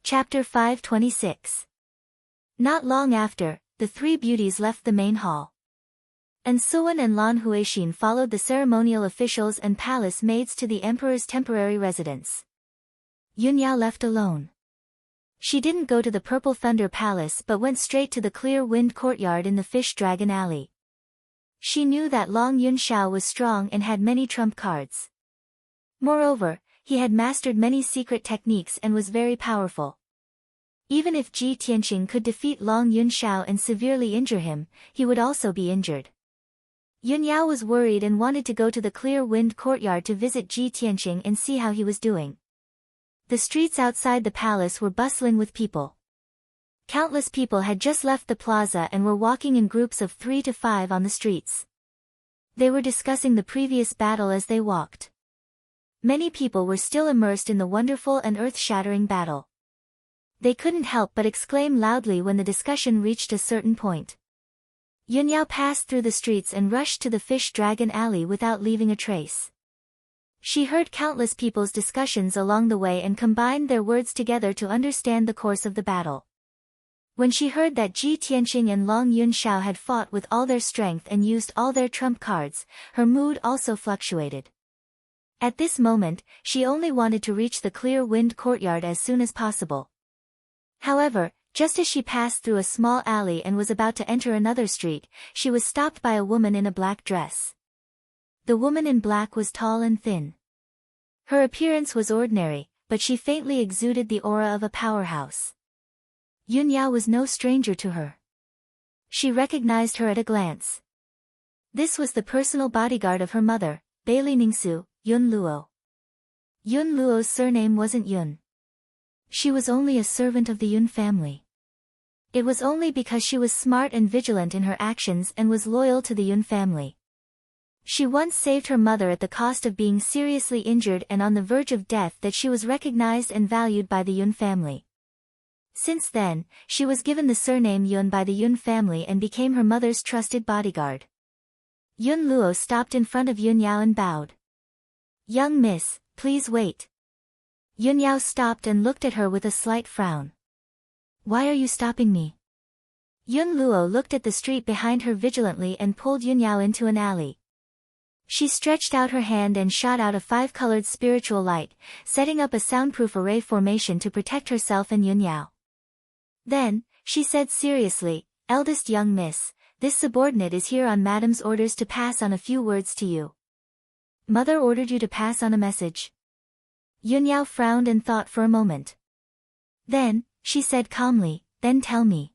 Chapter 526. Not long after, the three beauties left the main hall. And Suan and Lan Huixin followed the ceremonial officials and palace maids to the emperor's temporary residence. Yunyao left alone. She didn't go to the Purple Thunder Palace but went straight to the Clear Wind Courtyard in the Fish Dragon Alley. She knew that Long Yunxiao was strong and had many trump cards. Moreover, he had mastered many secret techniques and was very powerful. Even if Ji Tianqing could defeat Long Yunxiao and severely injure him, he would also be injured. Yunyao was worried and wanted to go to the Clear Wind Courtyard to visit Ji Tianqing and see how he was doing. The streets outside the palace were bustling with people. Countless people had just left the plaza and were walking in groups of 3 to 5 on the streets. They were discussing the previous battle as they walked. Many people were still immersed in the wonderful and earth-shattering battle. They couldn't help but exclaim loudly when the discussion reached a certain point. Yunyao passed through the streets and rushed to the Fish Dragon Alley without leaving a trace. She heard countless people's discussions along the way and combined their words together to understand the course of the battle. When she heard that Ji Tianqing and Long Yunxiao had fought with all their strength and used all their trump cards, her mood also fluctuated. At this moment, she only wanted to reach the Clear Wind Courtyard as soon as possible. However, just as she passed through a small alley and was about to enter another street, she was stopped by a woman in a black dress. The woman in black was tall and thin. Her appearance was ordinary, but she faintly exuded the aura of a powerhouse. Yunyao was no stranger to her. She recognized her at a glance. This was the personal bodyguard of her mother, Bailey Ningsu, Yun Luo. Yun Luo's surname wasn't Yun. She was only a servant of the Yun family. It was only because she was smart and vigilant in her actions and was loyal to the Yun family. She once saved her mother at the cost of being seriously injured and on the verge of death that she was recognized and valued by the Yun family. Since then, she was given the surname Yun by the Yun family and became her mother's trusted bodyguard. Yun Luo stopped in front of Yunyao and bowed. "Young miss, please wait." Yunyao stopped and looked at her with a slight frown. "Why are you stopping me?" Yun Luo looked at the street behind her vigilantly and pulled Yunyao into an alley. She stretched out her hand and shot out a 5-colored spiritual light, setting up a soundproof array formation to protect herself and Yunyao. Then, she said seriously, "Eldest young miss, this subordinate is here on Madam's orders to pass on a few words to you." "Mother ordered you to pass on a message?" Yunyao frowned and thought for a moment. Then, she said calmly, "Then tell me."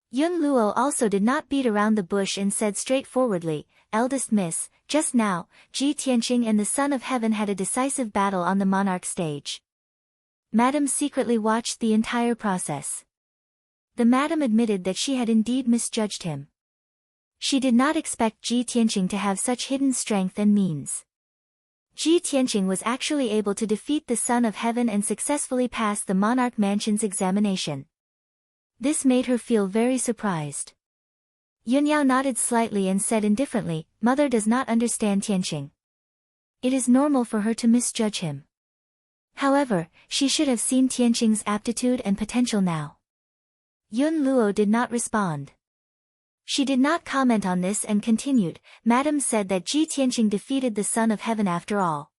Yun Luo also did not beat around the bush and said straightforwardly, "Eldest miss, just now, Ji Tianqing and the Son of Heaven had a decisive battle on the monarch stage." Madam secretly watched the entire process. The madam admitted that she had indeed misjudged him. She did not expect Ji Tianqing to have such hidden strength and means. Ji Tianqing was actually able to defeat the Son of Heaven and successfully pass the Monarch Mansion's examination. This made her feel very surprised. Yunyao nodded slightly and said indifferently, "Mother does not understand Tianqing. It is normal for her to misjudge him. However, she should have seen Tianqing's aptitude and potential now." Yun Luo did not respond. She did not comment on this and continued, "Madam said that Ji Tianqing defeated the Son of Heaven after all.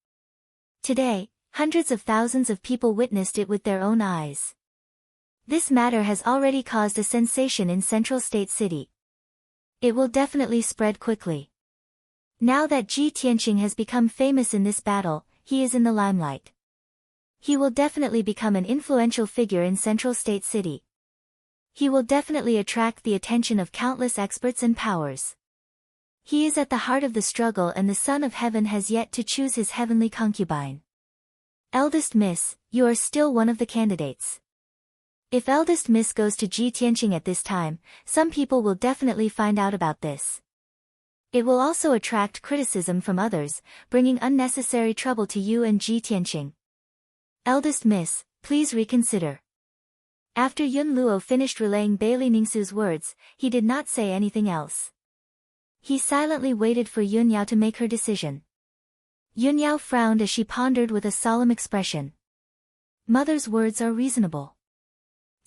Today, hundreds of thousands of people witnessed it with their own eyes. This matter has already caused a sensation in Central State City. It will definitely spread quickly. Now that Ji Tianqing has become famous in this battle, he is in the limelight. He will definitely become an influential figure in Central State City. He will definitely attract the attention of countless experts and powers. He is at the heart of the struggle and the Son of Heaven has yet to choose his heavenly concubine. Eldest miss, you are still one of the candidates. If eldest miss goes to Ji Tianqing at this time, some people will definitely find out about this. It will also attract criticism from others, bringing unnecessary trouble to you and Ji Tianqing. Eldest miss, please reconsider." After Yun Luo finished relaying Bailey Ningsu's words, he did not say anything else. He silently waited for Yunyao to make her decision. Yunyao frowned as she pondered with a solemn expression. "Mother's words are reasonable.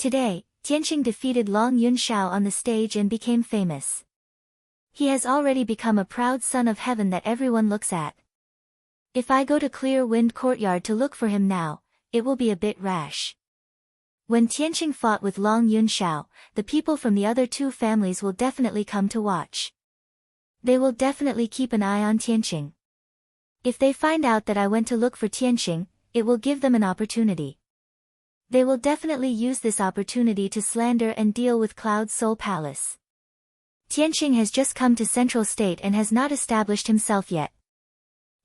Today, Tianqing defeated Long Yunshao on the stage and became famous. He has already become a proud son of heaven that everyone looks at. If I go to Clear Wind Courtyard to look for him now, it will be a bit rash. When Tianqing fought with Long Yunshao, the people from the other two families will definitely come to watch. They will definitely keep an eye on Tianqing. If they find out that I went to look for Tianqing, it will give them an opportunity. They will definitely use this opportunity to slander and deal with Cloud Soul Palace. Tianqing has just come to Central State and has not established himself yet.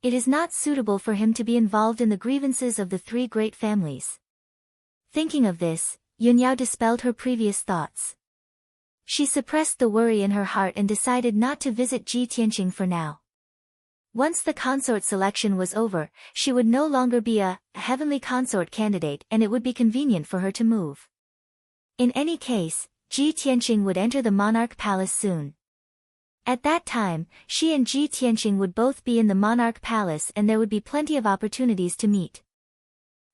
It is not suitable for him to be involved in the grievances of the three great families. Thinking of this, Yunyao dispelled her previous thoughts. She suppressed the worry in her heart and decided not to visit Ji Tianqing for now. Once the consort selection was over, she would no longer be a heavenly consort candidate and it would be convenient for her to move. In any case, Ji Tianqing would enter the Monarch Palace soon. At that time, she and Ji Tianqing would both be in the Monarch Palace and there would be plenty of opportunities to meet.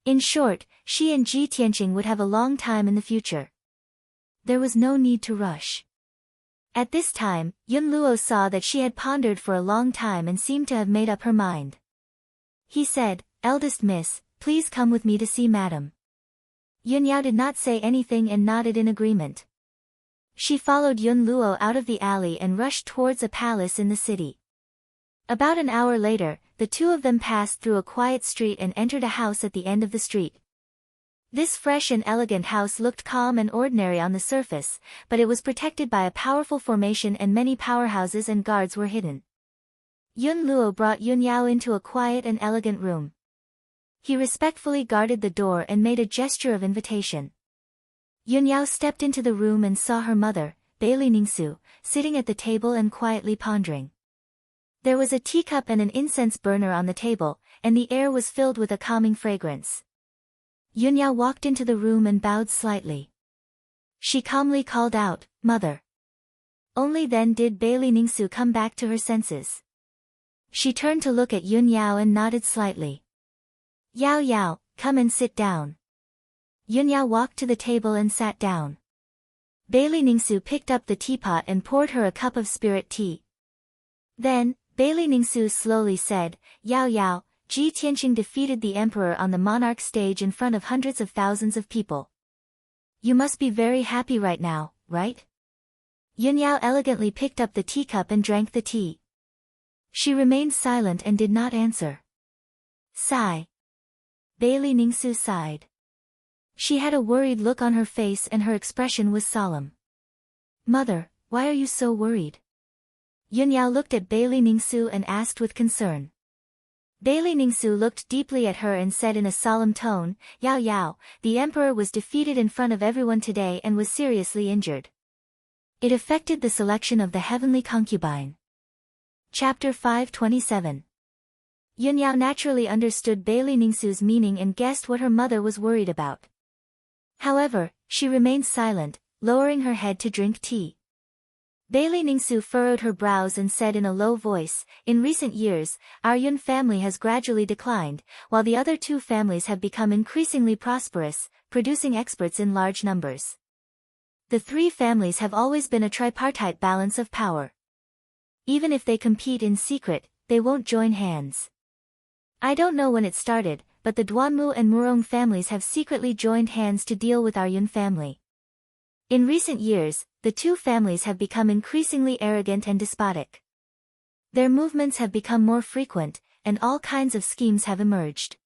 In short, she and Ji Tianqing would have a long time in the future. There was no need to rush. At this time, Yun Luo saw that she had pondered for a long time and seemed to have made up her mind. He said, "Eldest miss, please come with me to see madam." Yunyao did not say anything and nodded in agreement. She followed Yun Luo out of the alley and rushed towards a palace in the city. About an hour later, the two of them passed through a quiet street and entered a house at the end of the street. This fresh and elegant house looked calm and ordinary on the surface, but it was protected by a powerful formation and many powerhouses and guards were hidden. Yun Luo brought Yun Yao into a quiet and elegant room. He respectfully guarded the door and made a gesture of invitation. Yun Yao stepped into the room and saw her mother, Bailey Ningsu, sitting at the table and quietly pondering. There was a teacup and an incense burner on the table, and the air was filled with a calming fragrance. Yunyao walked into the room and bowed slightly. She calmly called out, "Mother." Only then did Bailey Ningsu come back to her senses. She turned to look at Yunyao and nodded slightly. "Yao Yao, come and sit down." Yunyao walked to the table and sat down. Bailey Ningsu picked up the teapot and poured her a cup of spirit tea. Then, Bailey Ningsu slowly said, "Yao Yao, Ji Tianqing defeated the emperor on the monarch stage in front of hundreds of thousands of people. You must be very happy right now, right?" Yunyao elegantly picked up the teacup and drank the tea. She remained silent and did not answer. Sigh. Bailey Ningsu sighed. She had a worried look on her face and her expression was solemn. "Mother, why are you so worried?" Yunyao looked at Bailey Ningsu and asked with concern. Bailey Ningsu looked deeply at her and said in a solemn tone, "Yao Yao, the emperor was defeated in front of everyone today and was seriously injured. It affected the selection of the heavenly concubine." Chapter 527. Yunyao naturally understood Bailey Ningsu's meaning and guessed what her mother was worried about. However, she remained silent, lowering her head to drink tea. Bailey Ningsu furrowed her brows and said in a low voice, "In recent years, our Yun family has gradually declined, while the other two families have become increasingly prosperous, producing experts in large numbers. The three families have always been a tripartite balance of power. Even if they compete in secret, they won't join hands. I don't know when it started, but the Duanmu and Murong families have secretly joined hands to deal with our Yun family. In recent years, the two families have become increasingly arrogant and despotic. Their movements have become more frequent, and all kinds of schemes have emerged.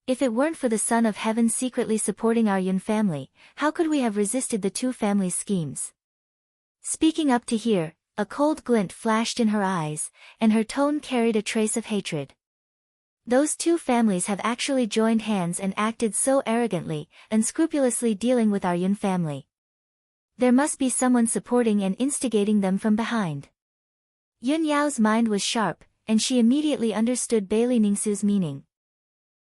If it weren't for the Son of Heaven secretly supporting our Yun family, how could we have resisted the two families' schemes?" Speaking up to here, a cold glint flashed in her eyes, and her tone carried a trace of hatred. Those two families have actually joined hands and acted so arrogantly, unscrupulously dealing with our Yun family. There must be someone supporting and instigating them from behind. Yun Yao's mind was sharp, and she immediately understood Bailey Ningsu's meaning.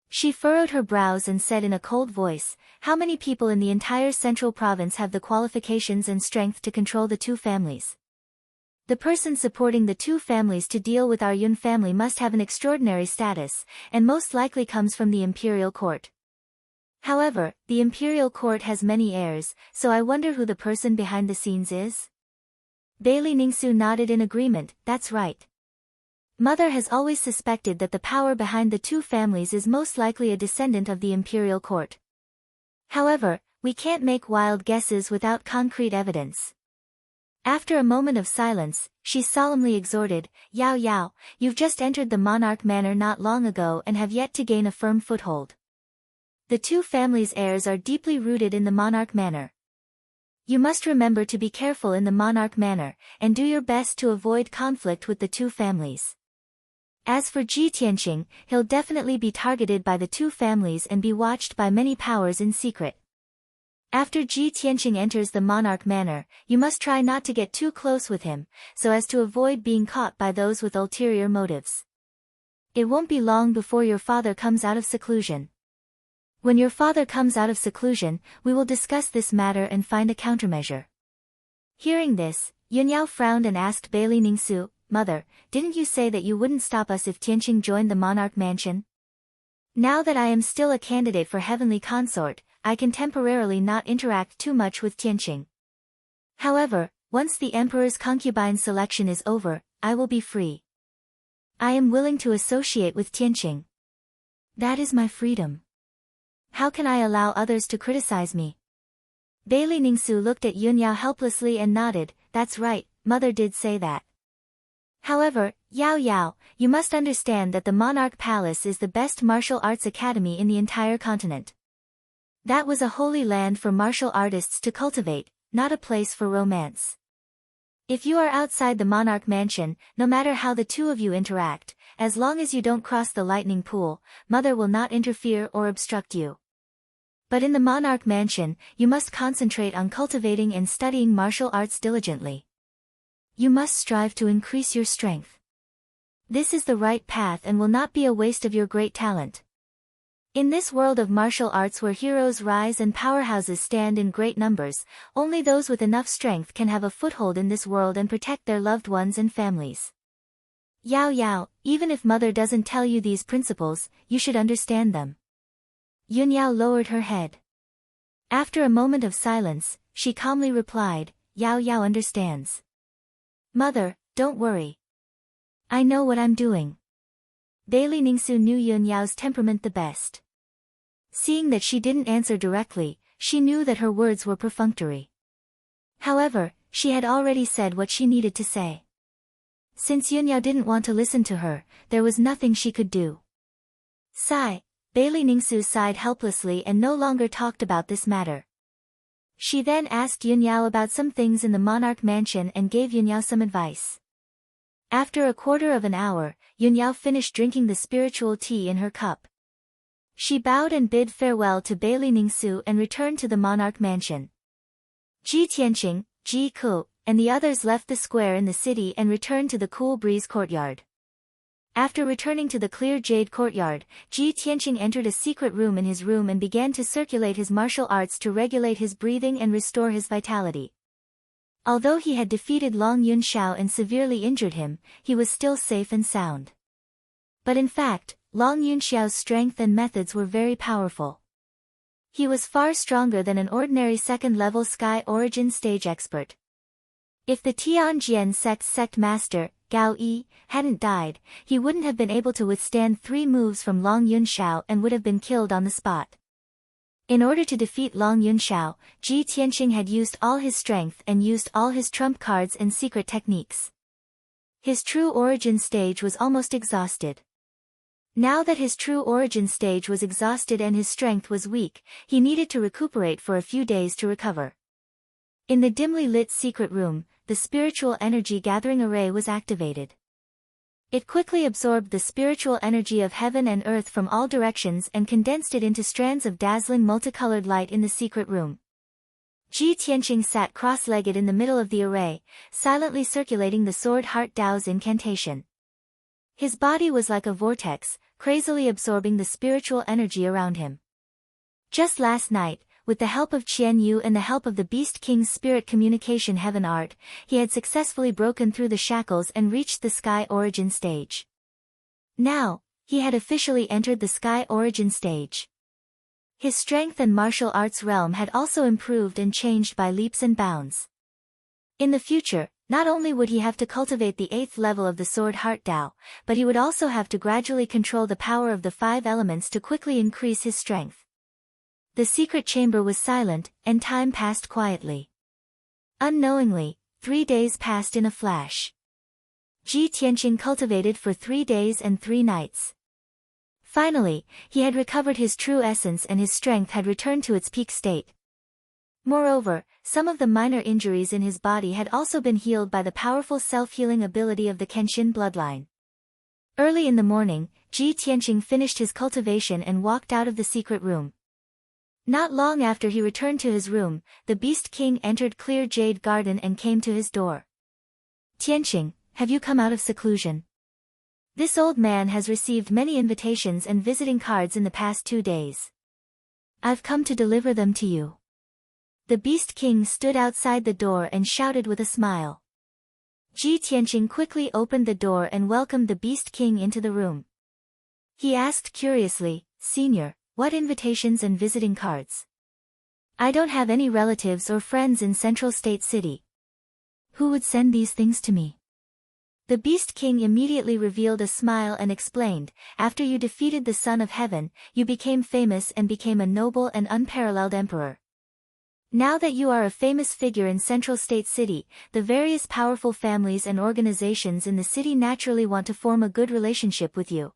She furrowed her brows and said in a cold voice, "How many people in the entire central province have the qualifications and strength to control the two families? The person supporting the two families to deal with our Yun family must have an extraordinary status, and most likely comes from the imperial court. However, the imperial court has many heirs, so I wonder who the person behind the scenes is? Bailey Ningsu nodded in agreement. That's right. Mother has always suspected that the power behind the two families is most likely a descendant of the imperial court. However, we can't make wild guesses without concrete evidence. After a moment of silence, she solemnly exhorted, Yao Yao, you've just entered the monarch manor not long ago and have yet to gain a firm foothold. The two families' heirs are deeply rooted in the monarch manor. You must remember to be careful in the monarch manor, and do your best to avoid conflict with the two families. As for Ji Tianqing, he'll definitely be targeted by the two families and be watched by many powers in secret. After Ji Tianqing enters the monarch manor, you must try not to get too close with him, so as to avoid being caught by those with ulterior motives. It won't be long before your father comes out of seclusion. When your father comes out of seclusion, we will discuss this matter and find a countermeasure. Hearing this, Yunyao frowned and asked Bailey Ningsu, Mother, didn't you say that you wouldn't stop us if Tianqing joined the monarch mansion? Now that I am still a candidate for heavenly consort, I can temporarily not interact too much with Tianqing. However, once the emperor's concubine selection is over, I will be free. I am willing to associate with Tianqing. That is my freedom. How can I allow others to criticize me? Bailey Ningsu looked at Yunyao helplessly and nodded, that's right, Mother did say that. However, Yao Yao, you must understand that the Monarch Palace is the best martial arts academy in the entire continent. That was a holy land for martial artists to cultivate, not a place for romance. If you are outside the Monarch Mansion, no matter how the two of you interact, as long as you don't cross the lightning pool, Mother will not interfere or obstruct you. But in the Monarch Mansion, you must concentrate on cultivating and studying martial arts diligently. You must strive to increase your strength. This is the right path and will not be a waste of your great talent. In this world of martial arts where heroes rise and powerhouses stand in great numbers, only those with enough strength can have a foothold in this world and protect their loved ones and families. Yao Yao, even if Mother doesn't tell you these principles, you should understand them. Yunyao lowered her head. After a moment of silence, she calmly replied, Yao Yao understands. Mother, don't worry. I know what I'm doing. Bailey Ningsu knew Yunyao's temperament the best. Seeing that she didn't answer directly, she knew that her words were perfunctory. However, she had already said what she needed to say. Since Yunyao didn't want to listen to her, there was nothing she could do. Sigh. Bailey Ningsu sighed helplessly and no longer talked about this matter. She then asked Yunyao about some things in the Monarch Mansion and gave Yunyao some advice. After a quarter of an hour, Yunyao finished drinking the spiritual tea in her cup. She bowed and bid farewell to Bailey Ningsu and returned to the Monarch Mansion. Ji Tianqing, Ji Ku, and the others left the square in the city and returned to the Cool Breeze courtyard. After returning to the clear jade courtyard, Ji Tianqing entered a secret room in his room and began to circulate his martial arts to regulate his breathing and restore his vitality. Although he had defeated Long Yunxiao and severely injured him, he was still safe and sound. But in fact, Long Yunxiao's strength and methods were very powerful. He was far stronger than an ordinary second-level Sky Origin stage expert. If the Tianjian sect master, Gao Yi, hadn't died, he wouldn't have been able to withstand 3 moves from Long Yunxiao and would have been killed on the spot. In order to defeat Long Yunxiao, Ji Tianqing had used all his strength and used all his trump cards and secret techniques. His true origin stage was almost exhausted. Now that his true origin stage was exhausted and his strength was weak, he needed to recuperate for a few days to recover. In the dimly lit secret room, the spiritual energy gathering array was activated. It quickly absorbed the spiritual energy of heaven and earth from all directions and condensed it into strands of dazzling multicolored light in the secret room. Ji Tianqing sat cross-legged in the middle of the array, silently circulating the Sword Heart Dao's incantation. His body was like a vortex, crazily absorbing the spiritual energy around him. Just last night, with the help of Qian Yu and the help of the Beast King's spirit communication heaven art, he had successfully broken through the shackles and reached the Sky Origin stage. Now, he had officially entered the Sky Origin stage. His strength and martial arts realm had also improved and changed by leaps and bounds. In the future, not only would he have to cultivate the 8th level of the Sword Heart Tao, but he would also have to gradually control the power of the 5 elements to quickly increase his strength. The secret chamber was silent, and time passed quietly. Unknowingly, 3 days passed in a flash. Ji Tianqing cultivated for 3 days and 3 nights. Finally, he had recovered his true essence and his strength had returned to its peak state. Moreover, some of the minor injuries in his body had also been healed by the powerful self-healing ability of the Kenshin bloodline. Early in the morning, Ji Tianqing finished his cultivation and walked out of the secret room. Not long after he returned to his room, the Beast King entered Clear Jade Garden and came to his door. "Tianqing, have you come out of seclusion? This old man has received many invitations and visiting cards in the past 2 days. I've come to deliver them to you." The Beast King stood outside the door and shouted with a smile. Ji Tianqing quickly opened the door and welcomed the Beast King into the room. He asked curiously, "Senior, what invitations and visiting cards? I don't have any relatives or friends in Central State City. Who would send these things to me?" The Beast King immediately revealed a smile and explained, "After you defeated the Son of Heaven, you became famous and became a noble and unparalleled emperor. Now that you are a famous figure in Central State City, the various powerful families and organizations in the city naturally want to form a good relationship with you."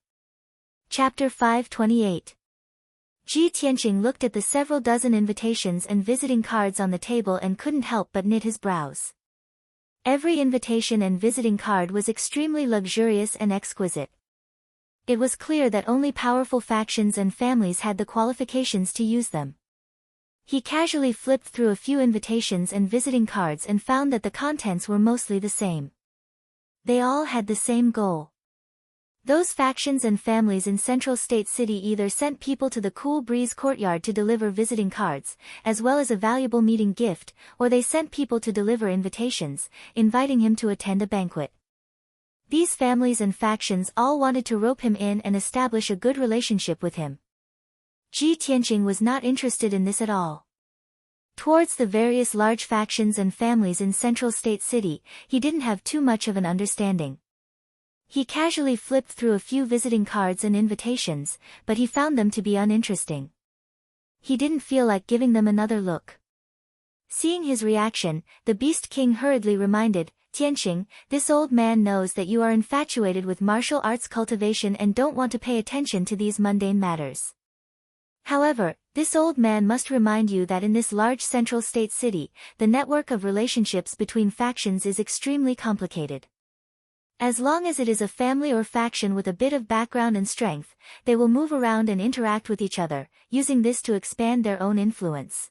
Chapter 528. Ji Tianqing looked at the several dozen invitations and visiting cards on the table and couldn't help but knit his brows. Every invitation and visiting card was extremely luxurious and exquisite. It was clear that only powerful factions and families had the qualifications to use them. He casually flipped through a few invitations and visiting cards and found that the contents were mostly the same. They all had the same goal. Those factions and families in Central State City either sent people to the Cool Breeze Courtyard to deliver visiting cards, as well as a valuable meeting gift, or they sent people to deliver invitations, inviting him to attend a banquet. These families and factions all wanted to rope him in and establish a good relationship with him. Ji Tianqing was not interested in this at all. Towards the various large factions and families in Central State City, he didn't have too much of an understanding. He casually flipped through a few visiting cards and invitations, but he found them to be uninteresting. He didn't feel like giving them another look. Seeing his reaction, the Beast King hurriedly reminded, "Tianqing, this old man knows that you are infatuated with martial arts cultivation and don't want to pay attention to these mundane matters. However, this old man must remind you that in this large Central State City, the network of relationships between factions is extremely complicated. As long as it is a family or faction with a bit of background and strength, they will move around and interact with each other, using this to expand their own influence.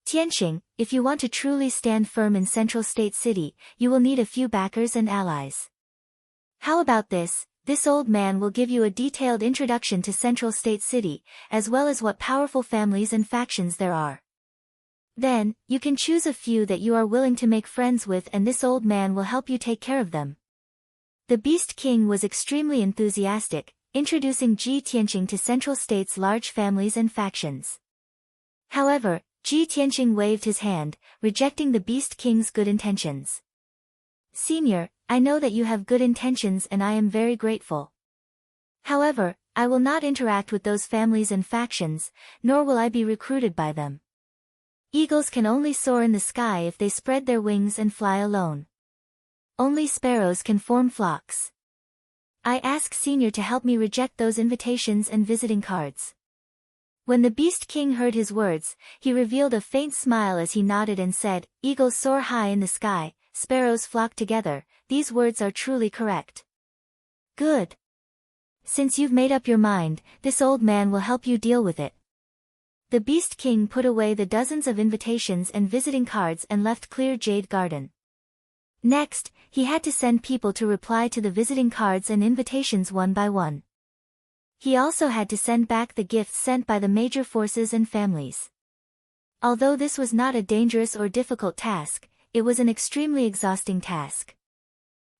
Tianqing, if you want to truly stand firm in Central State City, you will need a few backers and allies. How about this? This old man will give you a detailed introduction to Central State City, as well as what powerful families and factions there are. Then, you can choose a few that you are willing to make friends with and this old man will help you take care of them." The Beast King was extremely enthusiastic, introducing Ji Tianqing to Central State's large families and factions. However, Ji Tianqing waved his hand, rejecting the Beast King's good intentions. "Senior, I know that you have good intentions and I am very grateful. However, I will not interact with those families and factions, nor will I be recruited by them. Eagles can only soar in the sky if they spread their wings and fly alone. Only sparrows can form flocks. I ask Senior to help me reject those invitations and visiting cards." When the Beast King heard his words, he revealed a faint smile as he nodded and said, "Eagles soar high in the sky, sparrows flock together, these words are truly correct." "Good. Since you've made up your mind, this old man will help you deal with it." The Beast King put away the dozens of invitations and visiting cards and left Clear Jade Garden. Next, he had to send people to reply to the visiting cards and invitations one by one. He also had to send back the gifts sent by the major forces and families. Although this was not a dangerous or difficult task, it was an extremely exhausting task.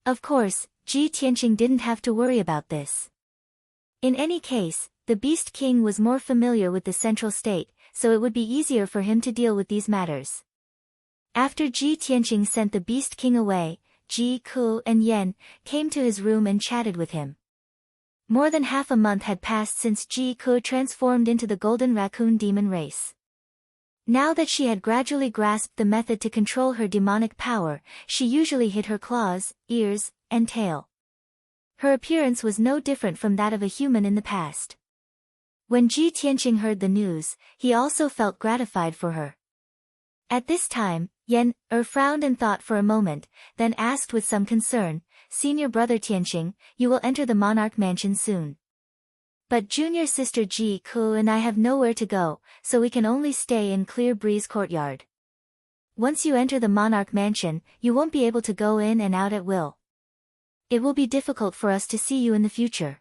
Of course, Ji Tianqing didn't have to worry about this. In any case, the Beast King was more familiar with the central state, so it would be easier for him to deal with these matters. After Ji Tianqing sent the Beast King away, Ji Ku and Yan came to his room and chatted with him. More than half a month had passed since Ji Ku transformed into the golden raccoon demon race. Now that she had gradually grasped the method to control her demonic power, she usually hid her claws, ears, and tail. Her appearance was no different from that of a human in the past. When Ji Tianqing heard the news, he also felt gratified for her. At this time, Yan frowned and thought for a moment, then asked with some concern, "Senior brother Tianqing, you will enter the monarch mansion soon. But junior sister Ji Ku and I have nowhere to go, so we can only stay in Clear Breeze Courtyard. Once you enter the monarch mansion, you won't be able to go in and out at will. It will be difficult for us to see you in the future."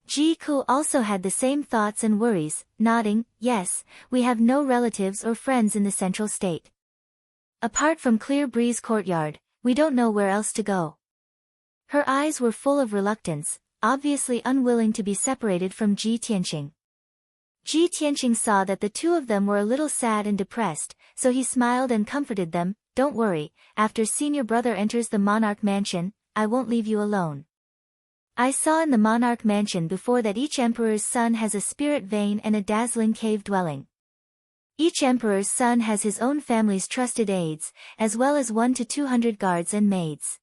Ji Ku also had the same thoughts and worries, nodding, "Yes, we have no relatives or friends in the central state. Apart from Clear Breeze Courtyard, we don't know where else to go." Her eyes were full of reluctance, obviously unwilling to be separated from Ji Tianqing. Ji Tianqing saw that the two of them were a little sad and depressed, so he smiled and comforted them, "Don't worry, after senior brother enters the monarch mansion, I won't leave you alone. I saw in the monarch mansion before that each emperor's son has a spirit vein and a dazzling cave dwelling. Each emperor's son has his own family's trusted aides, as well as 1 to 200 guards and maids.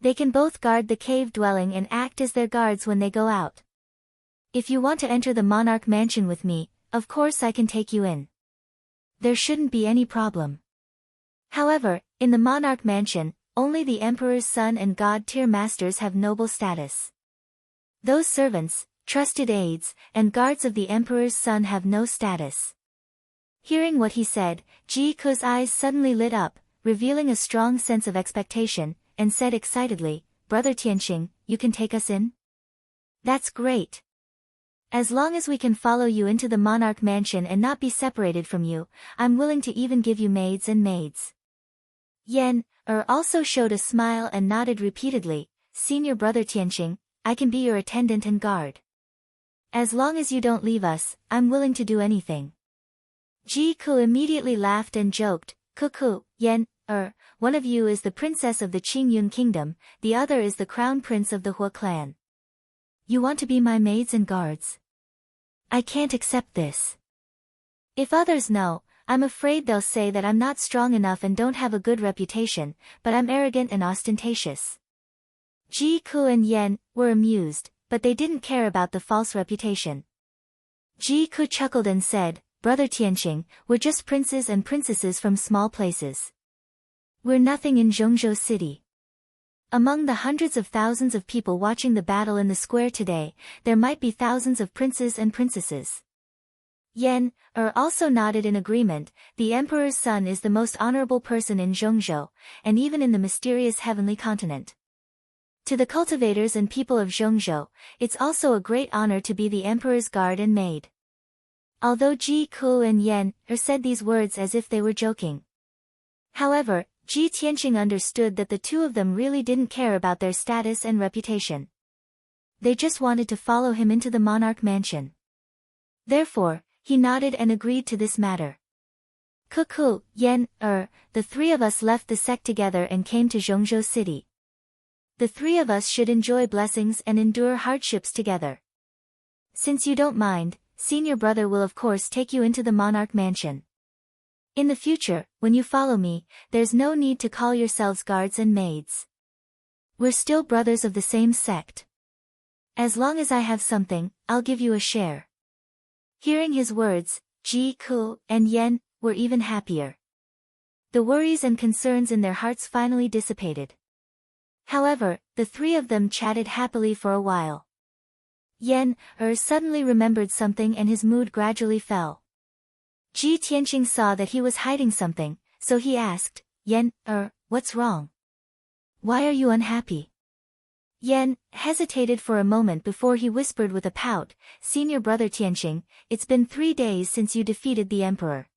They can both guard the cave dwelling and act as their guards when they go out. If you want to enter the monarch mansion with me, of course I can take you in. There shouldn't be any problem. However, in the monarch mansion, only the emperor's son and god-tier masters have noble status. Those servants, trusted aides, and guards of the emperor's son have no status." Hearing what he said, Ji Ku's eyes suddenly lit up, revealing a strong sense of expectation, and said excitedly, "Brother Tianqing, you can take us in? That's great. As long as we can follow you into the monarch mansion and not be separated from you, I'm willing to even give you maids and maids." Yan also showed a smile and nodded repeatedly, "Senior brother Tianqing, I can be your attendant and guard. As long as you don't leave us, I'm willing to do anything." Ji Ku immediately laughed and joked, "Kuku, Yan, one of you is the princess of the Qingyun kingdom, the other is the crown prince of the Hua clan. You want to be my maids and guards? I can't accept this. If others know, I'm afraid they'll say that I'm not strong enough and don't have a good reputation, but I'm arrogant and ostentatious." Ji Ku and Yan were amused, but they didn't care about the false reputation. Ji Ku chuckled and said, "Brother Tianqing, we're just princes and princesses from small places. We're nothing in Zhongzhou City. Among the hundreds of thousands of people watching the battle in the square today, there might be thousands of princes and princesses." Yan also nodded in agreement. The emperor's son is the most honorable person in Zhongzhou, and even in the mysterious heavenly continent. To the cultivators and people of Zhongzhou, it's also a great honor to be the emperor's guard and maid. Although Ji Ku and Yan said these words as if they were joking. However, Ji Tianqing understood that the two of them really didn't care about their status and reputation. They just wanted to follow him into the monarch mansion. Therefore, he nodded and agreed to this matter. "Kuku, Yan, the three of us left the sect together and came to Zhongzhou City. The three of us should enjoy blessings and endure hardships together. Since you don't mind, senior brother will of course take you into the monarch mansion. In the future, when you follow me, there's no need to call yourselves guards and maids. We're still brothers of the same sect. As long as I have something, I'll give you a share." Hearing his words, Ji Ku and Yan were even happier. The worries and concerns in their hearts finally dissipated. However, the three of them chatted happily for a while. Yan suddenly remembered something and his mood gradually fell. Ji Tianqing saw that he was hiding something, so he asked, "Yan, what's wrong? Why are you unhappy?" Yan hesitated for a moment before he whispered with a pout, "Senior brother Tianqing, it's been 3 days since you defeated the emperor.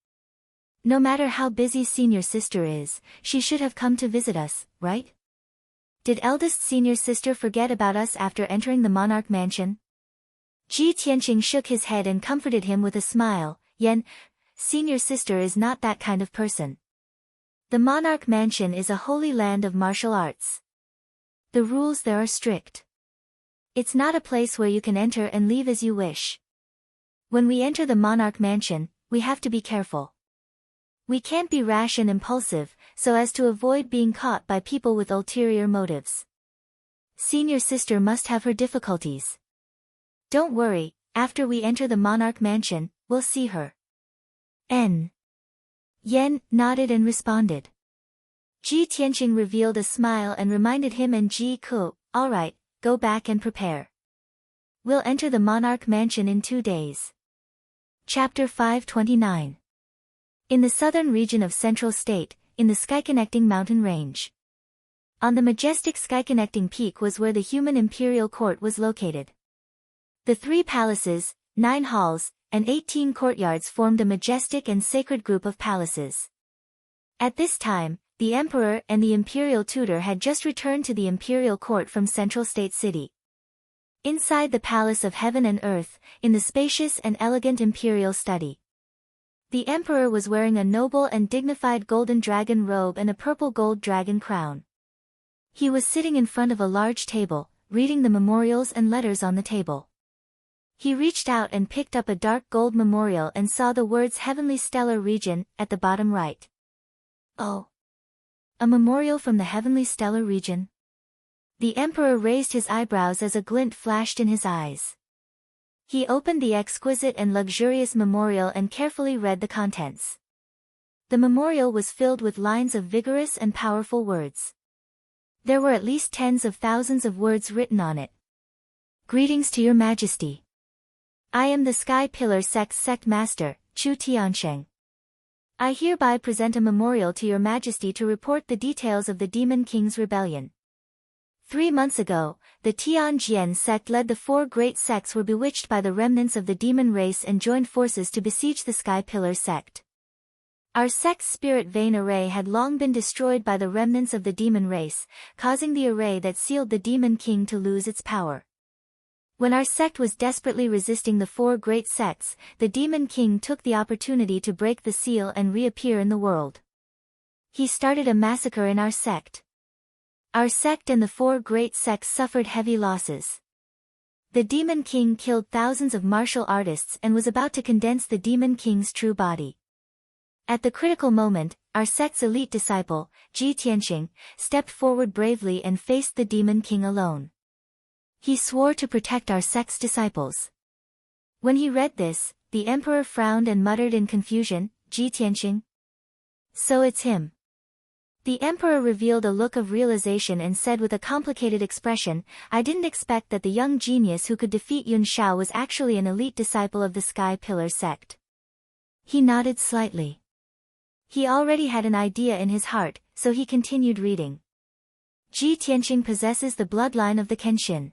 No matter how busy senior sister is, she should have come to visit us, right? Did eldest senior sister forget about us after entering the monarch mansion?" Ji Tianqing shook his head and comforted him with a smile. Yan, senior sister is not that kind of person. The monarch mansion is a holy land of martial arts. The rules there are strict. It's not a place where you can enter and leave as you wish. When we enter the monarch mansion, we have to be careful. We can't be rash and impulsive, so as to avoid being caught by people with ulterior motives. Senior sister must have her difficulties. Don't worry, after we enter the monarch mansion, we'll see her. Yan nodded and responded. Ji Tianqing revealed a smile and reminded him and Ji Ku, all right, go back and prepare. We'll enter the monarch mansion in 2 days. Chapter 529. In the southern region of Central State, in the sky-connecting mountain range. On the majestic sky-connecting peak was where the human imperial court was located. The 3 palaces, 9 halls, and 18 courtyards formed a majestic and sacred group of palaces. At this time, the emperor and the imperial tutor had just returned to the imperial court from Central State City. Inside the palace of heaven and earth, in the spacious and elegant imperial study, the emperor was wearing a noble and dignified golden dragon robe and a purple gold dragon crown. He was sitting in front of a large table, reading the memorials and letters on the table. He reached out and picked up a dark gold memorial and saw the words Heavenly Stellar Region at the bottom right. Oh! A memorial from the Heavenly Stellar Region? The emperor raised his eyebrows as a glint flashed in his eyes. He opened the exquisite and luxurious memorial and carefully read the contents. The memorial was filled with lines of vigorous and powerful words. There were at least tens of thousands of words written on it. Greetings to your majesty. I am the Sky Pillar Sect's sect master, Chu Tiansheng. I hereby present a memorial to your majesty to report the details of the Demon King's rebellion. 3 months ago, the Tianjian sect led the 4 great sects were bewitched by the remnants of the demon race and joined forces to besiege the Sky Pillar sect. Our sect's spirit vein array had long been destroyed by the remnants of the demon race, causing the array that sealed the Demon King to lose its power. When our sect was desperately resisting the 4 great sects, the Demon King took the opportunity to break the seal and reappear in the world. He started a massacre in our sect. Our sect and the 4 great sects suffered heavy losses. The Demon King killed thousands of martial artists and was about to condense the Demon King's true body. At the critical moment, our sect's elite disciple, Ji Tianqing, stepped forward bravely and faced the Demon King alone. He swore to protect our sect's disciples. When he read this, the emperor frowned and muttered in confusion, Ji Tianqing? So it's him. The emperor revealed a look of realization and said with a complicated expression, I didn't expect that the young genius who could defeat Yun Shao was actually an elite disciple of the Sky Pillar sect. He nodded slightly. He already had an idea in his heart, so he continued reading. Ji Tianqing possesses the bloodline of the Kenshin.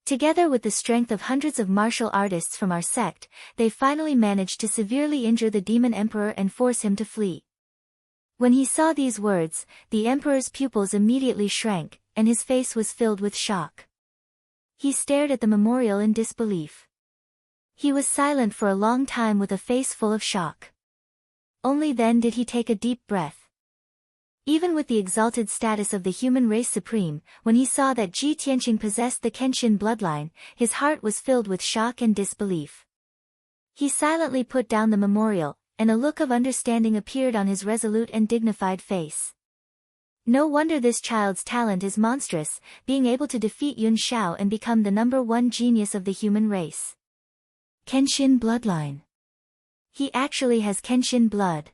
Together with the strength of hundreds of martial artists from our sect, they finally managed to severely injure the demon emperor and force him to flee. When he saw these words, the emperor's pupils immediately shrank, and his face was filled with shock. He stared at the memorial in disbelief. He was silent for a long time with a face full of shock. Only then did he take a deep breath. Even with the exalted status of the human race supreme, when he saw that Ji Tianqing possessed the Kenshin bloodline, his heart was filled with shock and disbelief. He silently put down the memorial, and a look of understanding appeared on his resolute and dignified face. No wonder this child's talent is monstrous, being able to defeat Yun Shao and become the #1 genius of the human race. Kenshin bloodline. He actually has Kenshin blood.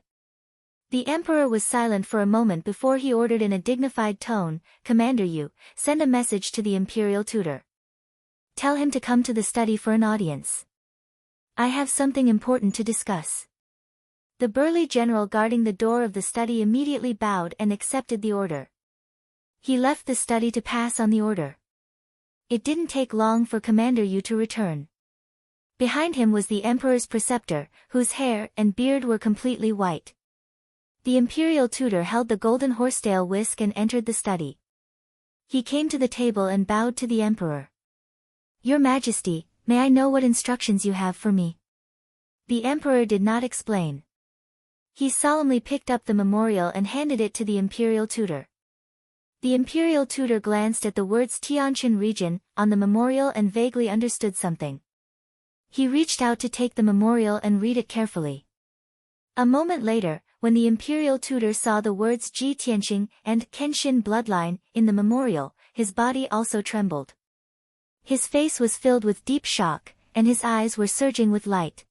The emperor was silent for a moment before he ordered in a dignified tone, Commander Yu, send a message to the imperial tutor. Tell him to come to the study for an audience. I have something important to discuss. The burly general guarding the door of the study immediately bowed and accepted the order. He left the study to pass on the order. It didn't take long for Commander Yu to return. Behind him was the emperor's preceptor, whose hair and beard were completely white. The imperial tutor held the golden horsetail whisk and entered the study. He came to the table and bowed to the emperor. Your Majesty, May I know what instructions you have for me? The emperor did not explain. He solemnly picked up the memorial and handed it to the imperial tutor. The imperial tutor glanced at the words Tianqin region on the memorial and vaguely understood something. He reached out to take the memorial and read it carefully. A moment later, when the imperial tutor saw the words Ji Tianqing and Kenshin bloodline in the memorial, his body also trembled. His face was filled with deep shock, and his eyes were surging with light.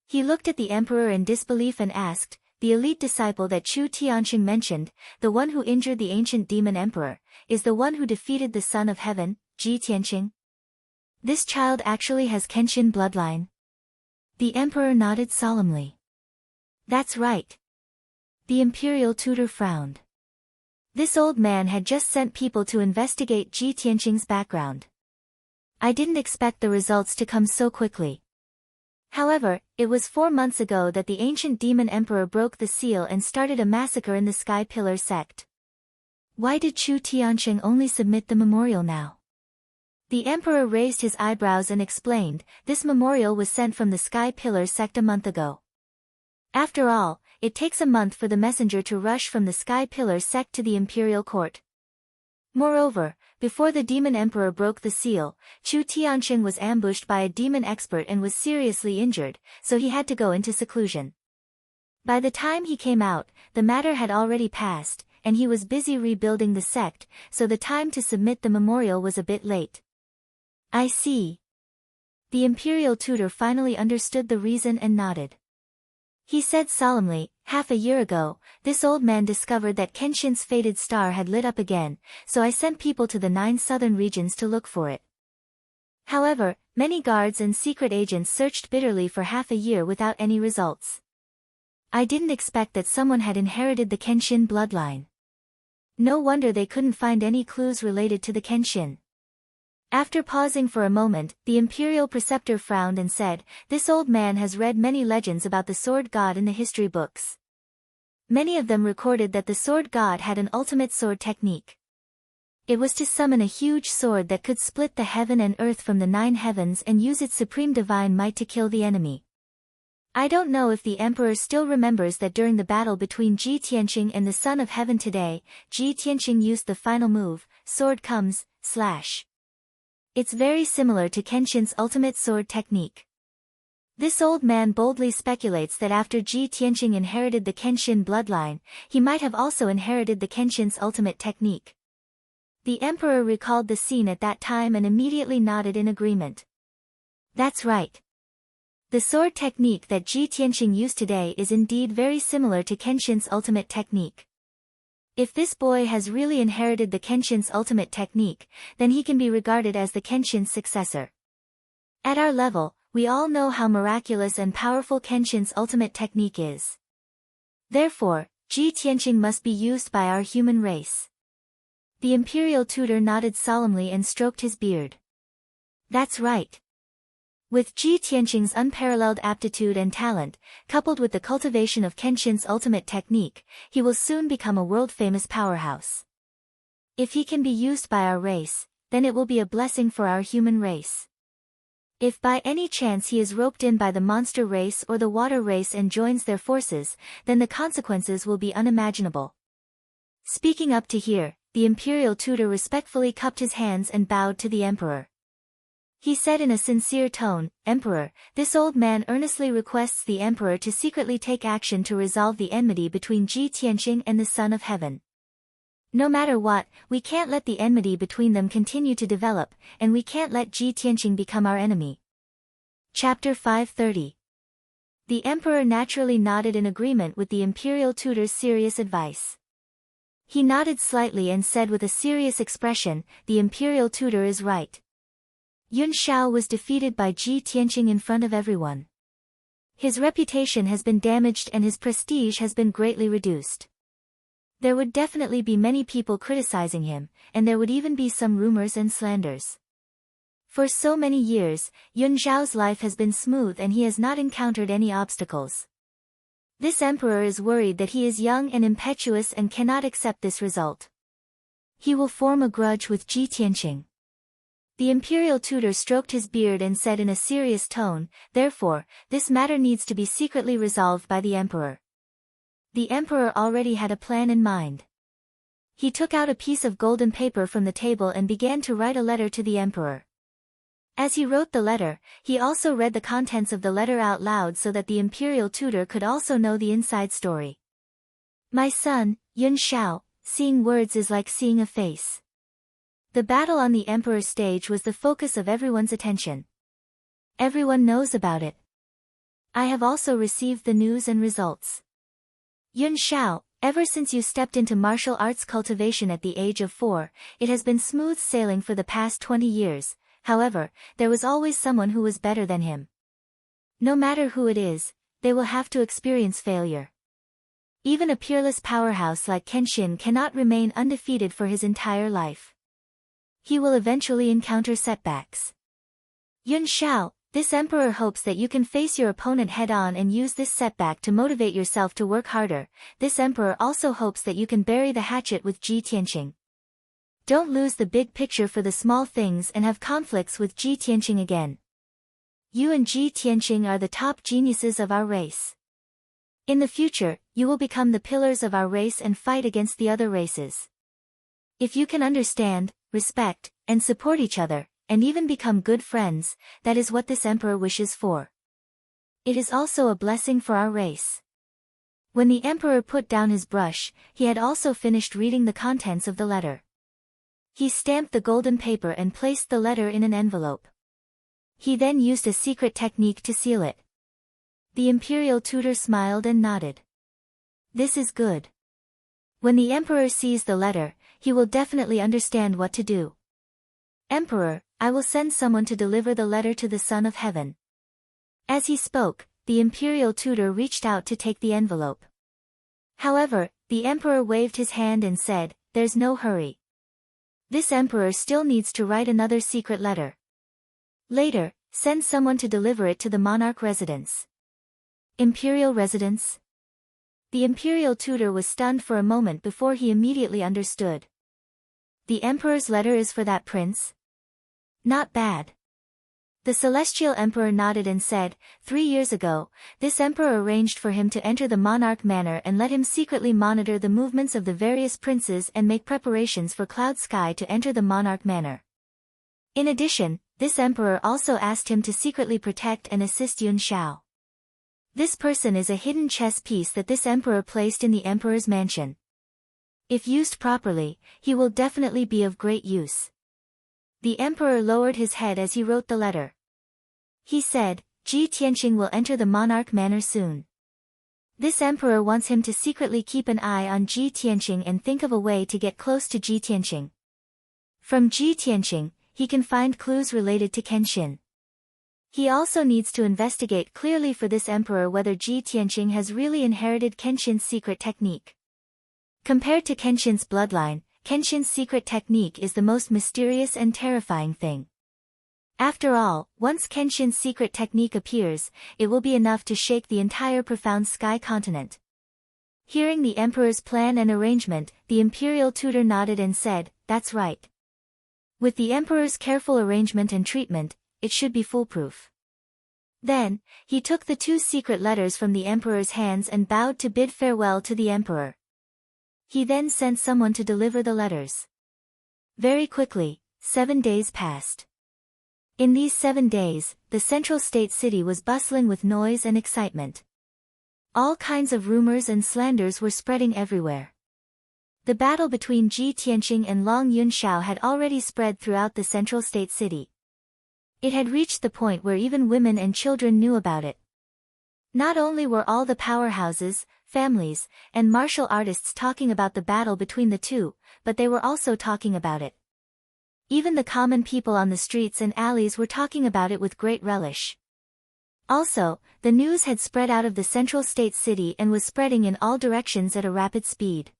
He looked at the emperor in disbelief and asked, "The elite disciple that Chu Tianqing mentioned, the one who injured the ancient demon emperor, is the one who defeated the son of heaven, Ji Tianqing? This child actually has Kenshin bloodline?" The emperor nodded solemnly. "That's right." The imperial tutor frowned. This old man had just sent people to investigate Ji Tianqing's background. I didn't expect the results to come so quickly. However, it was 4 months ago that the ancient demon emperor broke the seal and started a massacre in the Sky Pillar sect. Why did Chu Tianqing only submit the memorial now? The emperor raised his eyebrows and explained, "This memorial was sent from the Sky Pillar sect a month ago. After all, it takes a month for the messenger to rush from the Sky Pillar sect to the imperial court. Moreover, before the demon emperor broke the seal, Chu Tianqing was ambushed by a demon expert and was seriously injured, so he had to go into seclusion. By the time he came out, the matter had already passed, and he was busy rebuilding the sect, so the time to submit the memorial was a bit late." "I see." The imperial tutor finally understood the reason and nodded. He said solemnly, "Half a year ago, this old man discovered that Kenshin's fated star had lit up again, so I sent people to the 9 southern regions to look for it. However, many guards and secret agents searched bitterly for half a year without any results. I didn't expect that someone had inherited the Kenshin bloodline. No wonder they couldn't find any clues related to the Kenshin." After pausing for a moment, the imperial preceptor frowned and said, "This old man has read many legends about the sword god in the history books. Many of them recorded that the sword god had an ultimate sword technique. It was to summon a huge sword that could split the heaven and earth from the 9 heavens and use its supreme divine might to kill the enemy. I don't know if the emperor still remembers that during the battle between Ji Tianqing and the son of heaven today, Ji Tianqing used the final move, sword comes, slash. It's very similar to Kenshin's ultimate sword technique. This old man boldly speculates that after Ji Tianqing inherited the Kenshin bloodline, he might have also inherited the Kenshin's ultimate technique." The emperor recalled the scene at that time and immediately nodded in agreement. "That's right. The sword technique that Ji Tianqing used today is indeed very similar to Kenshin's ultimate technique. If this boy has really inherited the Kenshin's ultimate technique, then he can be regarded as the Kenshin's successor. At our level, we all know how miraculous and powerful Kenshin's ultimate technique is. Therefore, Ji Tianqing must be used by our human race." The imperial tutor nodded solemnly and stroked his beard. "That's right. With Ji Tianqing's unparalleled aptitude and talent, coupled with the cultivation of Kenshin's ultimate technique, he will soon become a world-famous powerhouse. If he can be used by our race, then it will be a blessing for our human race. If by any chance he is roped in by the monster race or the water race and joins their forces, then the consequences will be unimaginable." Speaking up to here, the imperial tutor respectfully cupped his hands and bowed to the emperor. He said in a sincere tone, "Emperor, this old man earnestly requests the emperor to secretly take action to resolve the enmity between Ji Tianqing and the Son of Heaven. No matter what, we can't let the enmity between them continue to develop, and we can't let Ji Tianqing become our enemy." Chapter 530. The emperor naturally nodded in agreement with the imperial tutor's serious advice. He nodded slightly and said with a serious expression, "The imperial tutor is right. Yun Shao was defeated by Ji Tianqing in front of everyone. His reputation has been damaged and his prestige has been greatly reduced. There would definitely be many people criticizing him, and there would even be some rumors and slanders. For so many years, Yun Zhao's life has been smooth and he has not encountered any obstacles. This emperor is worried that he is young and impetuous and cannot accept this result. He will form a grudge with Ji Tianqing. The imperial tutor stroked his beard and said in a serious tone, "Therefore, this matter needs to be secretly resolved by the emperor." The emperor already had a plan in mind. He took out a piece of golden paper from the table and began to write a letter to the emperor. As he wrote the letter, he also read the contents of the letter out loud so that the imperial tutor could also know the inside story. "My son, Yun Shao, seeing words is like seeing a face." The battle on the emperor's stage was the focus of everyone's attention. Everyone knows about it. I have also received the news and results. Yun Shao, ever since you stepped into martial arts cultivation at the age of 4, it has been smooth sailing for the past 20 years, however, there was always someone who was better than him. No matter who it is, they will have to experience failure. Even a peerless powerhouse like Kenshin cannot remain undefeated for his entire life. He will eventually encounter setbacks. Yun Shao, this emperor hopes that you can face your opponent head-on and use this setback to motivate yourself to work harder. This emperor also hopes that you can bury the hatchet with Ji Tianqing. Don't lose the big picture for the small things and have conflicts with Ji Tianqing again. You and Ji Tianqing are the top geniuses of our race. In the future, you will become the pillars of our race and fight against the other races. If you can understand, respect, and support each other, and even become good friends, that is what this emperor wishes for. It is also a blessing for our race. When the emperor put down his brush, he had also finished reading the contents of the letter. He stamped the golden paper and placed the letter in an envelope. He then used a secret technique to seal it. The imperial tutor smiled and nodded. This is good. When the emperor sees the letter, he will definitely understand what to do. Emperor, I will send someone to deliver the letter to the Son of Heaven. As he spoke, the imperial tutor reached out to take the envelope. However, the emperor waved his hand and said, "There's no hurry. This emperor still needs to write another secret letter. Later, send someone to deliver it to the monarch residence." Imperial residence? The imperial tutor was stunned for a moment before he immediately understood. The emperor's letter is for that prince? Not bad. The celestial emperor nodded and said, 3 years ago, this emperor arranged for him to enter the monarch manor and let him secretly monitor the movements of the various princes and make preparations for Cloud Sky to enter the monarch manor. In addition, this emperor also asked him to secretly protect and assist Yun Shao. This person is a hidden chess piece that this emperor placed in the emperor's mansion. If used properly, he will definitely be of great use. The emperor lowered his head as he wrote the letter. He said, Ji Tianqing will enter the monarch manor soon. This emperor wants him to secretly keep an eye on Ji Tianqing and think of a way to get close to Ji Tianqing. From Ji Tianqing, he can find clues related to Kenshin. He also needs to investigate clearly for this emperor whether Ji Tianqing has really inherited Kenshin's secret technique. Compared to Kenshin's bloodline, Kenshin's secret technique is the most mysterious and terrifying thing. After all, once Kenshin's secret technique appears, it will be enough to shake the entire profound sky continent. Hearing the emperor's plan and arrangement, the imperial tutor nodded and said, "That's right. With the emperor's careful arrangement and treatment, it should be foolproof." Then, he took the 2 secret letters from the emperor's hands and bowed to bid farewell to the emperor. He then sent someone to deliver the letters. Very quickly, 7 days passed. In these 7 days, the central state city was bustling with noise and excitement. All kinds of rumors and slanders were spreading everywhere. The battle between Ji Tianqing and Long Yunshao had already spread throughout the central state city. It had reached the point where even women and children knew about it. Not only were all the powerhouses, families, and martial artists talking about the battle between the two, but they were also talking about it. Even the common people on the streets and alleys were talking about it with great relish. Also, the news had spread out of the central state city and was spreading in all directions at a rapid speed.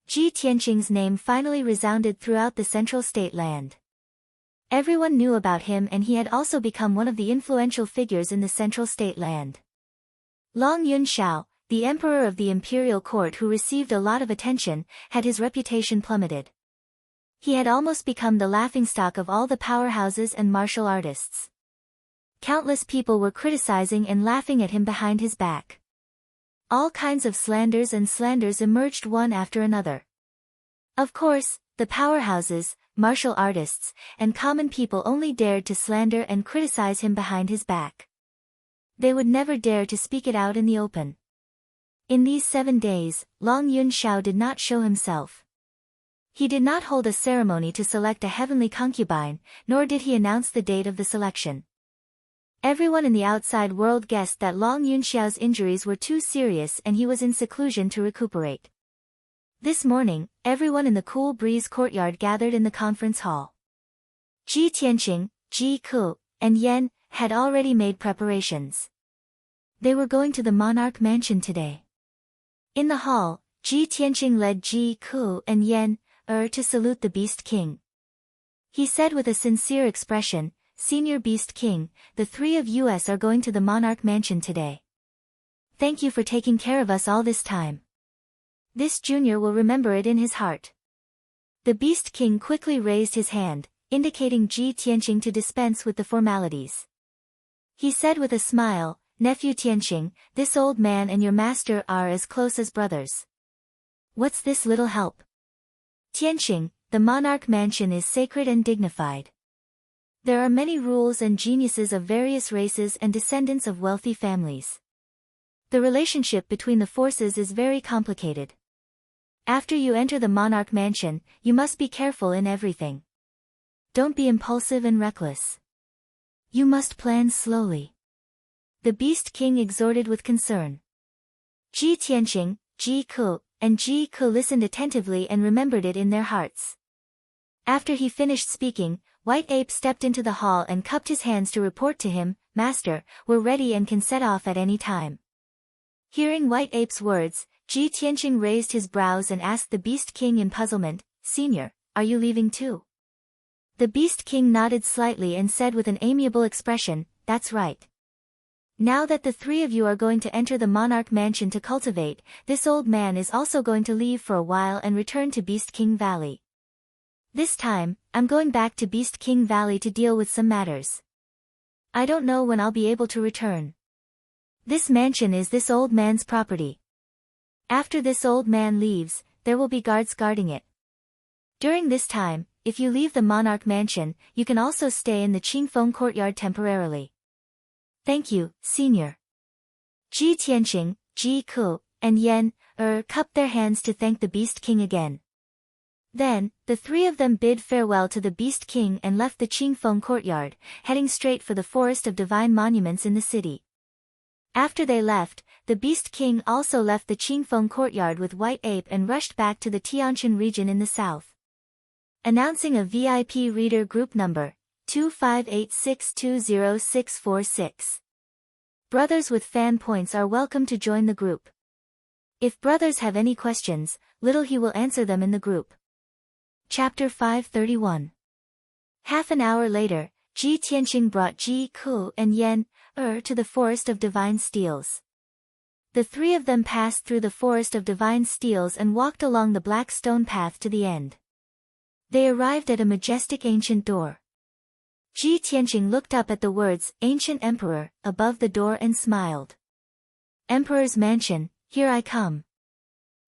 Ji Tianqing's name finally resounded throughout the central state land. Everyone knew about him and he had also become one of the influential figures in the central state land. Long Yunshao, the emperor of the imperial court who received a lot of attention, had his reputation plummeted. He had almost become the laughingstock of all the powerhouses and martial artists. Countless people were criticizing and laughing at him behind his back. All kinds of slanders emerged one after another. Of course, the powerhouses, martial artists, and common people only dared to slander and criticize him behind his back. They would never dare to speak it out in the open. In these 7 days, Long Yunxiao did not show himself. He did not hold a ceremony to select a heavenly concubine, nor did he announce the date of the selection. Everyone in the outside world guessed that Long Yunxiao's injuries were too serious and he was in seclusion to recuperate. This morning, everyone in the Cool Breeze courtyard gathered in the conference hall. Ji Tianqing, Ji Ku, and Yan had already made preparations. They were going to the monarch mansion today. In the hall, Ji Tianqing led Ji Ku and Yan to salute the Beast King. He said with a sincere expression, "Senior Beast King, the 3 of us are going to the monarch mansion today. Thank you for taking care of us all this time. This junior will remember it in his heart." The Beast King quickly raised his hand, indicating Ji Tianqing to dispense with the formalities. He said with a smile, "Nephew Tianqing, this old man and your master are as close as brothers. What's this little help?" "Tianqing, the monarch mansion is sacred and dignified. There are many rules and geniuses of various races and descendants of wealthy families. The relationship between the forces is very complicated. After you enter the monarch mansion, you must be careful in everything. Don't be impulsive and reckless. You must plan slowly." The Beast King exhorted with concern. Ji Tianqing, Ji Ku, and Ji Ku listened attentively and remembered it in their hearts. After he finished speaking, White Ape stepped into the hall and cupped his hands to report to him, "Master, we're ready and can set off at any time." Hearing White Ape's words, Ji Tianqing raised his brows and asked the Beast King in puzzlement, "Senior, are you leaving too?" The Beast King nodded slightly and said with an amiable expression, "That's right. Now that the 3 of you are going to enter the monarch mansion to cultivate, this old man is also going to leave for a while and return to Beast King Valley. This time, I'm going back to Beast King Valley to deal with some matters. I don't know when I'll be able to return. This mansion is this old man's property. After this old man leaves, there will be guards guarding it. During this time, if you leave the monarch mansion, you can also stay in the Qingfeng courtyard temporarily." "Thank you, senior." Ji Tianqing, Ji Ku, and Yan cupped their hands to thank the Beast King again. Then, the 3 of them bid farewell to the Beast King and left the Qingfeng courtyard, heading straight for the Forest of Divine Monuments in the city. After they left, the Beast King also left the Qingfeng courtyard with White Ape and rushed back to the Tianshan region in the south. Announcing a VIP reader group number, 258620646. Brothers with fan points are welcome to join the group. If brothers have any questions, little he will answer them in the group. Chapter 531. Half an hour later, Ji Tianqing brought Ji Ku and Yan to the Forest of Divine Steels. The 3 of them passed through the Forest of Divine Steels and walked along the black stone path to the end. They arrived at a majestic ancient door. Ji Tianqing looked up at the words, "Ancient Emperor," above the door and smiled. "Emperor's mansion, here I come,"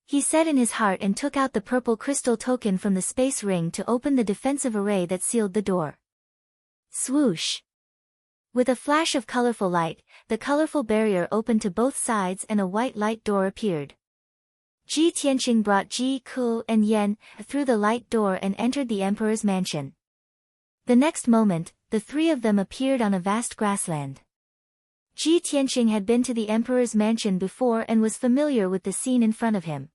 he said in his heart and took out the purple crystal token from the space ring to open the defensive array that sealed the door. Swoosh! With a flash of colorful light, the colorful barrier opened to both sides and a white light door appeared. Ji Tianqing brought Ji Ku and Yan through the light door and entered the emperor's mansion. The next moment, the 3 of them appeared on a vast grassland. Ji Tianqing had been to the emperor's mansion before and was familiar with the scene in front of him.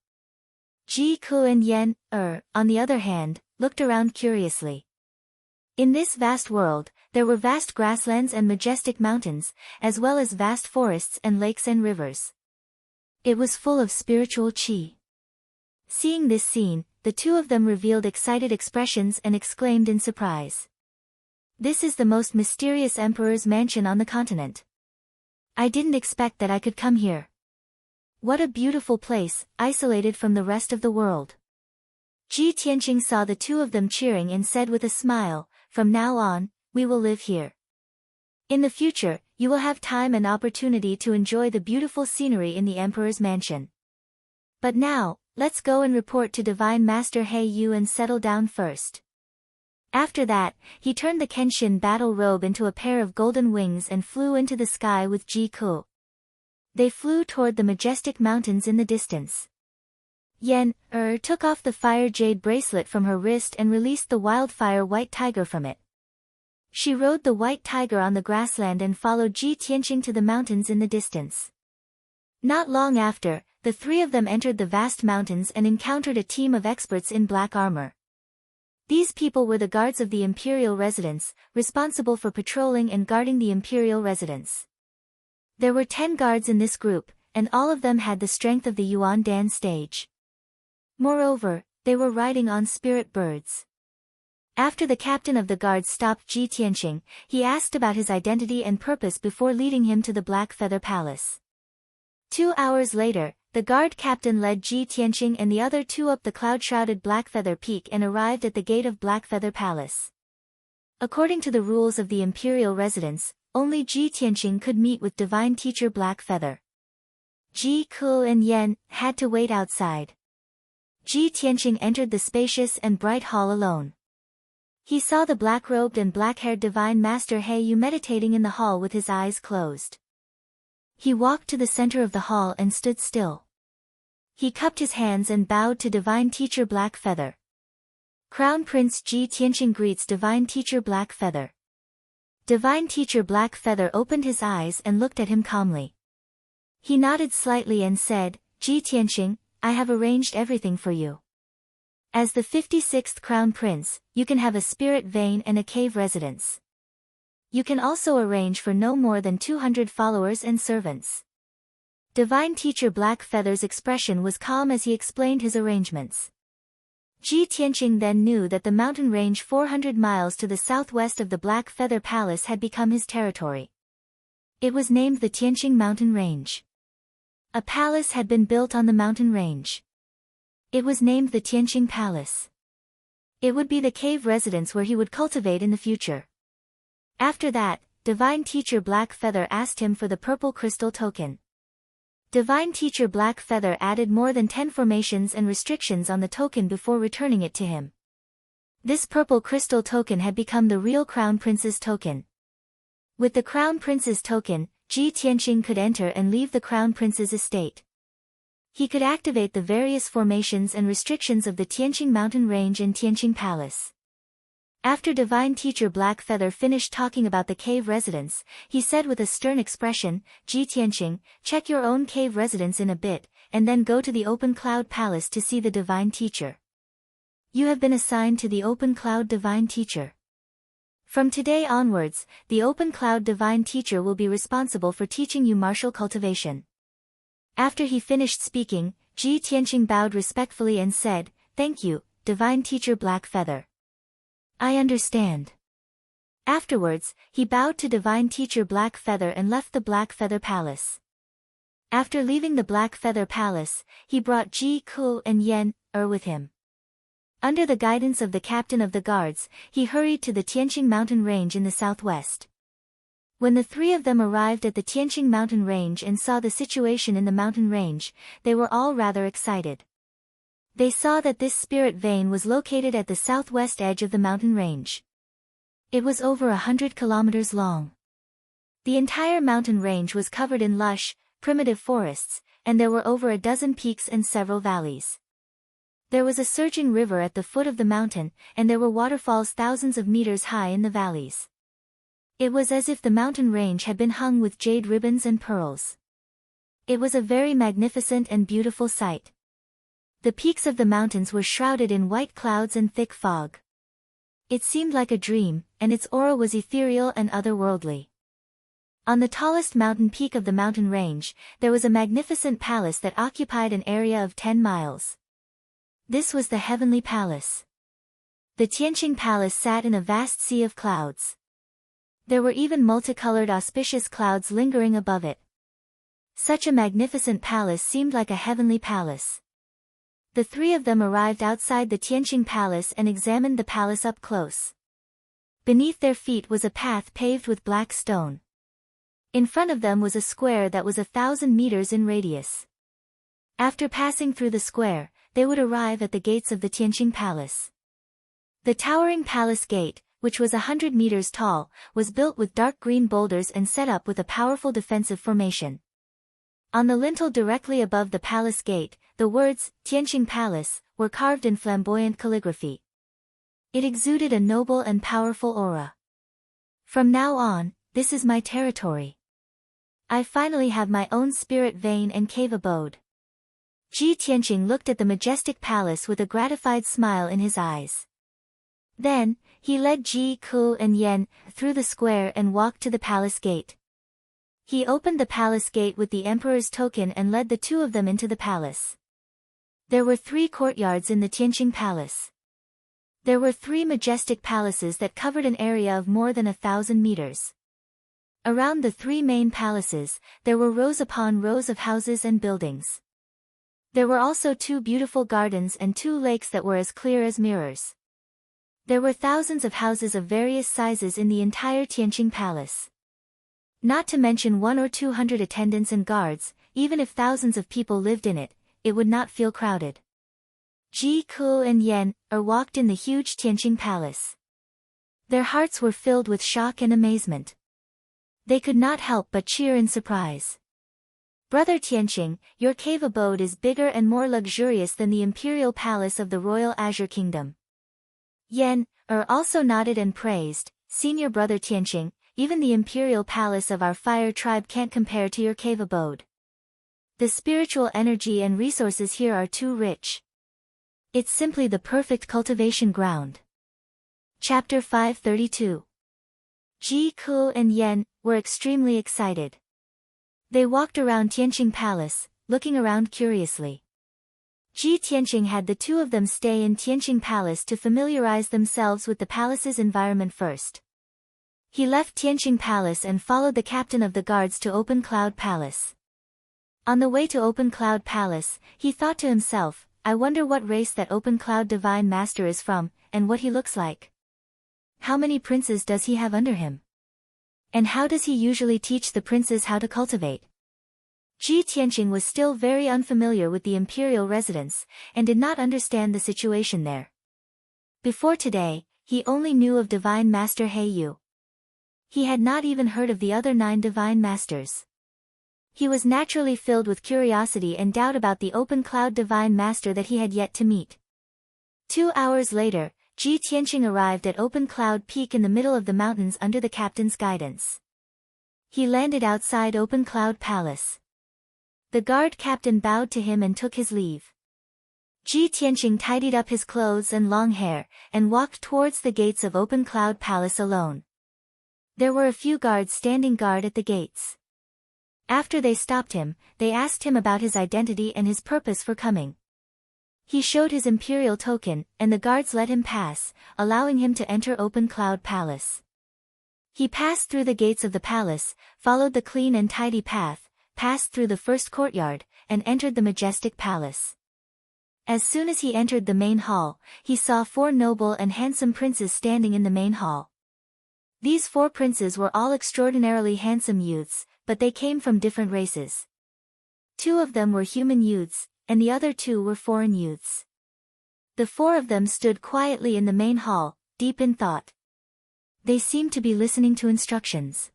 Ji Ku and Yan, on the other hand, looked around curiously. In this vast world, there were vast grasslands and majestic mountains, as well as vast forests and lakes and rivers. It was full of spiritual qi. Seeing this scene, the 2 of them revealed excited expressions and exclaimed in surprise. "This is the most mysterious emperor's mansion on the continent. I didn't expect that I could come here. What a beautiful place, isolated from the rest of the world. Ji Tianqing saw the two of them cheering and said with a smile, "From now on, we will live here. In the future, you will have time and opportunity to enjoy the beautiful scenery in the Emperor's mansion. But now, let's go and report to Divine Master He Yu and settle down first." After that, he turned the Kenshin battle robe into a pair of golden wings and flew into the sky with Ji Ku. They flew toward the majestic mountains in the distance. Yen took off the fire jade bracelet from her wrist and released the wildfire white tiger from it. She rode the white tiger on the grassland and followed Ji Tianqing to the mountains in the distance. Not long after, the three of them entered the vast mountains and encountered a team of experts in black armor. These people were the guards of the imperial residence, responsible for patrolling and guarding the imperial residence. There were 10 guards in this group, and all of them had the strength of the Yuan Dan stage. Moreover, they were riding on spirit birds. After the captain of the guards stopped Ji Tianqing, he asked about his identity and purpose before leading him to the Black Feather Palace. 2 hours later, the guard captain led Ji Tianqing and the other two up the cloud-shrouded Blackfeather Peak and arrived at the gate of Blackfeather Palace. According to the rules of the imperial residence, only Ji Tianqing could meet with divine teacher Blackfeather. Ji Ku and Yen had to wait outside. Ji Tianqing entered the spacious and bright hall alone. He saw the black-robed and black-haired Divine Master He Yu meditating in the hall with his eyes closed. He walked to the center of the hall and stood still. He cupped his hands and bowed to Divine Teacher Blackfeather. Crown Prince Ji Tianqing greets Divine Teacher Blackfeather. Divine Teacher Blackfeather opened his eyes and looked at him calmly. He nodded slightly and said, "Ji Tianqing, I have arranged everything for you. As the 56th Crown Prince, you can have a spirit vein and a cave residence. You can also arrange for no more than 200 followers and servants." Divine Teacher Blackfeather's expression was calm as he explained his arrangements. Ji Tianqing then knew that the mountain range 400 miles to the southwest of the Black Feather Palace had become his territory. It was named the Tianqing Mountain Range. A palace had been built on the mountain range. It was named the Tianqing Palace. It would be the cave residence where he would cultivate in the future. After that, Divine Teacher Blackfeather asked him for the purple crystal token. Divine Teacher Blackfeather added more than 10 formations and restrictions on the token before returning it to him. This purple crystal token had become the real Crown Prince's token. With the Crown Prince's token, Ji Tianqing could enter and leave the Crown Prince's estate. He could activate the various formations and restrictions of the Tianqing Mountain Range and Tianqing Palace. After Divine Teacher Blackfeather finished talking about the cave residence, he said with a stern expression, "Ji Tianqing, check your own cave residence in a bit, and then go to the Open Cloud Palace to see the Divine Teacher. You have been assigned to the Open Cloud Divine Teacher. From today onwards, the Open Cloud Divine Teacher will be responsible for teaching you martial cultivation." After he finished speaking, Ji Tianqing bowed respectfully and said, "Thank you, Divine Teacher Blackfeather. I understand." Afterwards, he bowed to Divine Teacher Blackfeather and left the Blackfeather Palace. After leaving the Blackfeather Palace, he brought Ji Ku and Yen with him. Under the guidance of the captain of the guards, he hurried to the Tianqing Mountain Range in the southwest. When the three of them arrived at the Tianqing Mountain Range and saw the situation in the mountain range, they were all rather excited. They saw that this spirit vein was located at the southwest edge of the mountain range. It was over 100 kilometers long. The entire mountain range was covered in lush, primitive forests, and there were over a dozen peaks and several valleys. There was a surging river at the foot of the mountain, and there were waterfalls thousands of meters high in the valleys. It was as if the mountain range had been hung with jade ribbons and pearls. It was a very magnificent and beautiful sight. The peaks of the mountains were shrouded in white clouds and thick fog. It seemed like a dream, and its aura was ethereal and otherworldly. On the tallest mountain peak of the mountain range, there was a magnificent palace that occupied an area of 10 miles. This was the Heavenly Palace. The Tianqing Palace sat in a vast sea of clouds. There were even multicolored auspicious clouds lingering above it. Such a magnificent palace seemed like a heavenly palace. The three of them arrived outside the Tianqing Palace and examined the palace up close. Beneath their feet was a path paved with black stone. In front of them was a square that was 1,000 meters in radius. After passing through the square, they would arrive at the gates of the Tianqing Palace. The towering palace gate, which was 100 meters tall, was built with dark green boulders and set up with a powerful defensive formation. On the lintel directly above the palace gate, the words, Tianqing Palace, were carved in flamboyant calligraphy. It exuded a noble and powerful aura. From now on, this is my territory. I finally have my own spirit vein and cave abode. Ji Tianqing looked at the majestic palace with a gratified smile in his eyes. Then, he led Ji Ku and Yan through the square and walked to the palace gate. He opened the palace gate with the emperor's token and led the two of them into the palace. There were 3 courtyards in the Tianqing Palace. There were 3 majestic palaces that covered an area of more than 1,000 meters. Around the 3 main palaces, there were rows upon rows of houses and buildings. There were also 2 beautiful gardens and 2 lakes that were as clear as mirrors. There were thousands of houses of various sizes in the entire Tianqing Palace. Not to mention 100 or 200 attendants and guards. Even if thousands of people lived in it, it would not feel crowded. Ji Ku and Yan walked in the huge Tianqing Palace. Their hearts were filled with shock and amazement. They could not help but cheer in surprise. Brother Tianqing, your cave abode is bigger and more luxurious than the imperial palace of the royal Azure Kingdom. Yan also nodded and praised, Senior Brother Tianqing, even the imperial palace of our fire tribe can't compare to your cave abode. The spiritual energy and resources here are too rich. It's simply the perfect cultivation ground. Chapter 532. Ji Ku and Yan were extremely excited. They walked around Tianqing Palace, looking around curiously. Ji Tianqing had the two of them stay in Tianqing Palace to familiarize themselves with the palace's environment first. He left Tianqing Palace and followed the captain of the guards to Open Cloud Palace. On the way to Open Cloud Palace, he thought to himself, I wonder what race that Open Cloud Divine Master is from, and what he looks like. How many princes does he have under him? And how does he usually teach the princes how to cultivate? Ji Tianqing was still very unfamiliar with the imperial residence, and did not understand the situation there. Before today, he only knew of Divine Master He Yu. He had not even heard of the other 9 Divine Masters. He was naturally filled with curiosity and doubt about the Open Cloud Divine Master that he had yet to meet. 2 hours later, Ji Tianqing arrived at Open Cloud Peak in the middle of the mountains under the captain's guidance. He landed outside Open Cloud Palace. The guard captain bowed to him and took his leave. Ji Tianqing tidied up his clothes and long hair, and walked towards the gates of Open Cloud Palace alone. There were a few guards standing guard at the gates. After they stopped him, they asked him about his identity and his purpose for coming. He showed his imperial token, and the guards let him pass, allowing him to enter Open Cloud Palace. He passed through the gates of the palace, followed the clean and tidy path, passed through the first courtyard, and entered the majestic palace. As soon as he entered the main hall, he saw 4 noble and handsome princes standing in the main hall. These 4 princes were all extraordinarily handsome youths, but they came from different races. 2 of them were human youths, and the other 2 were foreign youths. The 4 of them stood quietly in the main hall, deep in thought. They seemed to be listening to instructions.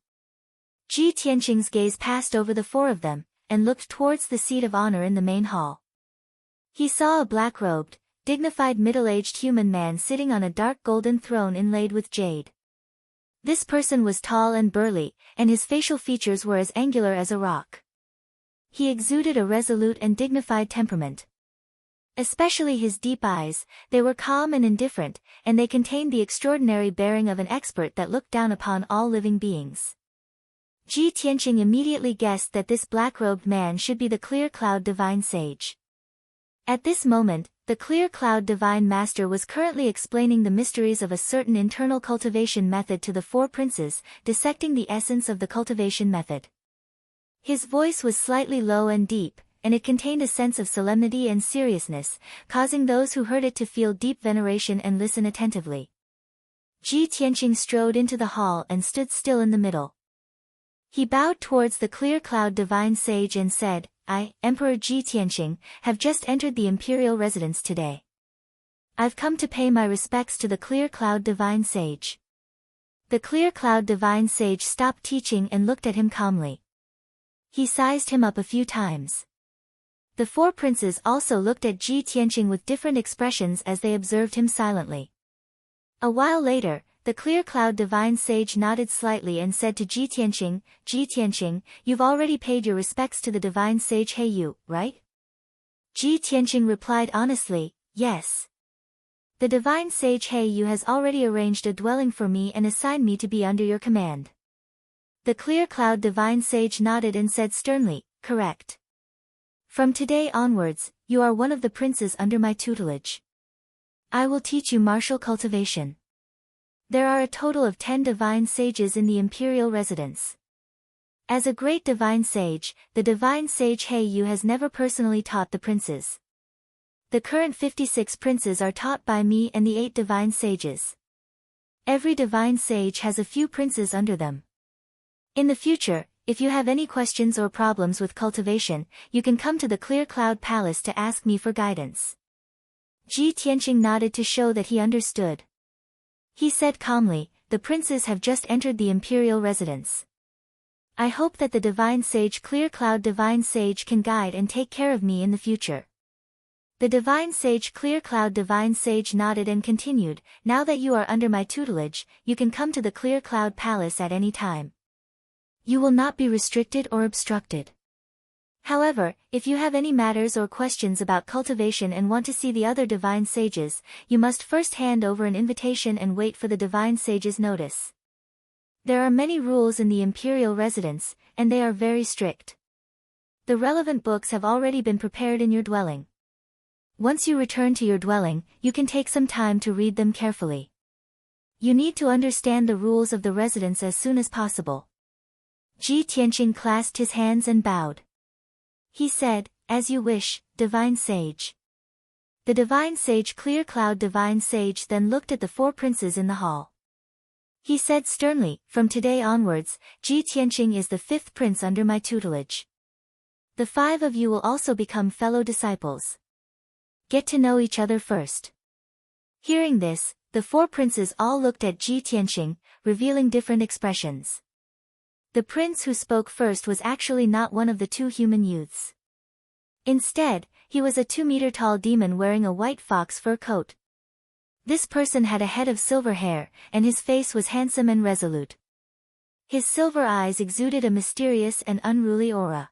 Ji Tianqing's gaze passed over the 4 of them, and looked towards the seat of honor in the main hall. He saw a black-robed, dignified middle-aged human man sitting on a dark golden throne inlaid with jade. This person was tall and burly, and his facial features were as angular as a rock. He exuded a resolute and dignified temperament. Especially his deep eyes, they were calm and indifferent, and they contained the extraordinary bearing of an expert that looked down upon all living beings. Ji Tianqing immediately guessed that this black-robed man should be the Clear Cloud Divine Sage. At this moment, the Clear Cloud Divine Master was currently explaining the mysteries of a certain internal cultivation method to the 4 princes, dissecting the essence of the cultivation method. His voice was slightly low and deep, and it contained a sense of solemnity and seriousness, causing those who heard it to feel deep veneration and listen attentively. Ji Tianqing strode into the hall and stood still in the middle. He bowed towards the clear cloud divine sage and said, I, Emperor Ji Tianqing, have just entered the imperial residence today. I've come to pay my respects to the clear cloud divine sage. The clear cloud divine sage stopped teaching and looked at him calmly. He sized him up a few times. The four princes also looked at Ji Tianqing with different expressions as they observed him silently. A while later, the clear cloud divine sage nodded slightly and said to Ji Tianqing, you've already paid your respects to the divine sage Heiyu, right? Ji Tianqing replied honestly, yes. The divine sage Heiyu has already arranged a dwelling for me and assigned me to be under your command. The clear cloud divine sage nodded and said sternly, correct. From today onwards, you are one of the princes under my tutelage. I will teach you martial cultivation. There are a total of 10 divine sages in the imperial residence. As a great divine sage, the divine sage Heiyu has never personally taught the princes. The current 56 princes are taught by me and the 8 divine sages. Every divine sage has a few princes under them. In the future, if you have any questions or problems with cultivation, you can come to the Clear Cloud Palace to ask me for guidance. Ji Tianqing nodded to show that he understood. He said calmly, the princes have just entered the imperial residence. I hope that the divine sage Clear Cloud divine sage can guide and take care of me in the future. The divine sage Clear Cloud divine sage nodded and continued, now that you are under my tutelage, you can come to the Clear Cloud Palace at any time. You will not be restricted or obstructed. However, if you have any matters or questions about cultivation and want to see the other divine sages, you must first hand over an invitation and wait for the divine sage's notice. There are many rules in the imperial residence, and they are very strict. The relevant books have already been prepared in your dwelling. Once you return to your dwelling, you can take some time to read them carefully. You need to understand the rules of the residence as soon as possible. Ji Tianqing clasped his hands and bowed. He said, as you wish, divine sage. The divine sage Clear Cloud divine sage then looked at the 4 princes in the hall. He said sternly, from today onwards, Ji Tianqing is the 5th prince under my tutelage. The 5 of you will also become fellow disciples. Get to know each other first. Hearing this, the 4 princes all looked at Ji Tianqing, revealing different expressions. The prince who spoke first was actually not one of the 2 human youths. Instead, he was a 2-meter-tall demon wearing a white fox fur coat. This person had a head of silver hair, and his face was handsome and resolute. His silver eyes exuded a mysterious and unruly aura.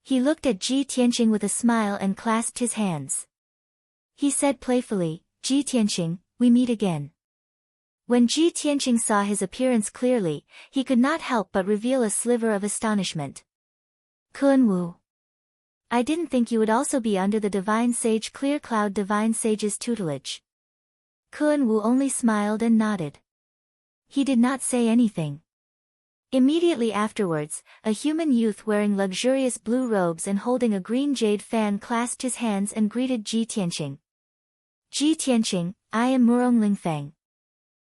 He looked at Ji Tianqing with a smile and clasped his hands. He said playfully, Ji Tianqing, we meet again. When Ji Tianqing saw his appearance clearly, he could not help but reveal a sliver of astonishment. Kunwu. I didn't think you would also be under the divine sage Clear Cloud divine sage's tutelage. Kunwu only smiled and nodded. He did not say anything. Immediately afterwards, a human youth wearing luxurious blue robes and holding a green jade fan clasped his hands and greeted Ji Tianqing. Ji Tianqing, I am Murong Lingfeng.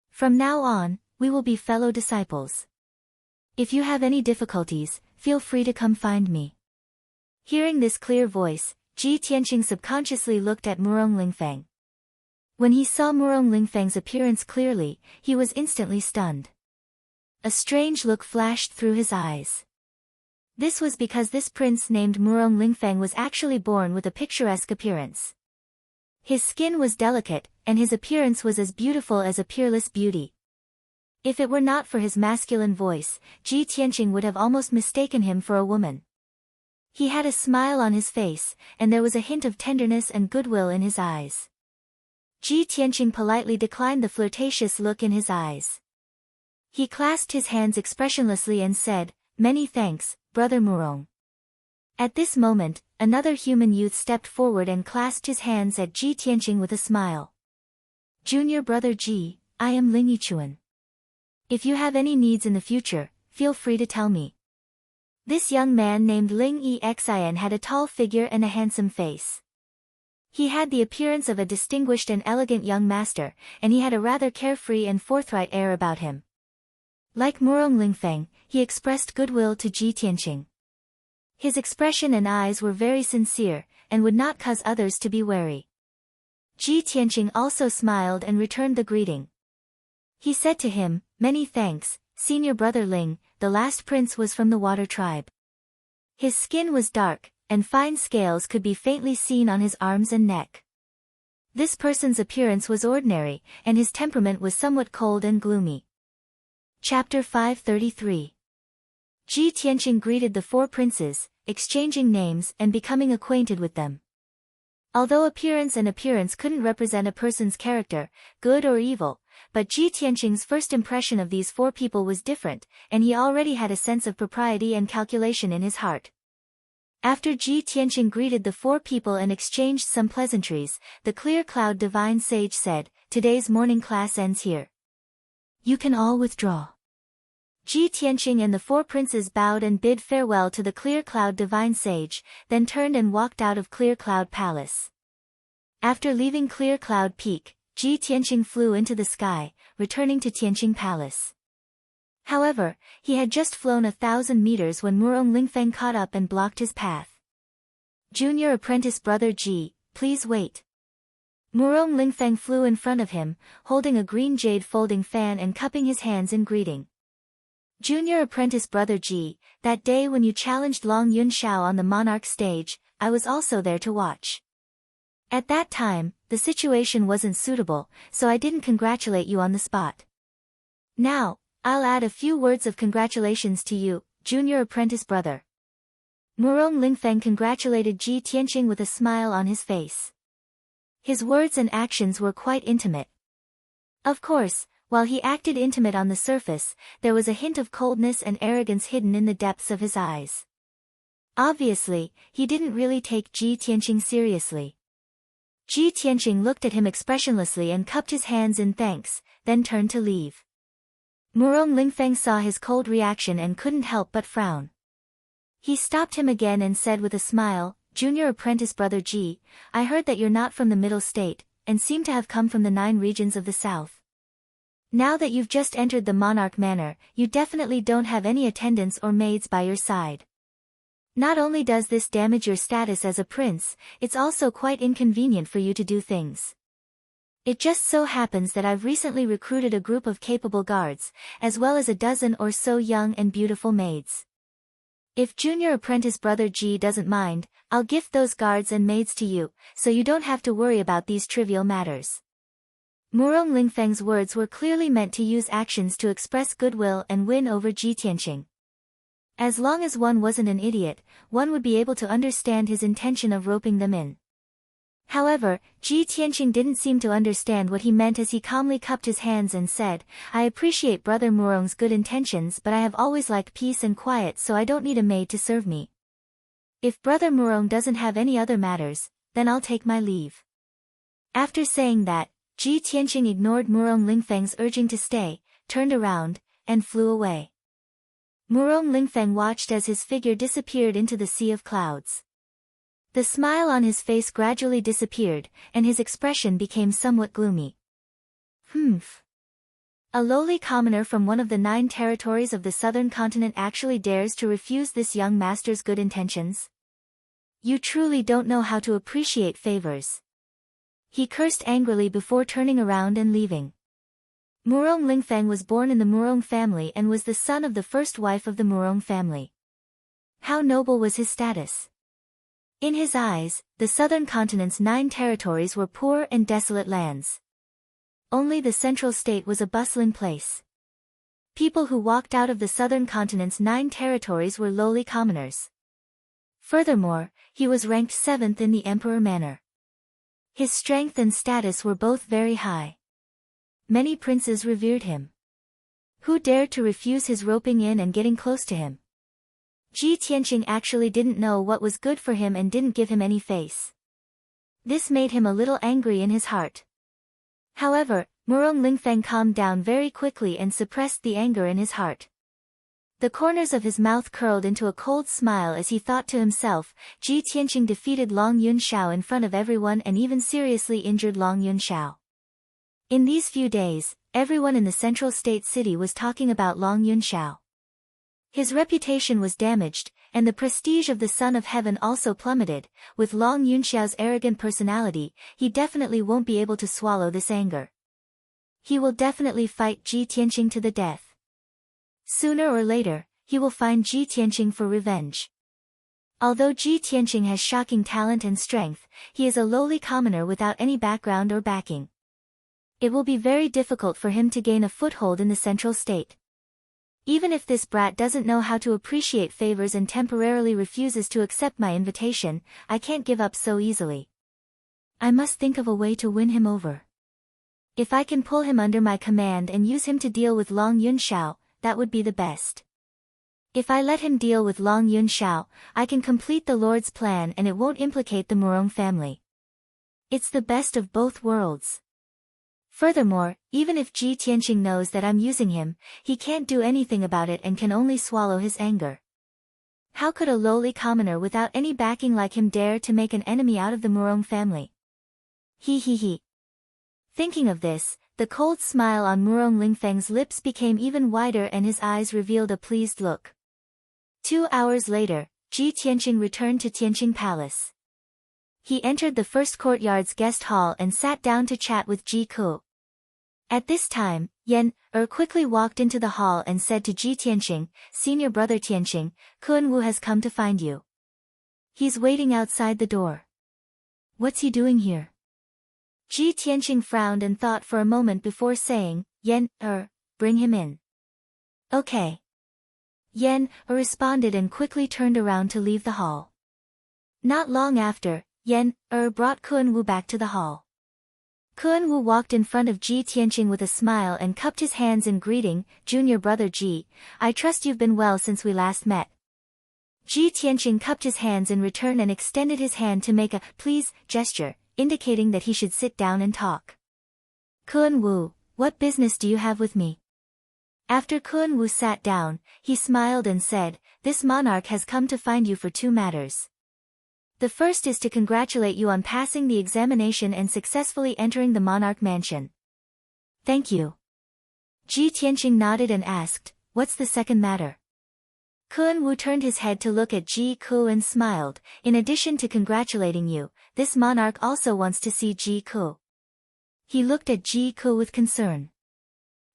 From now on, we will be fellow disciples. If you have any difficulties, feel free to come find me. Hearing this clear voice, Ji Tianqing subconsciously looked at Murong Lingfeng. When he saw Murong Lingfeng's appearance clearly, he was instantly stunned. A strange look flashed through his eyes. This was because this prince named Murong Lingfeng was actually born with a picturesque appearance. His skin was delicate, and his appearance was as beautiful as a peerless beauty. If it were not for his masculine voice, Ji Tianqing would have almost mistaken him for a woman. He had a smile on his face, and there was a hint of tenderness and goodwill in his eyes. Ji Tianqing politely declined the flirtatious look in his eyes. He clasped his hands expressionlessly and said, many thanks, Brother Murong. At this moment, another human youth stepped forward and clasped his hands at Ji Tianqing with a smile. Junior Brother Ji, I am Ling Yichuan. If you have any needs in the future, feel free to tell me. This young man named Ling Exin had a tall figure and a handsome face. He had the appearance of a distinguished and elegant young master, and he had a rather carefree and forthright air about him. Like Murong Lingfeng, he expressed goodwill to Ji Tianqing. His expression and eyes were very sincere, and would not cause others to be wary. Ji Tianqing also smiled and returned the greeting. He said to him, "Many thanks, senior brother Ling." The last prince was from the water tribe. His skin was dark, and fine scales could be faintly seen on his arms and neck. This person's appearance was ordinary, and his temperament was somewhat cold and gloomy. Chapter 533. Ji Tianqing greeted the four princes, exchanging names and becoming acquainted with them. Although appearance couldn't represent a person's character, good or evil, but Ji Tianqing's first impression of these four people was different, and he already had a sense of propriety and calculation in his heart. After Ji Tianqing greeted the four people and exchanged some pleasantries, the Clear Cloud Divine Sage said, "Today's morning class ends here. You can all withdraw." Ji Tianqing and the four princes bowed and bid farewell to the Clear Cloud Divine Sage, then turned and walked out of Clear Cloud Palace. After leaving Clear Cloud Peak, Ji Tianqing flew into the sky, returning to Tianqing Palace. However, he had just flown 1,000 meters when Murong Lingfeng caught up and blocked his path. "Junior apprentice brother Ji, please wait." Murong Lingfeng flew in front of him, holding a green jade folding fan and cupping his hands in greeting. "Junior apprentice brother Ji, that day when you challenged Long Yun Shao on the monarch stage, I was also there to watch. At that time, the situation wasn't suitable, so I didn't congratulate you on the spot. Now, I'll add a few words of congratulations to you, junior apprentice brother." Murong Lingfeng congratulated Ji Tianqing with a smile on his face. His words and actions were quite intimate. Of course, while he acted intimate on the surface, there was a hint of coldness and arrogance hidden in the depths of his eyes. Obviously, he didn't really take Ji Tianqing seriously. Ji Tianqing looked at him expressionlessly and cupped his hands in thanks, then turned to leave. Murong Lingfeng saw his cold reaction and couldn't help but frown. He stopped him again and said with a smile, "Junior apprentice brother Ji, I heard that you're not from the middle state, and seem to have come from the 9 regions of the south. Now that you've just entered the monarch manor, you definitely don't have any attendants or maids by your side. Not only does this damage your status as a prince, it's also quite inconvenient for you to do things. It just so happens that I've recently recruited a group of capable guards, as well as a dozen or so young and beautiful maids. If junior apprentice brother Ji doesn't mind, I'll gift those guards and maids to you, so you don't have to worry about these trivial matters." Murong Lingfeng's words were clearly meant to use actions to express goodwill and win over Ji Tianqing. As long as one wasn't an idiot, one would be able to understand his intention of roping them in. However, Ji Tianqing didn't seem to understand what he meant as he calmly cupped his hands and said, "I appreciate brother Murong's good intentions, but I have always liked peace and quiet, so I don't need a maid to serve me. If brother Murong doesn't have any other matters, then I'll take my leave." After saying that, Ji Tianqing ignored Murong Lingfeng's urging to stay, turned around, and flew away. Murong Lingfeng watched as his figure disappeared into the sea of clouds. The smile on his face gradually disappeared, and his expression became somewhat gloomy. "Humph. A lowly commoner from one of the 9 territories of the southern continent actually dares to refuse this young master's good intentions? You truly don't know how to appreciate favors." He cursed angrily before turning around and leaving. Murong Lingfeng was born in the Murong family and was the son of the first wife of the Murong family. How noble was his status! In his eyes, the southern continent's 9 territories were poor and desolate lands. Only the central state was a bustling place. People who walked out of the southern continent's 9 territories were lowly commoners. Furthermore, he was ranked 7th in the emperor manor. His strength and status were both very high. Many princes revered him. Who dared to refuse his roping in and getting close to him? Ji Tianqing actually didn't know what was good for him and didn't give him any face. This made him a little angry in his heart. However, Murong Lingfeng calmed down very quickly and suppressed the anger in his heart. The corners of his mouth curled into a cold smile as he thought to himself, Ji Tianqing defeated Long Yunxiao in front of everyone and even seriously injured Long Yunxiao. In these few days, everyone in the central state city was talking about Long Yunxiao. His reputation was damaged, and the prestige of the Son of Heaven also plummeted. With Long Yunxiao's arrogant personality, he definitely won't be able to swallow this anger. He will definitely fight Ji Tianqing to the death. Sooner or later, he will find Ji Tianqing for revenge. Although Ji Tianqing has shocking talent and strength, he is a lowly commoner without any background or backing. It will be very difficult for him to gain a foothold in the central state. Even if this brat doesn't know how to appreciate favors and temporarily refuses to accept my invitation, I can't give up so easily. I must think of a way to win him over. If I can pull him under my command and use him to deal with Long Yunxiao, that would be the best. If I let him deal with Long Yunxiao, I can complete the Lord's plan and it won't implicate the Murong family. It's the best of both worlds. Furthermore, even if Ji Tianqing knows that I'm using him, he can't do anything about it and can only swallow his anger. How could a lowly commoner without any backing like him dare to make an enemy out of the Murong family? He. Thinking of this, the cold smile on Murong Lingfeng's lips became even wider and his eyes revealed a pleased look. 2 hours later, Ji Tianqing returned to Tianqing Palace. He entered the first courtyard's guest hall and sat down to chat with Ji Ku. At this time, Yan quickly walked into the hall and said to Ji Tianqing, "Senior brother Tianqing, Kun Wu has come to find you. He's waiting outside the door." "What's he doing here?" Ji Tianqing frowned and thought for a moment before saying, "Yan, bring him in." "Okay." Yan responded and quickly turned around to leave the hall. Not long after, Yan brought Kun Wu back to the hall. Kun Wu walked in front of Ji Tianqing with a smile and cupped his hands in greeting. "Junior brother Ji, I trust you've been well since we last met." Ji Tianqing cupped his hands in return and extended his hand to make a "please" gesture, indicating that he should sit down and talk. "Kun Wu, what business do you have with me?" After Kun Wu sat down, he smiled and said, "This monarch has come to find you for 2 matters. The first is to congratulate you on passing the examination and successfully entering the monarch mansion." "Thank you." Ji Tianqing nodded and asked, "What's the second matter?" Kun Wu turned his head to look at Ji Ku and smiled. "In addition to congratulating you, this monarch also wants to see Ji Ku." He looked at Ji Ku with concern.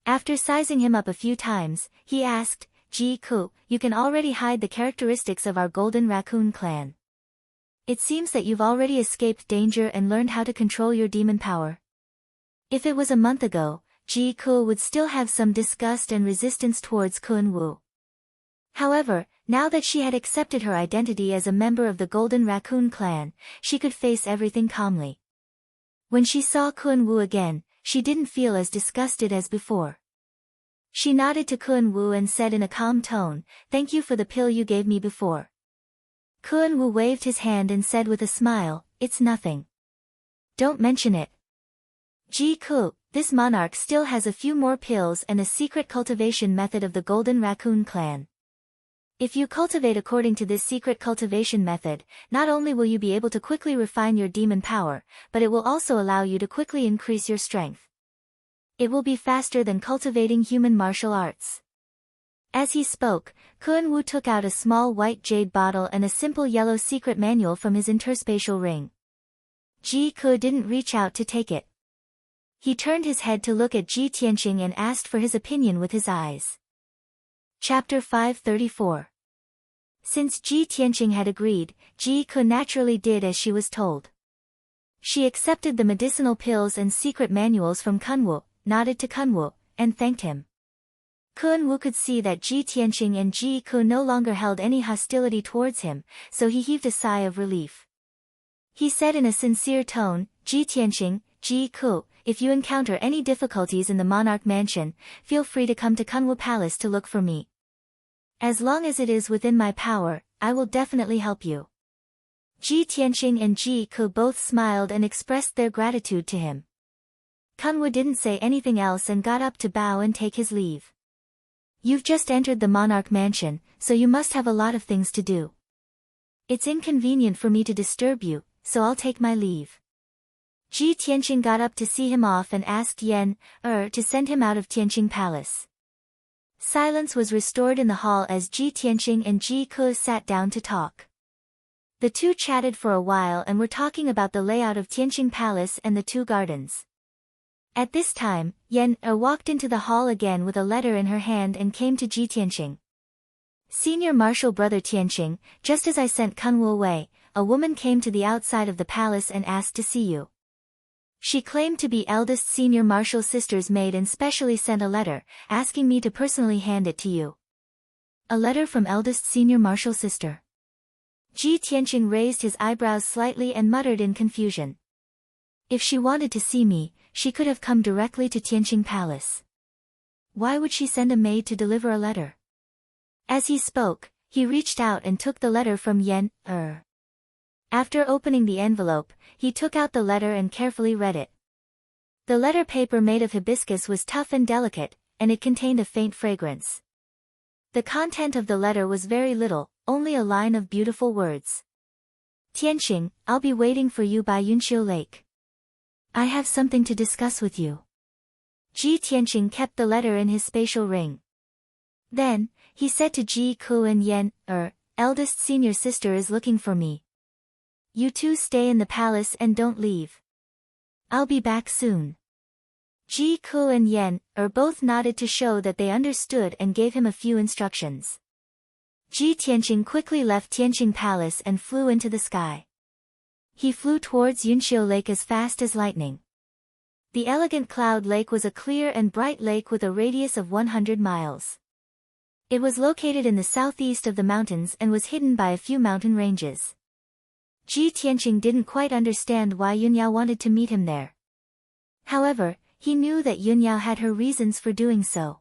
After sizing him up a few times, he asked, "Ji Ku, you can already hide the characteristics of our Golden Raccoon clan. It seems that you've already escaped danger and learned how to control your demon power." If it was a month ago, Ji Ku would still have some disgust and resistance towards Kun Wu. However, now that she had accepted her identity as a member of the Golden Raccoon clan, she could face everything calmly. When she saw Kun Wu again, she didn't feel as disgusted as before. She nodded to Kun Wu and said in a calm tone, "Thank you for the pill you gave me before." Kun Wu waved his hand and said with a smile, "It's nothing. Don't mention it." "Ji Ku, this monarch still has a few more pills and a secret cultivation method of the Golden Raccoon clan. If you cultivate according to this secret cultivation method, not only will you be able to quickly refine your demon power, but it will also allow you to quickly increase your strength. It will be faster than cultivating human martial arts." As he spoke, Kun Wu took out a small white jade bottle and a simple yellow secret manual from his interspatial ring. Ji Ku didn't reach out to take it. He turned his head to look at Ji Tianqing and asked for his opinion with his eyes. Chapter 534. Since Ji Tianqing had agreed, Ji Ku naturally did as she was told. She accepted the medicinal pills and secret manuals from Kun Wu, nodded to Kun Wu, and thanked him. Kun Wu could see that Ji Tianqing and Ji Ku no longer held any hostility towards him, so he heaved a sigh of relief. He said in a sincere tone, "Ji Tianqing, Ji Ku, if you encounter any difficulties in the monarch mansion, feel free to come to Kunwu Palace to look for me. As long as it is within my power, I will definitely help you." Ji Tianqing and Ji Ku both smiled and expressed their gratitude to him. Kunwu didn't say anything else and got up to bow and take his leave. You've just entered the monarch mansion, so you must have a lot of things to do. It's inconvenient for me to disturb you, so I'll take my leave. Ji Tianqing got up to see him off and asked Yan to send him out of Tianqing Palace. Silence was restored in the hall as Ji Tianqing and Ji Ke sat down to talk. The two chatted for a while and were talking about the layout of Tianqing Palace and the two gardens. At this time, Yan walked into the hall again with a letter in her hand and came to Ji Tianqing. Senior Marshal Brother Tianqing, just as I sent Kunwu away, a woman came to the outside of the palace and asked to see you. She claimed to be eldest Senior Marshal's sister's maid and specially sent a letter, asking me to personally hand it to you. A letter from eldest Senior Marshal's sister. Ji Tianqing raised his eyebrows slightly and muttered in confusion. If she wanted to see me, she could have come directly to Tianqing Palace. Why would she send a maid to deliver a letter? As he spoke, he reached out and took the letter from Yan. After opening the envelope, he took out the letter and carefully read it. The letter paper made of hibiscus was tough and delicate, and it contained a faint fragrance. The content of the letter was very little, only a line of beautiful words. Tianqing, I'll be waiting for you by Yunqiu Lake. I have something to discuss with you. Ji Tianqing kept the letter in his spatial ring. Then, he said to Ji Ke and Yan, eldest senior sister is looking for me. You two stay in the palace and don't leave. I'll be back soon. Ji Ke and Yan both nodded to show that they understood and gave him a few instructions. Ji Tianqing quickly left Tianqing Palace and flew into the sky. He flew towards Yunqiu Lake as fast as lightning. The elegant cloud lake was a clear and bright lake with a radius of 100 miles. It was located in the southeast of the mountains and was hidden by a few mountain ranges. Ji Tianqing didn't quite understand why Yunyao wanted to meet him there. However, he knew that Yunyao had her reasons for doing so.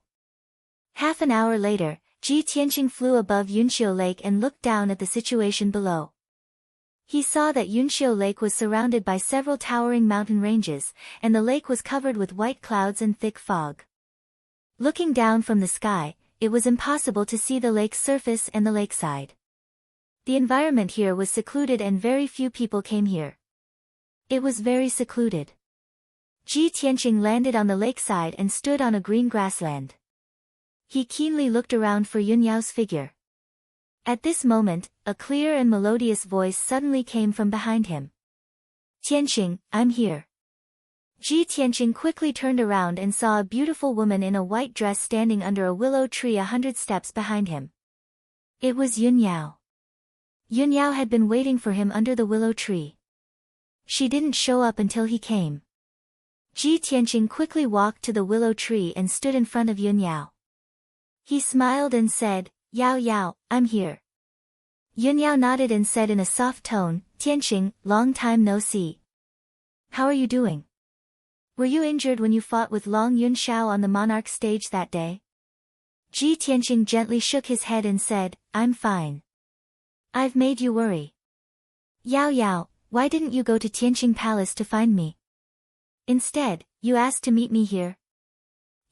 Half an hour later, Ji Tianqing flew above Yunqiu Lake and looked down at the situation below. He saw that Yunqiu Lake was surrounded by several towering mountain ranges, and the lake was covered with white clouds and thick fog. Looking down from the sky, it was impossible to see the lake's surface and the lakeside. The environment here was secluded and very few people came here. It was very secluded. Ji Tianqing landed on the lakeside and stood on a green grassland. He keenly looked around for Yunyao's figure. At this moment, a clear and melodious voice suddenly came from behind him. Tianqing, I'm here. Ji Tianqing quickly turned around and saw a beautiful woman in a white dress standing under a willow tree 100 steps behind him. It was Yunyao. Yunyao had been waiting for him under the willow tree. She didn't show up until he came. Ji Tianqing quickly walked to the willow tree and stood in front of Yunyao. He smiled and said, Yao Yao, I'm here. Yunyao nodded and said in a soft tone, Tianqing, long time no see. How are you doing? Were you injured when you fought with Long Yunshao on the monarch stage that day? Ji Tianqing gently shook his head and said, I'm fine. I've made you worry. Yao Yao, why didn't you go to Tianqing Palace to find me? Instead, you asked to meet me here.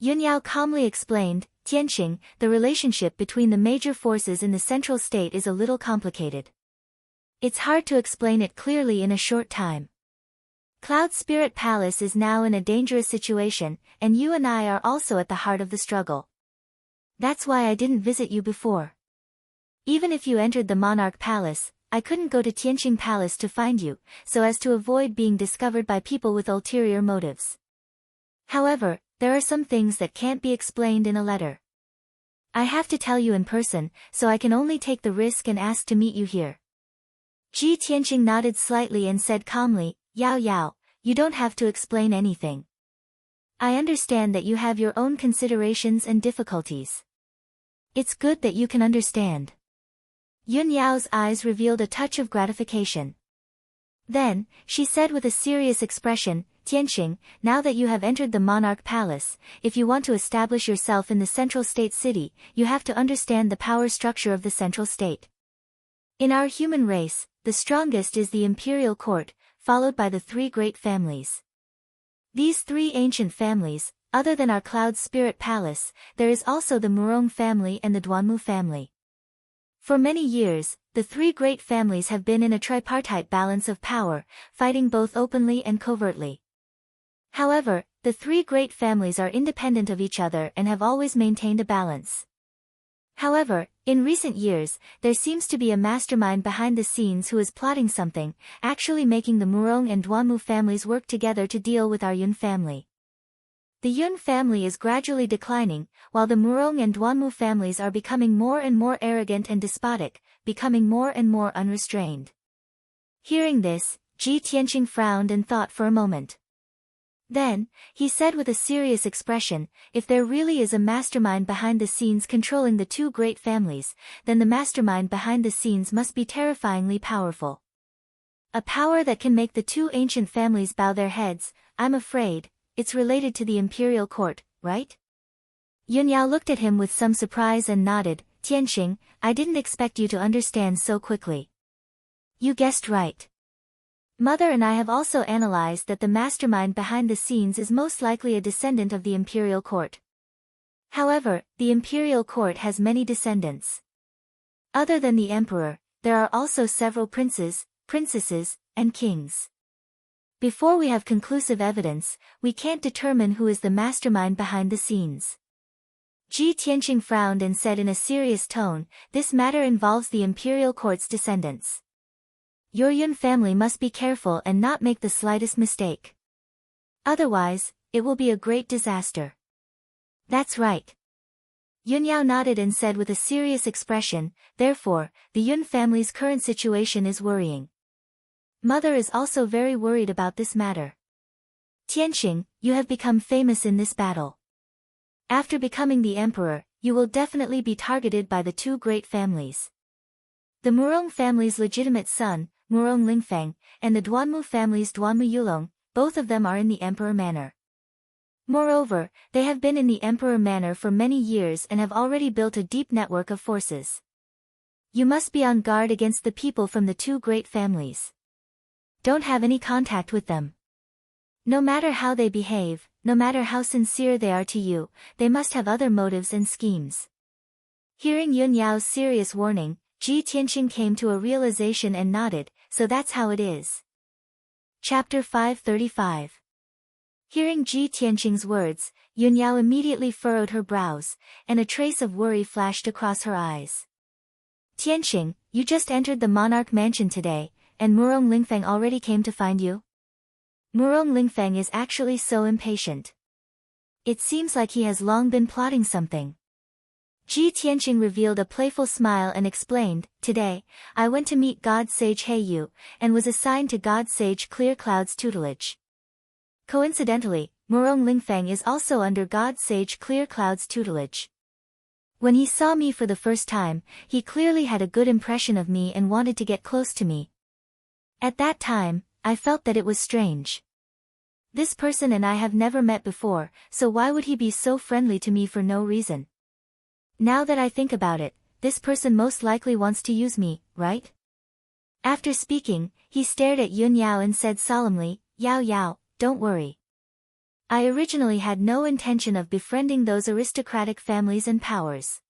Yunyao calmly explained, Tianqing, the relationship between the major forces in the central state is a little complicated. It's hard to explain it clearly in a short time. Cloud Spirit Palace is now in a dangerous situation, and you and I are also at the heart of the struggle. That's why I didn't visit you before. Even if you entered the Monarch Palace, I couldn't go to Tianqing Palace to find you, so as to avoid being discovered by people with ulterior motives. However, there are some things that can't be explained in a letter. I have to tell you in person, so I can only take the risk and ask to meet you here. Ji Tianqing nodded slightly and said calmly, Yao Yao, you don't have to explain anything. I understand that you have your own considerations and difficulties. It's good that you can understand. Yunyao's eyes revealed a touch of gratification. Then, she said with a serious expression, Tianqing, now that you have entered the Monarch Palace, if you want to establish yourself in the central state city, you have to understand the power structure of the central state. In our human race, the strongest is the imperial court, followed by the three great families. These three ancient families, other than our Cloud Spirit Palace, there is also the Murong family and the Duanmu family. For many years, the three great families have been in a tripartite balance of power, fighting both openly and covertly. However, the three great families are independent of each other and have always maintained a balance. However, in recent years, there seems to be a mastermind behind the scenes who is plotting something, actually making the Murong and Duanmu families work together to deal with our Yun family. The Yun family is gradually declining, while the Murong and Duanmu families are becoming more and more arrogant and despotic, becoming more and more unrestrained. Hearing this, Ji Tianqing frowned and thought for a moment. Then, he said with a serious expression, if there really is a mastermind behind the scenes controlling the two great families, then the mastermind behind the scenes must be terrifyingly powerful. A power that can make the two ancient families bow their heads. I'm afraid, it's related to the imperial court, right? Yun Yao looked at him with some surprise and nodded. Tianqing, I didn't expect you to understand so quickly. You guessed right. Mother and I have also analyzed that the mastermind behind the scenes is most likely a descendant of the imperial court. However, the imperial court has many descendants. Other than the emperor, there are also several princes, princesses, and kings. Before we have conclusive evidence, we can't determine who is the mastermind behind the scenes. Ji Tianqing frowned and said in a serious tone, this matter involves the imperial court's descendants. Your Yun family must be careful and not make the slightest mistake. Otherwise, it will be a great disaster. That's right. Yun Yao nodded and said with a serious expression, therefore, the Yun family's current situation is worrying. Mother is also very worried about this matter. Tianqing, you have become famous in this battle. After becoming the emperor, you will definitely be targeted by the two great families. The Murong family's legitimate son, Murong Lingfeng, and the Duanmu family's Duanmu Yulong, both of them are in the Emperor Manor. Moreover, they have been in the Emperor Manor for many years and have already built a deep network of forces. You must be on guard against the people from the two great families. Don't have any contact with them. No matter how they behave, no matter how sincere they are to you, they must have other motives and schemes. Hearing Yun Yao's serious warning, Ji Tianqing came to a realization and nodded, so that's how it is. Chapter 535. Hearing Ji Tianqing's words, Yun Yao immediately furrowed her brows, and a trace of worry flashed across her eyes. Tianqing, you just entered the monarch mansion today, and Murong Lingfeng already came to find you? Murong Lingfeng is actually so impatient. It seems like he has long been plotting something. Ji Tianqing revealed a playful smile and explained, today, I went to meet God Sage Heiyu, and was assigned to God Sage Clear Cloud's tutelage. Coincidentally, Murong Lingfeng is also under God Sage Clear Cloud's tutelage. When he saw me for the first time, he clearly had a good impression of me and wanted to get close to me. At that time, I felt that it was strange. This person and I have never met before, so why would he be so friendly to me for no reason? Now that I think about it, this person most likely wants to use me, right? After speaking, he stared at Yun Yao and said solemnly, Yao Yao, don't worry. I originally had no intention of befriending those aristocratic families and powers.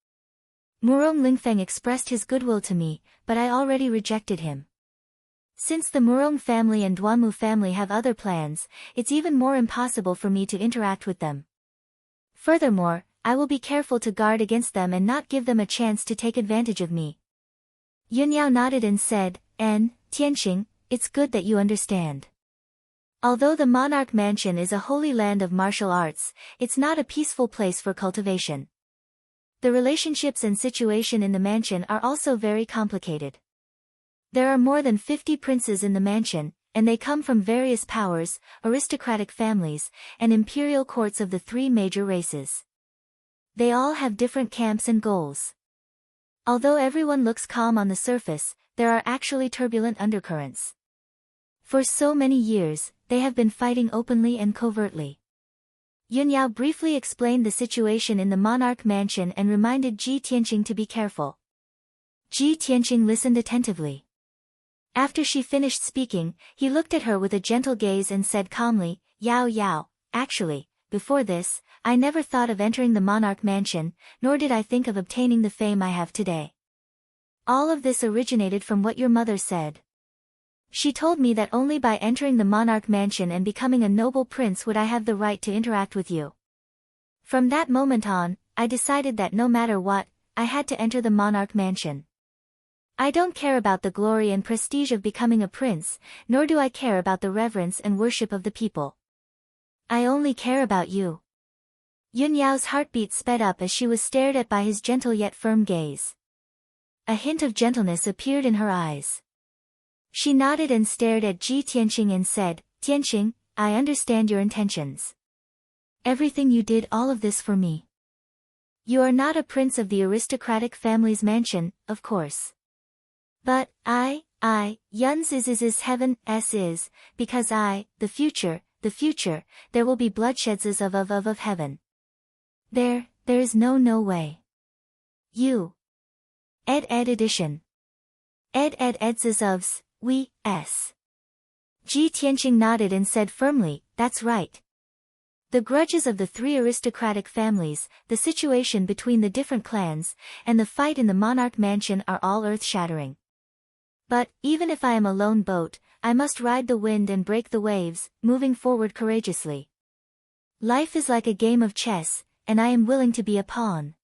Murong Lingfeng expressed his goodwill to me, but I already rejected him. Since the Murong family and Duanmu family have other plans, it's even more impossible for me to interact with them. Furthermore, I will be careful to guard against them and not give them a chance to take advantage of me. Yun Yao nodded and said, Tianqing, it's good that you understand. Although the monarch mansion is a holy land of martial arts, it's not a peaceful place for cultivation. The relationships and situation in the mansion are also very complicated. There are more than 50 princes in the mansion, and they come from various powers, aristocratic families, and imperial courts of the three major races. They all have different camps and goals. Although everyone looks calm on the surface, there are actually turbulent undercurrents. For so many years, they have been fighting openly and covertly. Yun Yao briefly explained the situation in the monarch mansion and reminded Ji Tianqing to be careful. Ji Tianqing listened attentively. After she finished speaking, he looked at her with a gentle gaze and said calmly, Yao Yao, actually, before this, I never thought of entering the monarch mansion, nor did I think of obtaining the fame I have today. All of this originated from what your mother said. She told me that only by entering the monarch mansion and becoming a noble prince would I have the right to interact with you. From that moment on, I decided that no matter what, I had to enter the monarch mansion. I don't care about the glory and prestige of becoming a prince, nor do I care about the reverence and worship of the people. I only care about you. Yun Yao's heartbeat sped up as she was stared at by his gentle yet firm gaze. A hint of gentleness appeared in her eyes. She nodded and stared at Ji Tianqing and said, Tianqing, I understand your intentions. Everything you did, all of this for me. You are not a prince of the aristocratic family's mansion, of course. But, Yun's is heaven, is, because the future, there will be bloodsheds of heaven. There is no way. You. Ed edition. Eds ofs, we, s. Ji Tianqing nodded and said firmly, that's right. The grudges of the three aristocratic families, the situation between the different clans, and the fight in the monarch mansion are all earth-shattering. But, even if I am a lone boat, I must ride the wind and break the waves, moving forward courageously. Life is like a game of chess, and I am willing to be a pawn.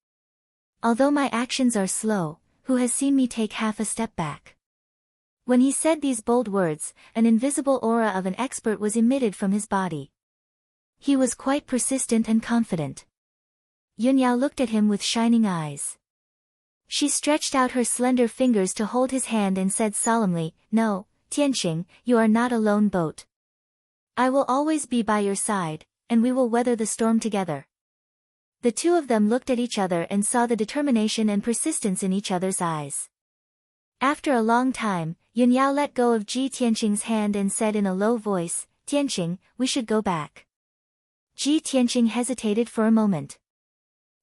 Although my actions are slow, who has seen me take half a step back? When he said these bold words, an invisible aura of an expert was emitted from his body. He was quite persistent and confident. Yun Yao looked at him with shining eyes. She stretched out her slender fingers to hold his hand and said solemnly, No, Tianqing, you are not a lone boat. I will always be by your side, and we will weather the storm together. The two of them looked at each other and saw the determination and persistence in each other's eyes. After a long time, Yun Yao let go of Ji Tianqing's hand and said in a low voice, Tianqing, we should go back. Ji Tianqing hesitated for a moment.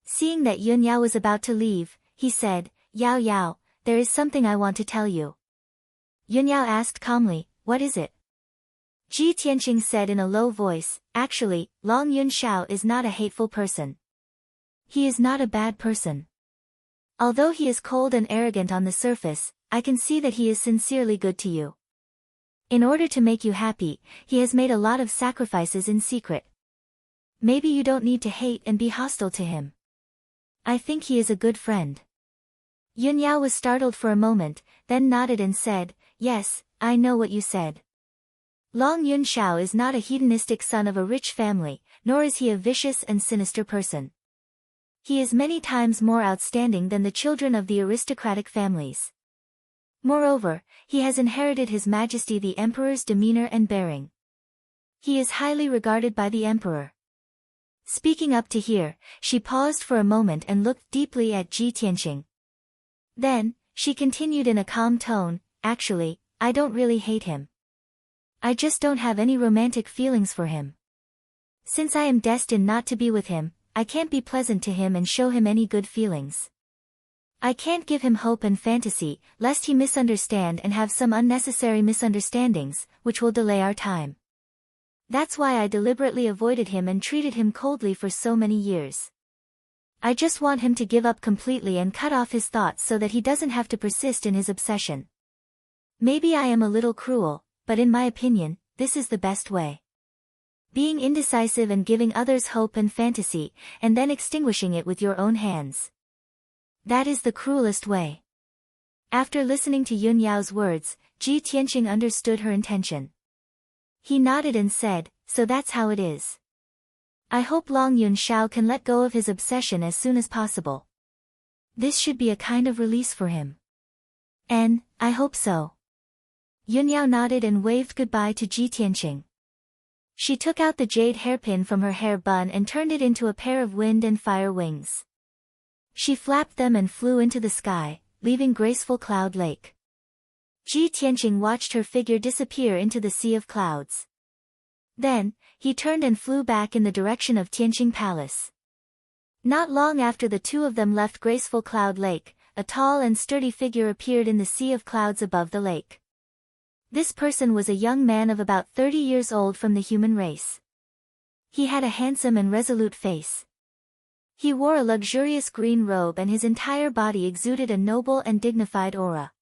Seeing that Yun Yao was about to leave, he said, Yao, there is something I want to tell you. Yun Yao asked calmly, what is it? Ji Tianqing said in a low voice, actually, Long Yun Shao is not a hateful person. He is not a bad person. Although he is cold and arrogant on the surface, I can see that he is sincerely good to you. In order to make you happy, he has made a lot of sacrifices in secret. Maybe you don't need to hate and be hostile to him. I think he is a good friend. Yun Yao was startled for a moment, then nodded and said, Yes, I know what you said. Long Yun Shao is not a hedonistic son of a rich family, nor is he a vicious and sinister person. He is many times more outstanding than the children of the aristocratic families. Moreover, he has inherited His Majesty the Emperor's demeanor and bearing. He is highly regarded by the Emperor. Speaking up to here, she paused for a moment and looked deeply at Ji Tianqing. Then, she continued in a calm tone, Actually, I don't really hate him. I just don't have any romantic feelings for him. Since I am destined not to be with him, I can't be pleasant to him and show him any good feelings. I can't give him hope and fantasy, lest he misunderstand and have some unnecessary misunderstandings, which will delay our time. That's why I deliberately avoided him and treated him coldly for so many years. I just want him to give up completely and cut off his thoughts so that he doesn't have to persist in his obsession. Maybe I am a little cruel, but in my opinion, this is the best way. Being indecisive and giving others hope and fantasy, and then extinguishing it with your own hands. That is the cruelest way. After listening to Yun Yao's words, Ji Tianqing understood her intention. He nodded and said, So that's how it is. I hope Long Yun Shao can let go of his obsession as soon as possible. This should be a kind of release for him. And, I hope so. Yun Yao nodded and waved goodbye to Ji Tianqing. She took out the jade hairpin from her hair bun and turned it into a pair of wind and fire wings. She flapped them and flew into the sky, leaving graceful Cloud Lake. Ji Tianqing watched her figure disappear into the sea of clouds. Then, he turned and flew back in the direction of Tianqing Palace. Not long after the two of them left graceful Cloud Lake, a tall and sturdy figure appeared in the sea of clouds above the lake. This person was a young man of about 30 years old from the human race. He had a handsome and resolute face. He wore a luxurious green robe and his entire body exuded a noble and dignified aura.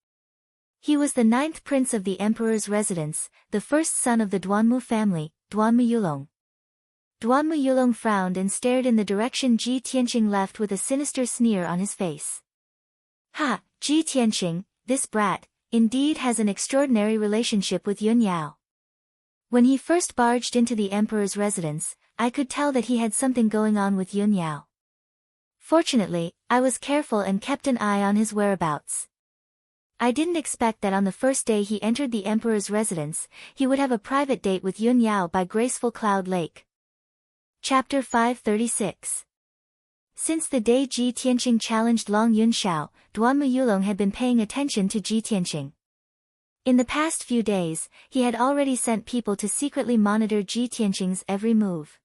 He was the 9th prince of the emperor's residence, the first son of the Duanmu family, Duanmu Yulong. Duanmu Yulong frowned and stared in the direction Ji Tianqing left with a sinister sneer on his face. Ha, Ji Tianqing, this brat, indeed has an extraordinary relationship with Yun Yao. When he first barged into the emperor's residence, I could tell that he had something going on with Yun Yao. Fortunately, I was careful and kept an eye on his whereabouts. I didn't expect that on the first day he entered the emperor's residence, he would have a private date with Yun Yao by Graceful Cloud Lake. Chapter 536. Since the day Ji Tianqing challenged Long Yunshao, Duanmu Yulong had been paying attention to Ji Tianqing. In the past few days, he had already sent people to secretly monitor Ji Tianqing's every move.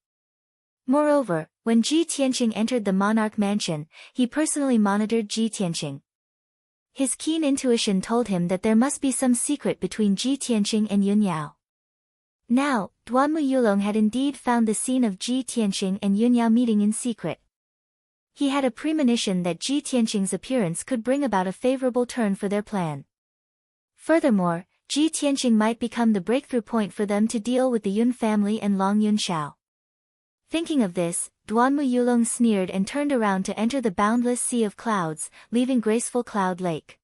Moreover, when Ji Tianqing entered the monarch mansion, he personally monitored Ji Tianqing. His keen intuition told him that there must be some secret between Ji Tianqing and Yun Yao. Now, Duanmu Yulong had indeed found the scene of Ji Tianqing and Yun Yao meeting in secret. He had a premonition that Ji Tianqing's appearance could bring about a favorable turn for their plan. Furthermore, Ji Tianqing might become the breakthrough point for them to deal with the Yun family and Long Yunshao. Thinking of this, Duanmu Yulong sneered and turned around to enter the boundless sea of clouds, leaving Graceful Cloud Lake.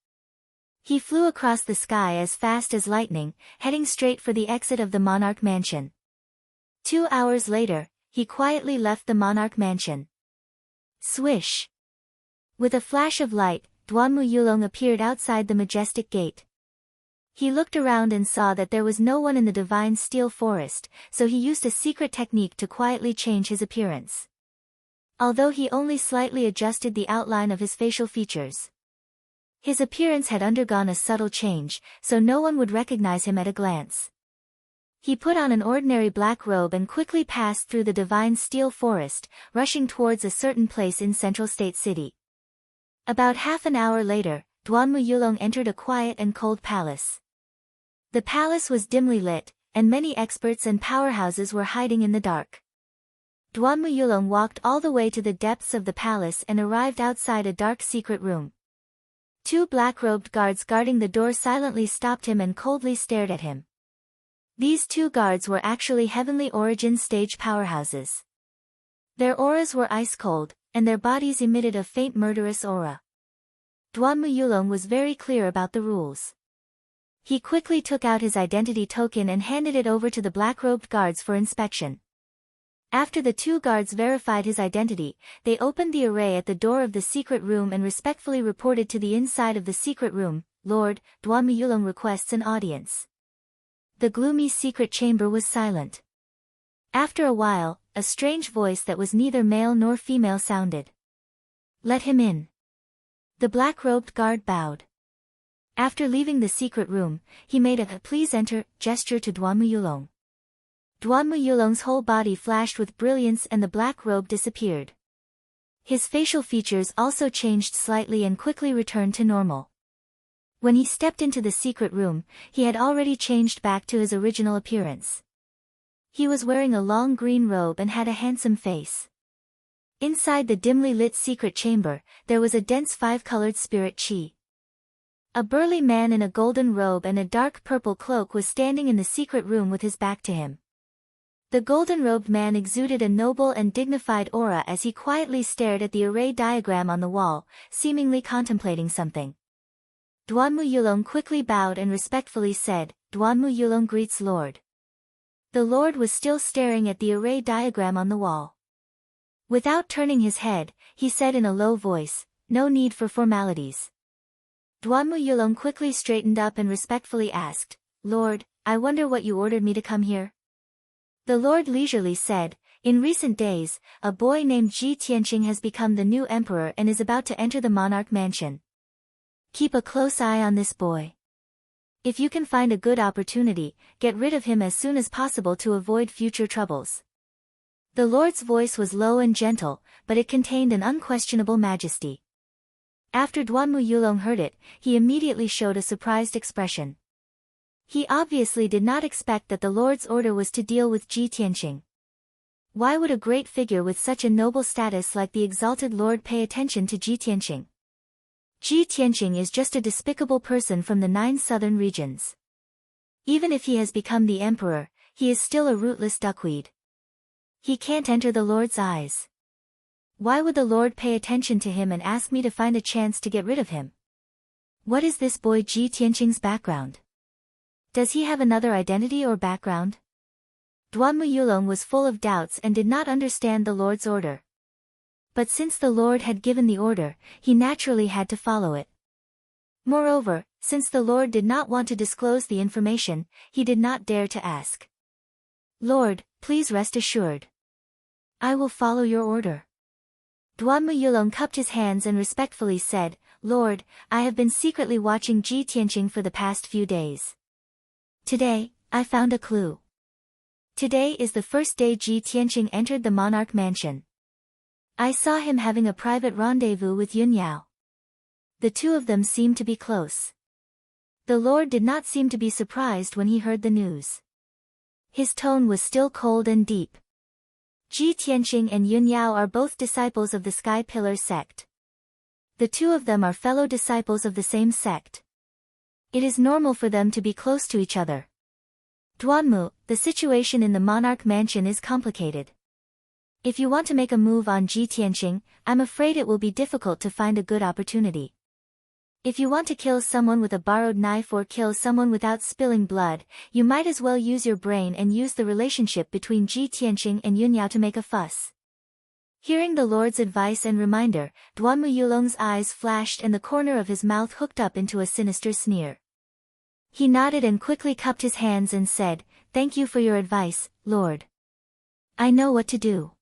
He flew across the sky as fast as lightning, heading straight for the exit of the monarch mansion. 2 hours later, he quietly left the monarch mansion. Swish! With a flash of light, Duanmu Yulong appeared outside the majestic gate. He looked around and saw that there was no one in the divine steel forest, so he used a secret technique to quietly change his appearance. Although he only slightly adjusted the outline of his facial features, his appearance had undergone a subtle change, so no one would recognize him at a glance. He put on an ordinary black robe and quickly passed through the divine steel forest, rushing towards a certain place in Central State City. About half an hour later, Duanmu Yulong entered a quiet and cold palace. The palace was dimly lit, and many experts and powerhouses were hiding in the dark. Duanmu Yulong walked all the way to the depths of the palace and arrived outside a dark secret room. 2 black-robed guards guarding the door silently stopped him and coldly stared at him. These 2 guards were actually Heavenly Origin stage powerhouses. Their auras were ice-cold, and their bodies emitted a faint murderous aura. Duanmu Yulong was very clear about the rules. He quickly took out his identity token and handed it over to the black-robed guards for inspection. After the 2 guards verified his identity, they opened the array at the door of the secret room and respectfully reported to the inside of the secret room, "Lord, Duanmu Yulong requests an audience." The gloomy secret chamber was silent. After a while, a strange voice that was neither male nor female sounded. "Let him in." The black-robed guard bowed. After leaving the secret room, he made a "please enter" gesture to Duanmu Yulong. Duanmu Yulong's whole body flashed with brilliance and the black robe disappeared. His facial features also changed slightly and quickly returned to normal. When he stepped into the secret room, he had already changed back to his original appearance. He was wearing a long green robe and had a handsome face. Inside the dimly lit secret chamber, there was a dense 5-colored spirit chi. A burly man in a golden robe and a dark purple cloak was standing in the secret room with his back to him. The golden-robed man exuded a noble and dignified aura as he quietly stared at the array diagram on the wall, seemingly contemplating something. Duanmu Yulong quickly bowed and respectfully said, "Duanmu Yulong greets Lord." The Lord was still staring at the array diagram on the wall. Without turning his head, he said in a low voice, "No need for formalities." Duanmu Yulong quickly straightened up and respectfully asked, "Lord, I wonder what you ordered me to come here?" The Lord leisurely said, "In recent days, a boy named Ji Tianqing has become the new emperor and is about to enter the monarch mansion. Keep a close eye on this boy. If you can find a good opportunity, get rid of him as soon as possible to avoid future troubles." The Lord's voice was low and gentle, but it contained an unquestionable majesty. After Duanmu Yulong heard it, he immediately showed a surprised expression. He obviously did not expect that the Lord's order was to deal with Ji Tianqing. Why would a great figure with such a noble status like the exalted lord pay attention to Ji Tianqing? Ji Tianqing is just a despicable person from the 9 southern regions. Even if he has become the emperor, he is still a rootless duckweed. He can't enter the Lord's eyes. Why would the Lord pay attention to him and ask me to find a chance to get rid of him? What is this boy Ji Tianqing's background? Does he have another identity or background? Duanmu Yulong was full of doubts and did not understand the Lord's order. But since the Lord had given the order, he naturally had to follow it. Moreover, since the Lord did not want to disclose the information, he did not dare to ask. Lord, please rest assured. I will follow your order. Duanmu Yulong cupped his hands and respectfully said, Lord, I have been secretly watching Ji Tianqing for the past few days. Today, I found a clue. Today is the first day Ji Tianqing entered the monarch mansion. I saw him having a private rendezvous with Yun Yao. The two of them seemed to be close. The Lord did not seem to be surprised when he heard the news. His tone was still cold and deep. Ji Tianqing and Yun Yao are both disciples of the Sky Pillar sect. The two of them are fellow disciples of the same sect. It is normal for them to be close to each other. Duanmu, the situation in the monarch mansion is complicated. If you want to make a move on Ji Tianqing, I'm afraid it will be difficult to find a good opportunity. If you want to kill someone with a borrowed knife or kill someone without spilling blood, you might as well use your brain and use the relationship between Ji Tianqing and Yun Yao to make a fuss. Hearing the Lord's advice and reminder, Duanmu Yulong's eyes flashed and the corner of his mouth hooked up into a sinister sneer. He nodded and quickly cupped his hands and said, Thank you for your advice, Lord. I know what to do.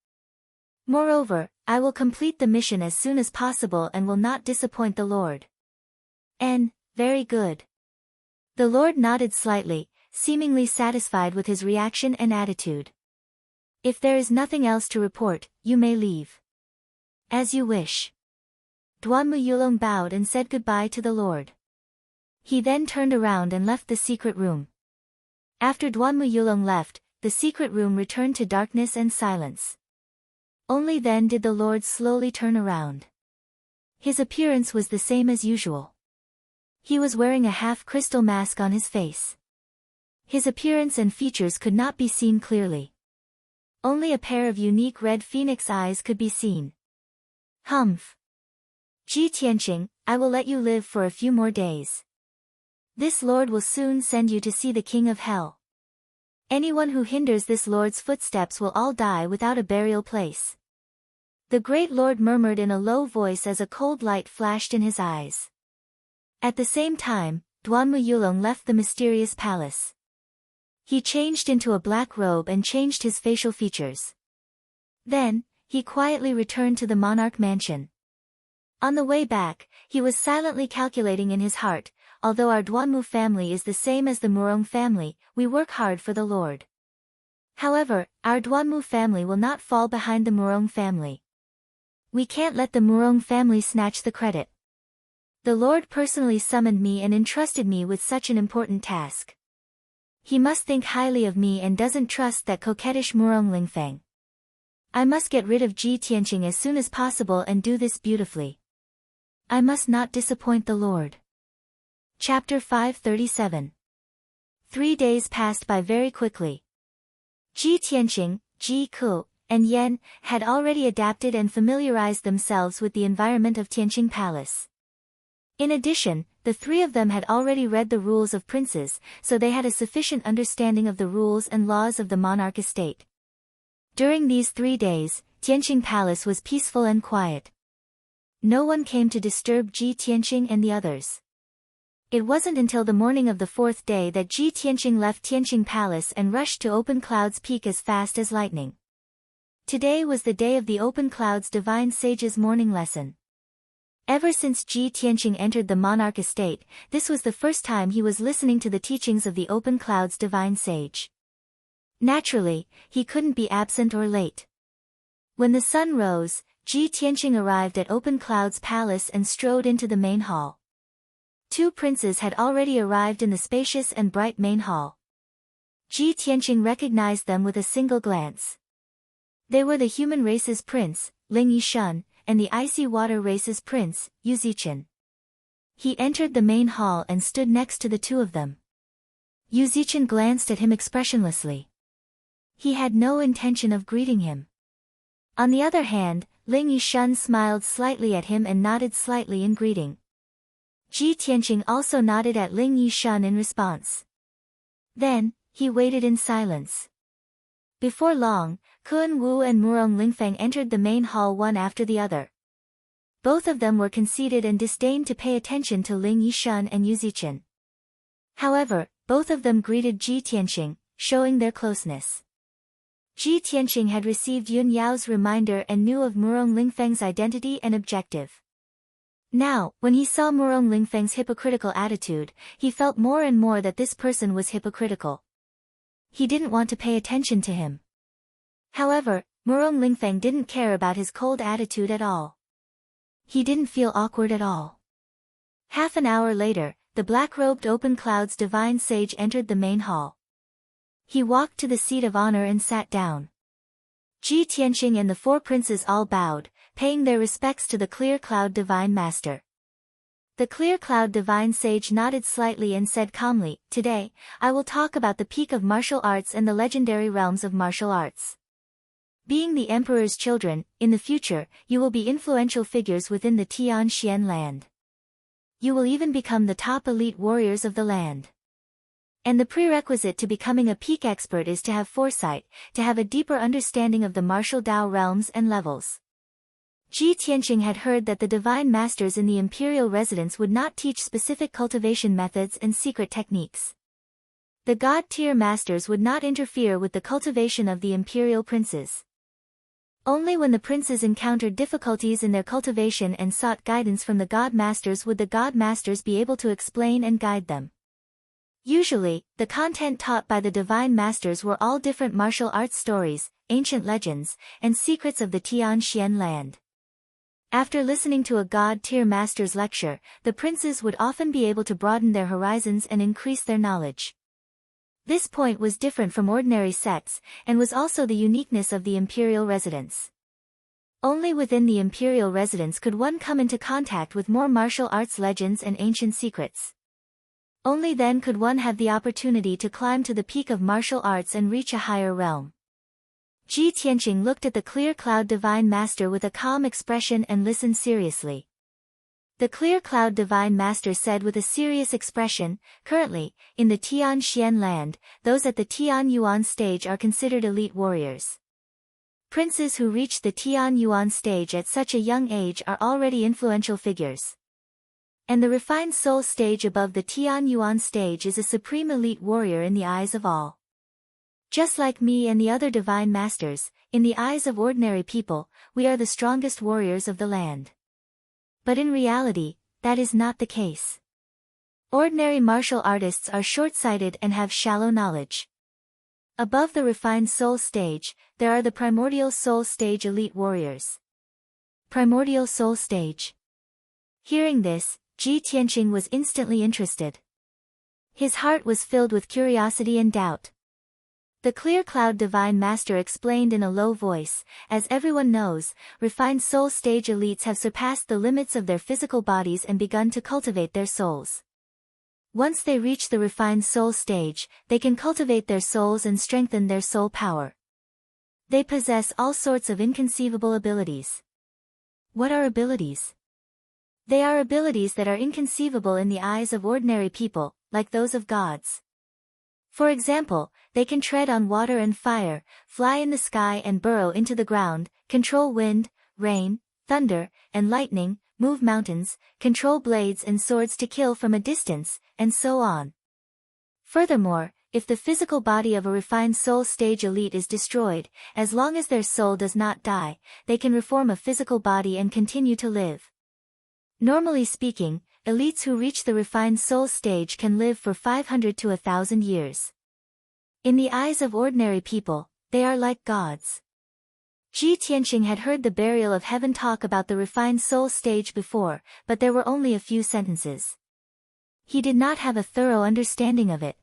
Moreover, I will complete the mission as soon as possible and will not disappoint the Lord. Very good. The Lord nodded slightly, seemingly satisfied with his reaction and attitude. If there is nothing else to report, you may leave. As you wish. Duanmu Yulong bowed and said goodbye to the Lord. He then turned around and left the secret room. After Duanmu Yulong left, the secret room returned to darkness and silence. Only then did the Lord slowly turn around. His appearance was the same as usual. He was wearing a half-crystal mask on his face. His appearance and features could not be seen clearly. Only a pair of unique red phoenix eyes could be seen. Humph. Ji Tianqing, I will let you live for a few more days. This Lord will soon send you to see the King of Hell. Anyone who hinders this Lord's footsteps will all die without a burial place. The great Lord murmured in a low voice as a cold light flashed in his eyes. At the same time, Duanmu Yulong left the mysterious palace. He changed into a black robe and changed his facial features. Then, he quietly returned to the monarch mansion. On the way back, he was silently calculating in his heart, although our Duanmu family is the same as the Murong family, we work hard for the Lord. However, our Duanmu family will not fall behind the Murong family. We can't let the Murong family snatch the credit. The Lord personally summoned me and entrusted me with such an important task. He must think highly of me and doesn't trust that coquettish Murong Lingfeng. I must get rid of Ji Tianqing as soon as possible and do this beautifully. I must not disappoint the Lord. Chapter 537. 3 days passed by very quickly. Ji Tianqing, Ji Ku, and Yan had already adapted and familiarized themselves with the environment of Tianqing Palace. In addition, the three of them had already read the rules of princes, so they had a sufficient understanding of the rules and laws of the monarch estate. During these 3 days, Tianqing Palace was peaceful and quiet. No one came to disturb Ji Tianqing and the others. It wasn't until the morning of the 4th day that Ji Tianqing left Tianqing Palace and rushed to Open Cloud's peak as fast as lightning. Today was the day of the Open Cloud's divine sage's morning lesson. Ever since Ji Tianqing entered the monarch estate, this was the first time he was listening to the teachings of the Open Cloud's divine sage. Naturally, he couldn't be absent or late. When the sun rose, Ji Tianqing arrived at Open Cloud's palace and strode into the main hall. 2 princes had already arrived in the spacious and bright main hall. Ji Tianqing recognized them with a single glance. They were the human race's prince, Ling Yishun, and the icy water race's prince, Yu Zichen. He entered the main hall and stood next to the two of them. Yu Zichen glanced at him expressionlessly. He had no intention of greeting him. On the other hand, Ling Yishun smiled slightly at him and nodded slightly in greeting. Ji Tianqing also nodded at Ling Yishun in response. Then, he waited in silence. Before long, Kun Wu and Murong Lingfeng entered the main hall one after the other. Both of them were conceited and disdained to pay attention to Ling Yishun and Yu Zichen. However, both of them greeted Ji Tianqing, showing their closeness. Ji Tianqing had received Yun Yao's reminder and knew of Murong Lingfeng's identity and objective. Now, when he saw Murong Lingfeng's hypocritical attitude, he felt more and more that this person was hypocritical. He didn't want to pay attention to him. However, Murong Lingfeng didn't care about his cold attitude at all. He didn't feel awkward at all. Half an hour later, the black-robed open cloud's divine sage entered the main hall. He walked to the seat of honor and sat down. Ji Tianqing and the four princes all bowed, paying their respects to the clear cloud divine master. The clear cloud divine sage nodded slightly and said calmly, "Today, I will talk about the peak of martial arts and the legendary realms of martial arts. Being the emperor's children, in the future, you will be influential figures within the Tianxian land. You will even become the top elite warriors of the land. And the prerequisite to becoming a peak expert is to have foresight, to have a deeper understanding of the martial Dao realms and levels." Ji Tianqing had heard that the divine masters in the imperial residence would not teach specific cultivation methods and secret techniques. The god-tier masters would not interfere with the cultivation of the imperial princes. Only when the princes encountered difficulties in their cultivation and sought guidance from the god masters would the god masters be able to explain and guide them. Usually, the content taught by the divine masters were all different martial arts stories, ancient legends, and secrets of the Tianxian land. After listening to a god-tier master's lecture, the princes would often be able to broaden their horizons and increase their knowledge. This point was different from ordinary sects, and was also the uniqueness of the imperial residence. Only within the imperial residence could one come into contact with more martial arts legends and ancient secrets. Only then could one have the opportunity to climb to the peak of martial arts and reach a higher realm. Ji Tianqing looked at the clear cloud divine master with a calm expression and listened seriously. The clear cloud divine master said with a serious expression, "Currently, in the Tianxian land, those at the Tian Yuan stage are considered elite warriors. Princes who reach the Tian Yuan stage at such a young age are already influential figures. And the refined soul stage above the Tian Yuan stage is a supreme elite warrior in the eyes of all. Just like me and the other divine masters, in the eyes of ordinary people, we are the strongest warriors of the land. But in reality, that is not the case. Ordinary martial artists are short-sighted and have shallow knowledge. Above the refined soul stage, there are the primordial soul stage elite warriors." Primordial soul stage. Hearing this, Ji Tianqing was instantly interested. His heart was filled with curiosity and doubt. The clear cloud divine master explained in a low voice, "As everyone knows, refined soul stage elites have surpassed the limits of their physical bodies and begun to cultivate their souls. Once they reach the refined soul stage, they can cultivate their souls and strengthen their soul power. They possess all sorts of inconceivable abilities." What are abilities? They are abilities that are inconceivable in the eyes of ordinary people, like those of gods. For example, they can tread on water and fire, fly in the sky and burrow into the ground, control wind, rain, thunder, and lightning, move mountains, control blades and swords to kill from a distance, and so on. Furthermore, if the physical body of a refined soul stage elite is destroyed, as long as their soul does not die, they can reform a physical body and continue to live. Normally speaking, elites who reach the refined soul stage can live for 500 to 1,000 years. In the eyes of ordinary people, they are like gods. Ji Tianqing had heard the burial of heaven talk about the refined soul stage before, but there were only a few sentences. He did not have a thorough understanding of it.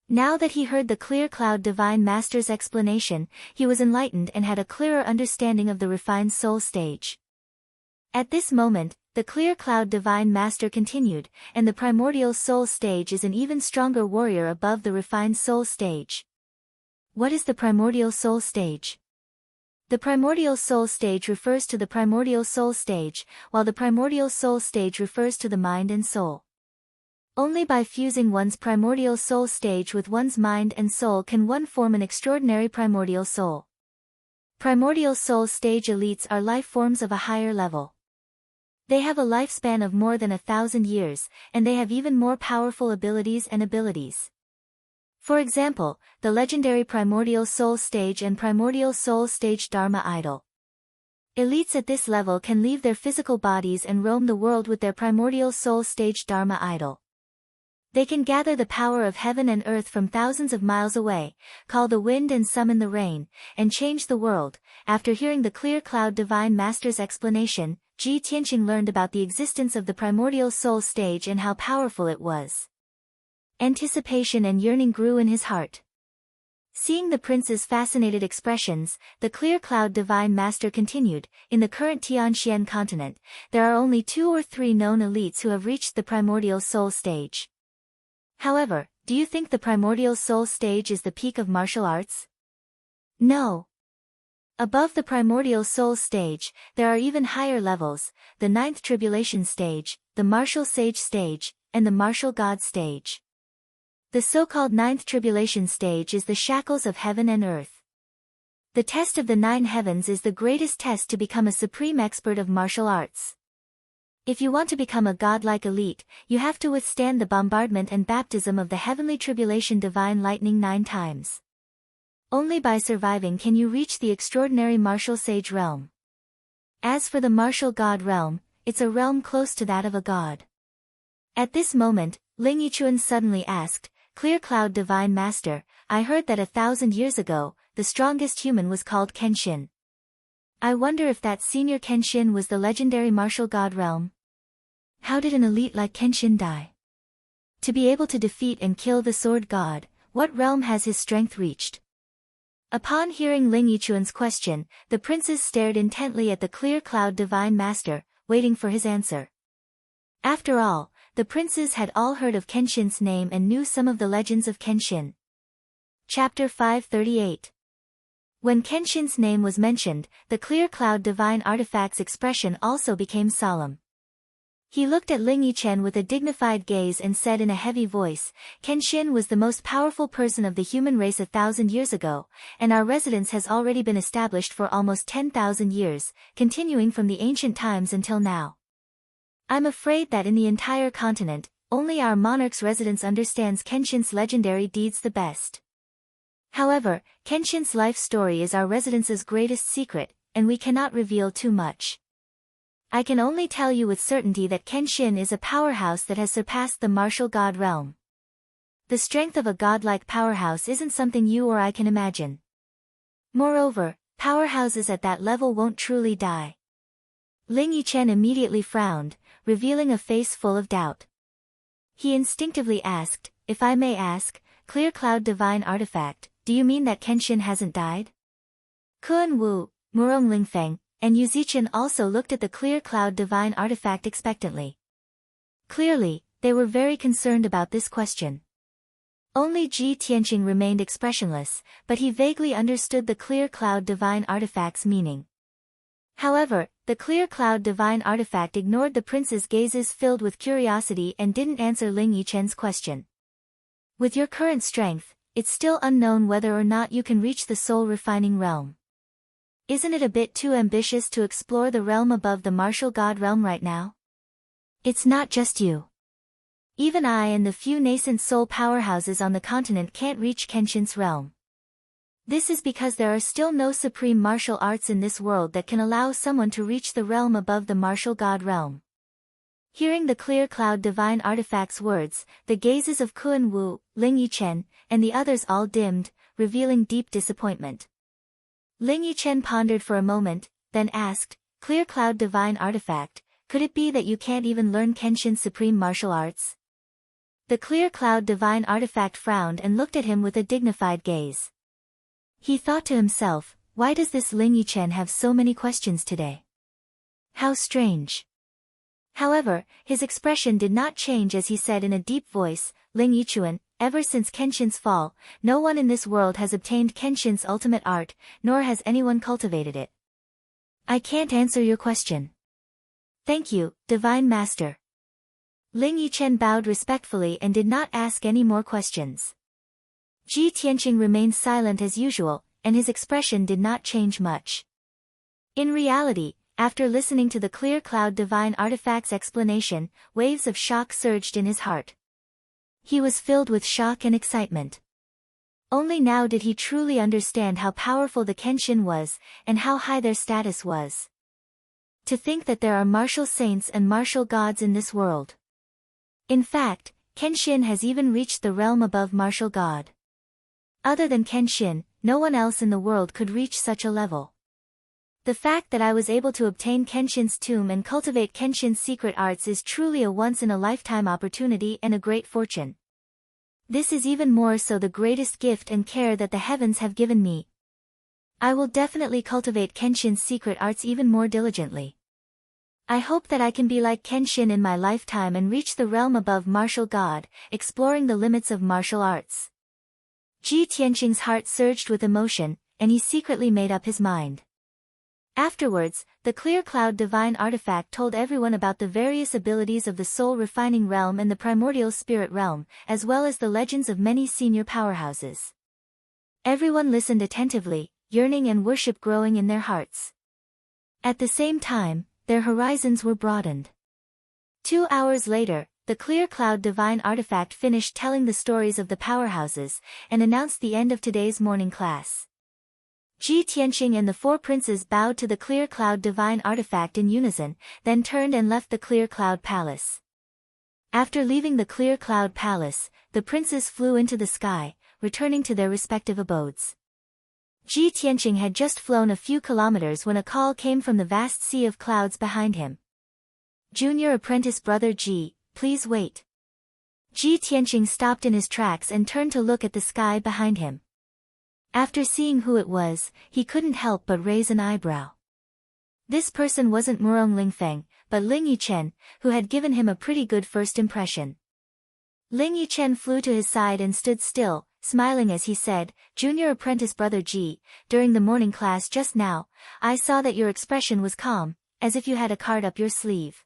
Now that he heard the Clear Cloud Divine Master's explanation, he was enlightened and had a clearer understanding of the refined soul stage. At this moment, the Clear Cloud Divine Master continued, and the primordial soul stage is an even stronger warrior above the refined soul stage. What is the primordial soul stage? The primordial soul stage refers to the primordial soul stage, while the primordial soul stage refers to the mind and soul. Only by fusing one's primordial soul stage with one's mind and soul can one form an extraordinary primordial soul. Primordial soul stage elites are life forms of a higher level. They have a lifespan of more than 1,000 years, and they have even more powerful abilities. For example, the legendary primordial soul stage and primordial soul stage Dharma idol. Elites at this level can leave their physical bodies and roam the world with their primordial soul stage Dharma idol. They can gather the power of heaven and earth from thousands of miles away, call the wind and summon the rain, and change the world. After hearing the Clear Cloud Divine Master's explanation, Ji Tianqing learned about the existence of the primordial soul stage and how powerful it was. Anticipation and yearning grew in his heart. Seeing the prince's fascinated expressions, the Clear Cloud Divine Master continued, in the current Tianxian continent, there are only 2 or 3 known elites who have reached the primordial soul stage. However, do you think the primordial soul stage is the peak of martial arts? No. Above the primordial soul stage, there are even higher levels, the 9th tribulation stage, the martial sage stage, and the martial god stage. The so-called 9th tribulation stage is the shackles of heaven and earth. The test of the 9 heavens is the greatest test to become a supreme expert of martial arts. If you want to become a godlike elite, you have to withstand the bombardment and baptism of the heavenly tribulation divine lightning 9 times. Only by surviving can you reach the extraordinary martial sage realm. As for the martial god realm, it's a realm close to that of a god. At this moment, Ling Yichuan suddenly asked, Clear Cloud Divine Master, I heard that 1,000 years ago, the strongest human was called Kenshin. I wonder if that senior Kenshin was the legendary martial god realm. How did an elite like Kenshin die? To be able to defeat and kill the sword god, what realm has his strength reached? Upon hearing Ling Yichuan's question, the princes stared intently at the Clear Cloud Divine Master, waiting for his answer. After all, the princes had all heard of Kenshin's name and knew some of the legends of Kenshin. Chapter 538. When Kenshin's name was mentioned, the Clear Cloud Divine Artifact's expression also became solemn. He looked at Ling Yichen with a dignified gaze and said in a heavy voice, Kenshin was the most powerful person of the human race 1,000 years ago, and our residence has already been established for almost 10,000 years, continuing from the ancient times until now. I'm afraid that in the entire continent, only our monarch's residence understands Kenshin's legendary deeds the best. However, Kenshin's life story is our residence's greatest secret, and we cannot reveal too much. I can only tell you with certainty that Kenshin is a powerhouse that has surpassed the martial god realm. The strength of a godlike powerhouse isn't something you or I can imagine. Moreover, powerhouses at that level won't truly die. Ling Yichen immediately frowned, revealing a face full of doubt. He instinctively asked, if I may ask, Clear Cloud Divine Artifact, do you mean that Kenshin hasn't died? Kuan Wu, Murong Lingfeng, and Yu Zichen also looked at the Clear Cloud Divine Artifact expectantly. Clearly, they were very concerned about this question. Only Ji Tianqing remained expressionless, but he vaguely understood the Clear Cloud Divine Artifact's meaning. However, the Clear Cloud Divine Artifact ignored the prince's gazes filled with curiosity and didn't answer Ling Yichen's question. With your current strength, it's still unknown whether or not you can reach the soul-refining realm. Isn't it a bit too ambitious to explore the realm above the martial god realm right now? It's not just you. Even I and the few nascent soul powerhouses on the continent can't reach Kenshin's realm. This is because there are still no supreme martial arts in this world that can allow someone to reach the realm above the martial god realm. Hearing the Clear Cloud Divine Artifact's words, the gazes of Kuan Wu, Ling Yichen, and the others all dimmed, revealing deep disappointment. Ling Yichen pondered for a moment, then asked, Clear Cloud Divine Artifact, could it be that you can't even learn Kenshin's supreme martial arts? The clear cloud divine artifact frowned and looked at him with a dignified gaze. He thought to himself, why does this Ling Yichen have so many questions today? How strange. However, his expression did not change as he said in a deep voice, Ling Yichuan, ever since Kenshin's fall, no one in this world has obtained Kenshin's ultimate art, nor has anyone cultivated it. I can't answer your question. Thank you, Divine Master. Ling Yichen bowed respectfully and did not ask any more questions. Ji Tianqing remained silent as usual, and his expression did not change much. In reality, after listening to the clear cloud divine artifact's explanation, waves of shock surged in his heart. He was filled with shock and excitement. Only now did he truly understand how powerful the Kenshin was, and how high their status was. To think that there are martial saints and martial gods in this world. In fact, Kenshin has even reached the realm above martial god. Other than Kenshin, no one else in the world could reach such a level. The fact that I was able to obtain Kenshin's tomb and cultivate Kenshin's secret arts is truly a once-in-a-lifetime opportunity and a great fortune. This is even more so the greatest gift and care that the heavens have given me. I will definitely cultivate Kenshin's secret arts even more diligently. I hope that I can be like Kenshin in my lifetime and reach the realm above martial god, exploring the limits of martial arts. Ji Tianqing's heart surged with emotion, and he secretly made up his mind. Afterwards, the clear cloud divine artifact told everyone about the various abilities of the soul refining realm and the primordial spirit realm, as well as the legends of many senior powerhouses. Everyone listened attentively, yearning and worship growing in their hearts. At the same time, their horizons were broadened. 2 hours later, the clear cloud divine artifact finished telling the stories of the powerhouses, and announced the end of today's morning class. Ji Tianqing and the 4 princes bowed to the clear cloud divine artifact in unison, then turned and left the clear cloud palace. After leaving the clear cloud palace, the princes flew into the sky, returning to their respective abodes. Ji Tianqing had just flown a few kilometers when a call came from the vast sea of clouds behind him. Junior apprentice brother Ji, please wait. Ji Tianqing stopped in his tracks and turned to look at the sky behind him. After seeing who it was, he couldn't help but raise an eyebrow. This person wasn't Murong Lingfeng, but Ling Yichen, who had given him a pretty good first impression. Ling Yichen flew to his side and stood still, smiling as he said, Junior apprentice brother Ji, during the morning class just now, I saw that your expression was calm, as if you had a card up your sleeve.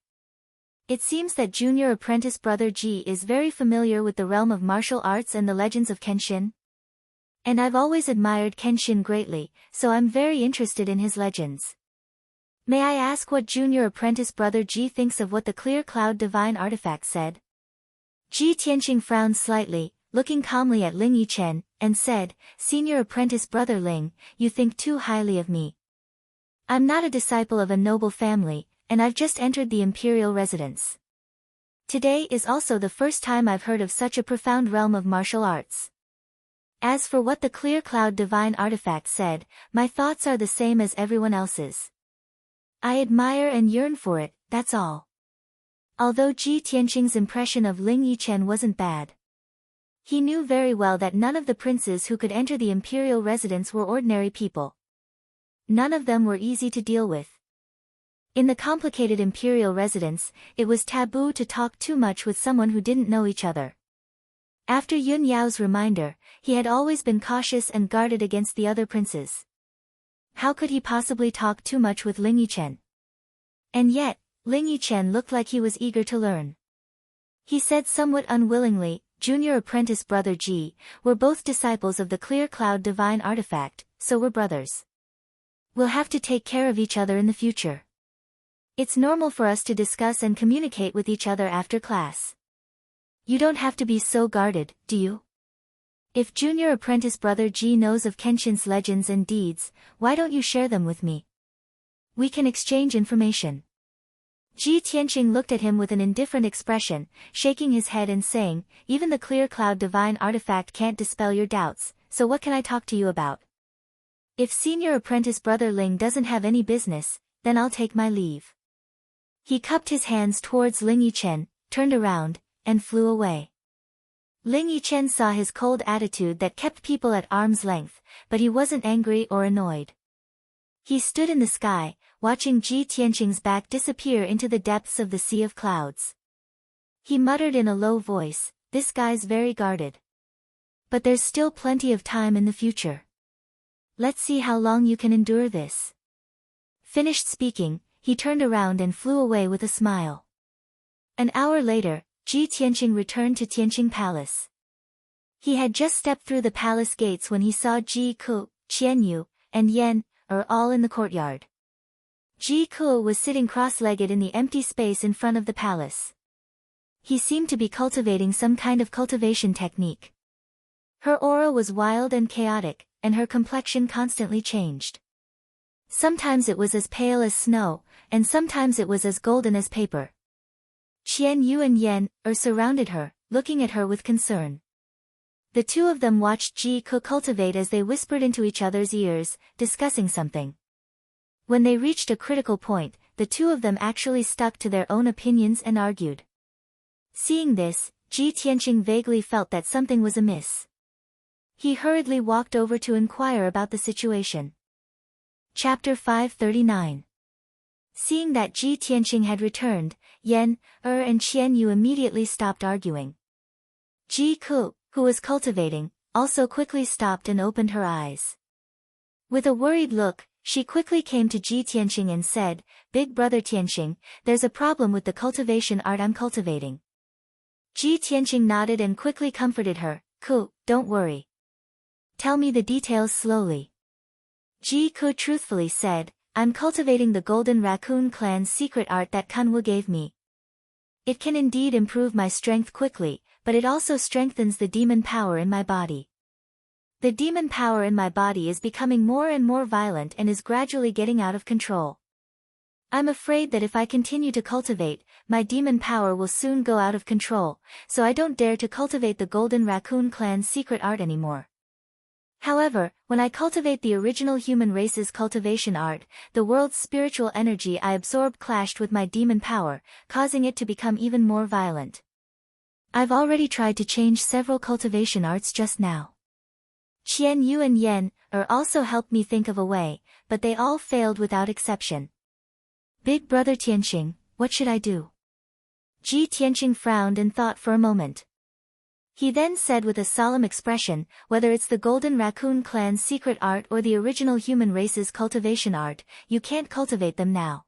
It seems that junior apprentice brother Ji is very familiar with the realm of martial arts and the legends of Kenshin. And I've always admired Kenshin greatly, so I'm very interested in his legends. May I ask what junior apprentice brother Ji thinks of what the clear cloud divine artifact said? Ji Tianqing frowned slightly, looking calmly at Ling Yichen, and said, Senior apprentice brother Ling, you think too highly of me. I'm not a disciple of a noble family, and I've just entered the imperial residence. Today is also the first time I've heard of such a profound realm of martial arts. As for what the clear cloud divine artifact said, my thoughts are the same as everyone else's. I admire and yearn for it, that's all. Although Ji Tianqing's impression of Ling Yichen wasn't bad. He knew very well that none of the princes who could enter the imperial residence were ordinary people. None of them were easy to deal with. In the complicated imperial residence, it was taboo to talk too much with someone who didn't know each other. After Yun Yao's reminder, he had always been cautious and guarded against the other princes. How could he possibly talk too much with Ling Yichen? And yet, Ling Yichen looked like he was eager to learn. He said somewhat unwillingly, Junior apprentice brother Ji, we're both disciples of the clear cloud divine artifact, so we're brothers. We'll have to take care of each other in the future. It's normal for us to discuss and communicate with each other after class. You don't have to be so guarded, do you? If junior apprentice brother Ji knows of Kenshin's legends and deeds, why don't you share them with me? We can exchange information. Ji Tianqing looked at him with an indifferent expression, shaking his head and saying, even the clear cloud divine artifact can't dispel your doubts, so what can I talk to you about? If senior apprentice brother Ling doesn't have any business, then I'll take my leave. He cupped his hands towards Ling Yichen, turned around, and flew away. Ling Yichen saw his cold attitude that kept people at arm's length, but he wasn't angry or annoyed. He stood in the sky, watching Ji Tianqing's back disappear into the depths of the sea of clouds. He muttered in a low voice, "This guy's very guarded. But there's still plenty of time in the future. Let's see how long you can endure this." Finished speaking, he turned around and flew away with a smile. An hour later, Ji Tianqing returned to Tianqing Palace. He had just stepped through the palace gates when he saw Ji Ku, Qian Yu, and Yan are all in the courtyard. Ji Ku was sitting cross-legged in the empty space in front of the palace. He seemed to be cultivating some kind of cultivation technique. Her aura was wild and chaotic, and her complexion constantly changed. Sometimes it was as pale as snow, and sometimes it was as golden as paper. Qian Yu and Yan surrounded her, looking at her with concern. The two of them watched Ji Ku cultivate as they whispered into each other's ears, discussing something. When they reached a critical point, the two of them actually stuck to their own opinions and argued. Seeing this, Ji Tianqing vaguely felt that something was amiss. He hurriedly walked over to inquire about the situation. Chapter 539. Seeing that Ji Tianqing had returned, Yan, and Qian Yu immediately stopped arguing. Ji Ku, who was cultivating, also quickly stopped and opened her eyes. With a worried look, she quickly came to Ji Tianqing and said, "Big brother Tianqing, there's a problem with the cultivation art I'm cultivating." Ji Tianqing nodded and quickly comforted her, "Ku, don't worry. Tell me the details slowly." Ji Ku truthfully said, "I'm cultivating the Golden Raccoon Clan's secret art that Kunwu gave me. It can indeed improve my strength quickly, but it also strengthens the demon power in my body. The demon power in my body is becoming more and more violent and is gradually getting out of control. I'm afraid that if I continue to cultivate, my demon power will soon go out of control, so I don't dare to cultivate the Golden Raccoon Clan's secret art anymore. However, when I cultivate the original human race's cultivation art, the world's spiritual energy I absorbed clashed with my demon power, causing it to become even more violent. I've already tried to change several cultivation arts just now. Qian Yu and Yan also helped me think of a way, but they all failed without exception. Big brother Tianqing, what should I do?" Ji Tianqing frowned and thought for a moment. He then said with a solemn expression, "Whether it's the Golden Raccoon Clan's secret art or the original human race's cultivation art, you can't cultivate them now.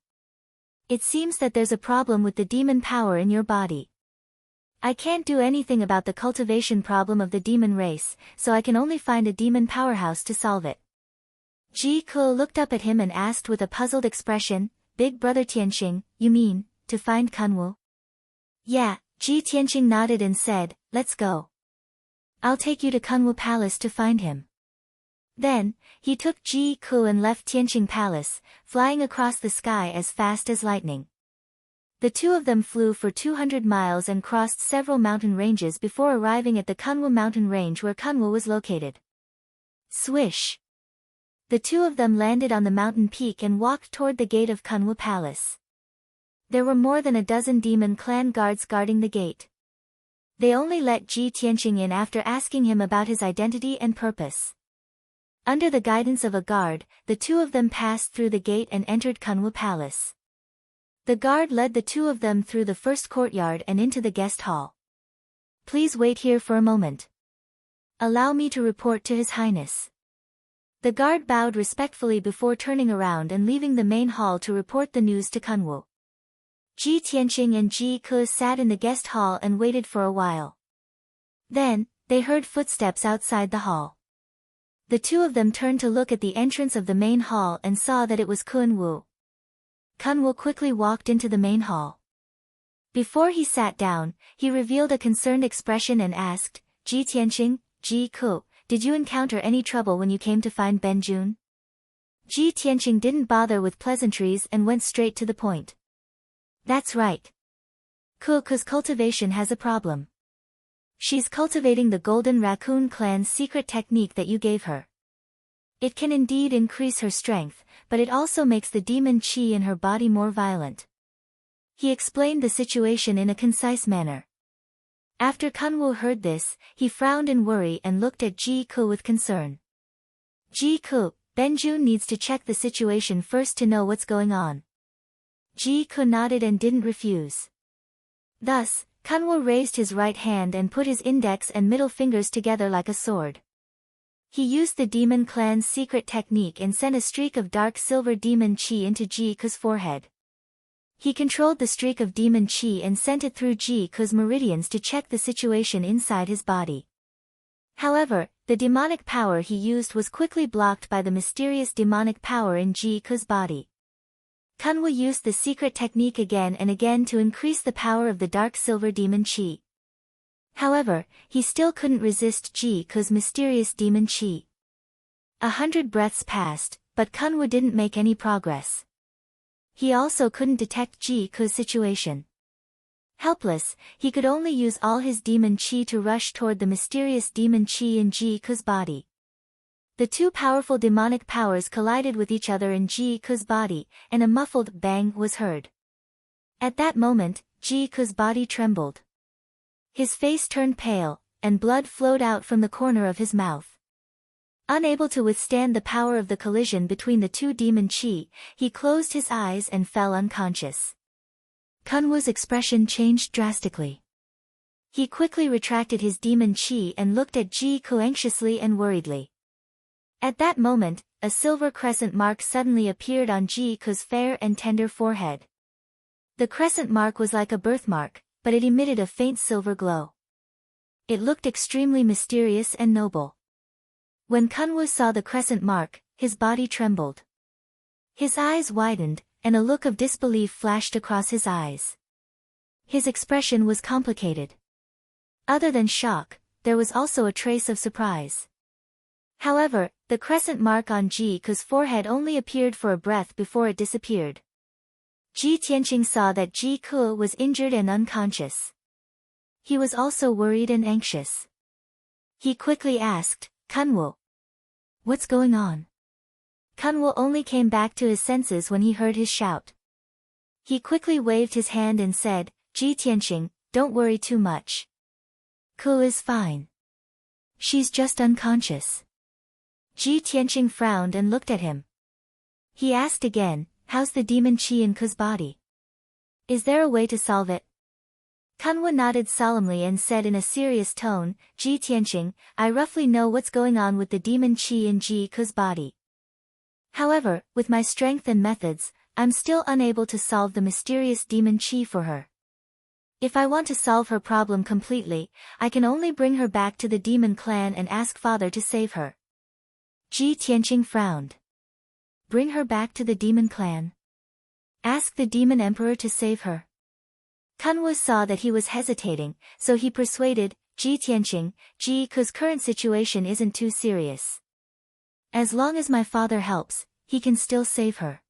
It seems that there's a problem with the demon power in your body. I can't do anything about the cultivation problem of the demon race, so I can only find a demon powerhouse to solve it." Ji Ku looked up at him and asked with a puzzled expression, "Big brother Tianqing, you mean, to find Kunwu?" "Yeah," Ji Tianqing nodded and said, "Let's go. I'll take you to Kunwu Palace to find him." Then, he took Ji Ku and left Tianqing Palace, flying across the sky as fast as lightning. The two of them flew for 200 miles and crossed several mountain ranges before arriving at the Kunwu mountain range where Kunwu was located. Swish! The two of them landed on the mountain peak and walked toward the gate of Kunwu Palace. There were more than a dozen demon clan guards guarding the gate. They only let Ji Tianqing in after asking him about his identity and purpose. Under the guidance of a guard, the two of them passed through the gate and entered Kunwu Palace. The guard led the two of them through the first courtyard and into the guest hall. "Please wait here for a moment. Allow me to report to His Highness." The guard bowed respectfully before turning around and leaving the main hall to report the news to Kunwu. Ji Tianqing and Ji Ku sat in the guest hall and waited for a while. Then, they heard footsteps outside the hall. The two of them turned to look at the entrance of the main hall and saw that it was Kunwu. Kunwu quickly walked into the main hall. Before he sat down, he revealed a concerned expression and asked, "Ji Tianqing, Ji Ku, did you encounter any trouble when you came to find Benjun?" Ji Tianqing didn't bother with pleasantries and went straight to the point. "That's right. Ku's cultivation has a problem. She's cultivating the Golden Raccoon Clan's secret technique that you gave her. It can indeed increase her strength, but it also makes the demon qi in her body more violent." He explained the situation in a concise manner. After Kunwu heard this, he frowned in worry and looked at Ji-ko with concern. Ji-ko, Benjun needs to check the situation first to know what's going on. Ji-ko nodded and didn't refuse. Thus, Kunwu raised his right hand and put his index and middle fingers together like a sword. He used the demon clan's secret technique and sent a streak of dark silver demon chi into Ji-ko's forehead. He controlled the streak of demon chi and sent it through Ji-ko's meridians to check the situation inside his body. However, the demonic power he used was quickly blocked by the mysterious demonic power in Ji-ko's body. Kunwu used the secret technique again and again to increase the power of the dark silver demon chi. However, he still couldn't resist Ji-ko's mysterious demon chi. 100 breaths passed, but Kunwu didn't make any progress. He also couldn't detect Ji-ko's situation. Helpless, he could only use all his demon chi to rush toward the mysterious demon chi in Ji-ko's body. The two powerful demonic powers collided with each other in Ji-ko's body, and a muffled bang was heard. At that moment, Ji-ko's body trembled. His face turned pale, and blood flowed out from the corner of his mouth. Unable to withstand the power of the collision between the two demon chi, he closed his eyes and fell unconscious. Kunwu's expression changed drastically. He quickly retracted his demon chi and looked at Ji-ko anxiously and worriedly. At that moment, a silver crescent mark suddenly appeared on Ji-ko's fair and tender forehead. The crescent mark was like a birthmark, but it emitted a faint silver glow. It looked extremely mysterious and noble. When Kunwu saw the crescent mark, his body trembled. His eyes widened, and a look of disbelief flashed across his eyes. His expression was complicated. Other than shock, there was also a trace of surprise. However, the crescent mark on Ji-ko's forehead only appeared for a breath before it disappeared. Ji Tianqing saw that Ji-ko was injured and unconscious. He was also worried and anxious. He quickly asked, Kunwu, what's going on? Kunwu only came back to his senses when he heard his shout. He quickly waved his hand and said, Ji Tianqing, don't worry too much. Ko is fine. She's just unconscious. Ji Tianqing frowned and looked at him. He asked again, how's the demon chi in Ko's body? Is there a way to solve it? Kunwu nodded solemnly and said in a serious tone, Ji Tianqing, I roughly know what's going on with the demon chi in Ji-ko's body. However, with my strength and methods, I'm still unable to solve the mysterious demon chi for her. If I want to solve her problem completely, I can only bring her back to the demon clan and ask Father to save her. Ji Tianqing frowned. Bring her back to the demon clan? Ask the demon emperor to save her? Kunwu saw that he was hesitating, so he persuaded, Ji Tianqing, Ji-ko's current situation isn't too serious. As long as my father helps, he can still save her.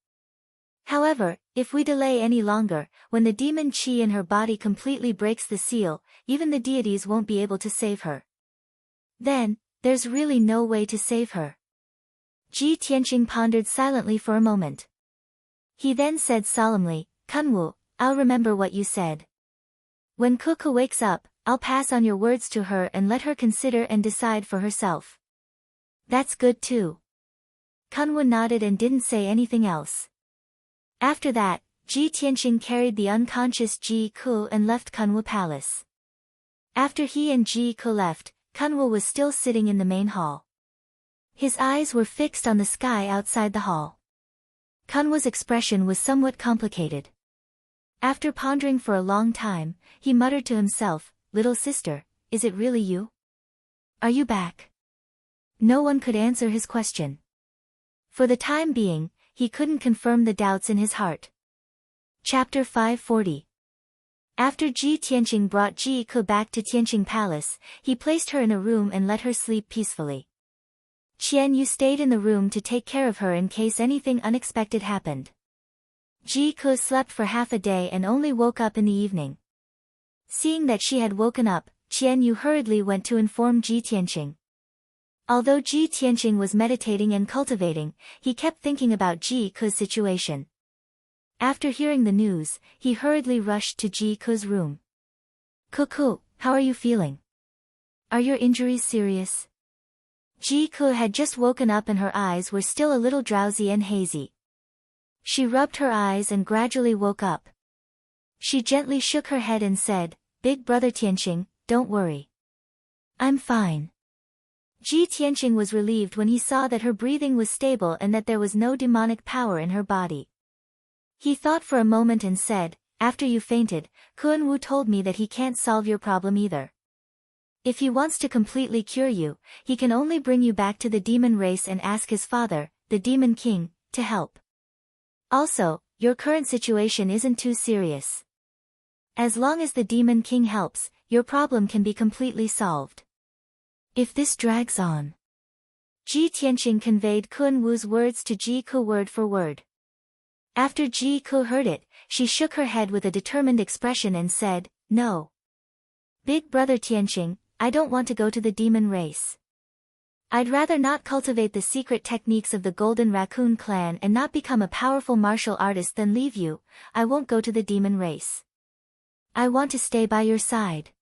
However, if we delay any longer, when the demon chi in her body completely breaks the seal, even the deities won't be able to save her. Then, there's really no way to save her. Ji Tianqing pondered silently for a moment. He then said solemnly, Kunwu, I'll remember what you said. When Ko wakes up, I'll pass on your words to her and let her consider and decide for herself. That's good too. Kunwu nodded and didn't say anything else. After that, Ji Tianqing carried the unconscious Ji-ko and left Kunwu Palace. After he and Ji-ko left, Kunwu was still sitting in the main hall. His eyes were fixed on the sky outside the hall. Kunwu's expression was somewhat complicated. After pondering for a long time, he muttered to himself, Little sister, is it really you? Are you back? No one could answer his question. For the time being, he couldn't confirm the doubts in his heart. Chapter 540. After Ji Tianqing brought Ji-ko back to Tianqing Palace, he placed her in a room and let her sleep peacefully. Qian Yu stayed in the room to take care of her in case anything unexpected happened. Ji-ko slept for half a day and only woke up in the evening. Seeing that she had woken up, Qian Yu hurriedly went to inform Ji Tianqing. Although Ji Tianqing was meditating and cultivating, he kept thinking about Ji-ko's situation. After hearing the news, he hurriedly rushed to Ji-ko's room. Ko, how are you feeling? Are your injuries serious? Ji-ko had just woken up and her eyes were still a little drowsy and hazy. She rubbed her eyes and gradually woke up. She gently shook her head and said, "Big brother Tianqing, don't worry. I'm fine." Ji Tianqing was relieved when he saw that her breathing was stable and that there was no demonic power in her body. He thought for a moment and said, "After you fainted, Kun Wu told me that he can't solve your problem either. If he wants to completely cure you, he can only bring you back to the demon race and ask his father, the Demon King, to help. Also, your current situation isn't too serious. As long as the Demon King helps, your problem can be completely solved. If this drags on..." Ji Tianqing conveyed Kun Wu's words to Ji-ko word for word. After Ji-ko heard it, she shook her head with a determined expression and said, "No. Big brother Tianqing, I don't want to go to the demon race. I'd rather not cultivate the secret techniques of the Golden Raccoon clan and not become a powerful martial artist than leave you. I won't go to the demon race. I want to stay by your side."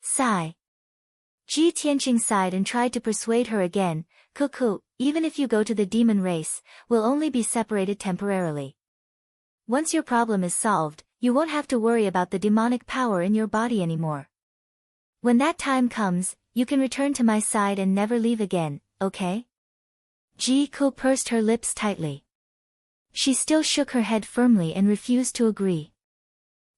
Sigh. Ji Tianqing sighed and tried to persuade her again, "Cuckoo, even if you go to the demon race, we'll only be separated temporarily. Once your problem is solved, you won't have to worry about the demonic power in your body anymore. When that time comes, you can return to my side and never leave again, okay?" Ji-ko pursed her lips tightly. She still shook her head firmly and refused to agree.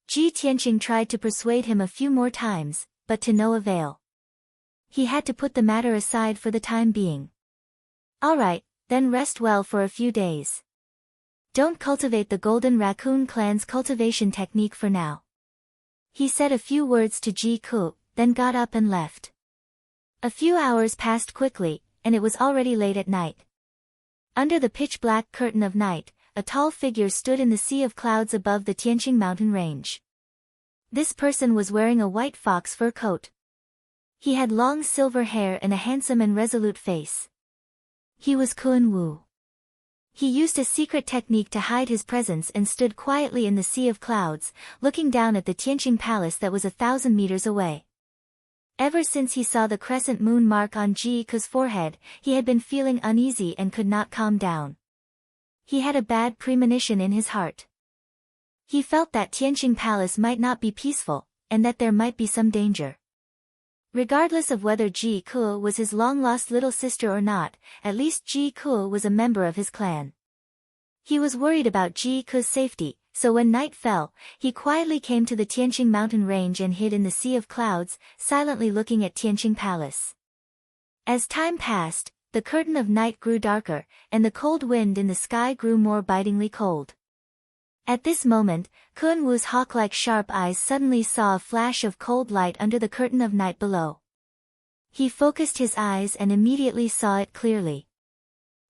Ji Tianqing tried to persuade him a few more times, but to no avail. He had to put the matter aside for the time being. "All right, then rest well for a few days. Don't cultivate the Golden Raccoon clan's cultivation technique for now." He said a few words to Ji-ko, then got up and left. A few hours passed quickly, and it was already late at night. Under the pitch-black curtain of night, a tall figure stood in the sea of clouds above the Tianqing mountain range. This person was wearing a white fox fur coat. He had long silver hair and a handsome and resolute face. He was Kun Wu. He used a secret technique to hide his presence and stood quietly in the sea of clouds, looking down at the Tianqing palace that was 1,000 meters away. Ever since he saw the crescent moon mark on Ji-ko's forehead, he had been feeling uneasy and could not calm down. He had a bad premonition in his heart. He felt that Tianqing palace might not be peaceful, and that there might be some danger. Regardless of whether Ji-ko was his long-lost little sister or not, at least Ji-ko was a member of his clan. He was worried about Ji-ko's safety, so when night fell, he quietly came to the Tianqing mountain range and hid in the sea of clouds, silently looking at Tianqing palace. As time passed, the curtain of night grew darker, and the cold wind in the sky grew more bitingly cold. At this moment, Kun Wu's hawk-like sharp eyes suddenly saw a flash of cold light under the curtain of night below. He focused his eyes and immediately saw it clearly.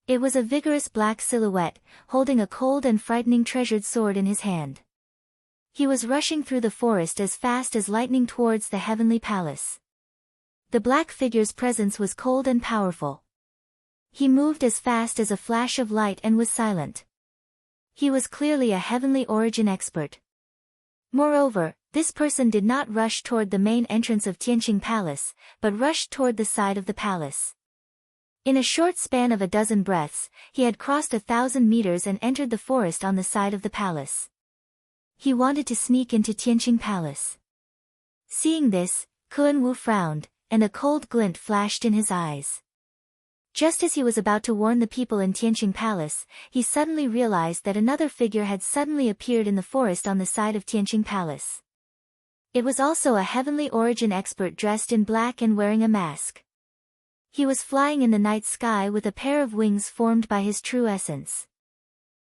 It was a vigorous black silhouette, holding a cold and frightening treasured sword in his hand. He was rushing through the forest as fast as lightning towards the heavenly palace. The black figure's presence was cold and powerful. He moved as fast as a flash of light and was silent. He was clearly a heavenly origin expert. Moreover, this person did not rush toward the main entrance of Tianqing Palace, but rushed toward the side of the palace. In a short span of a dozen breaths, he had crossed 1,000 meters and entered the forest on the side of the palace. He wanted to sneak into Tianqing Palace. Seeing this, Kun Wu frowned, and a cold glint flashed in his eyes. Just as he was about to warn the people in Tianqing Palace, he suddenly realized that another figure had suddenly appeared in the forest on the side of Tianqing Palace. It was also a heavenly origin expert dressed in black and wearing a mask. He was flying in the night sky with a pair of wings formed by his true essence.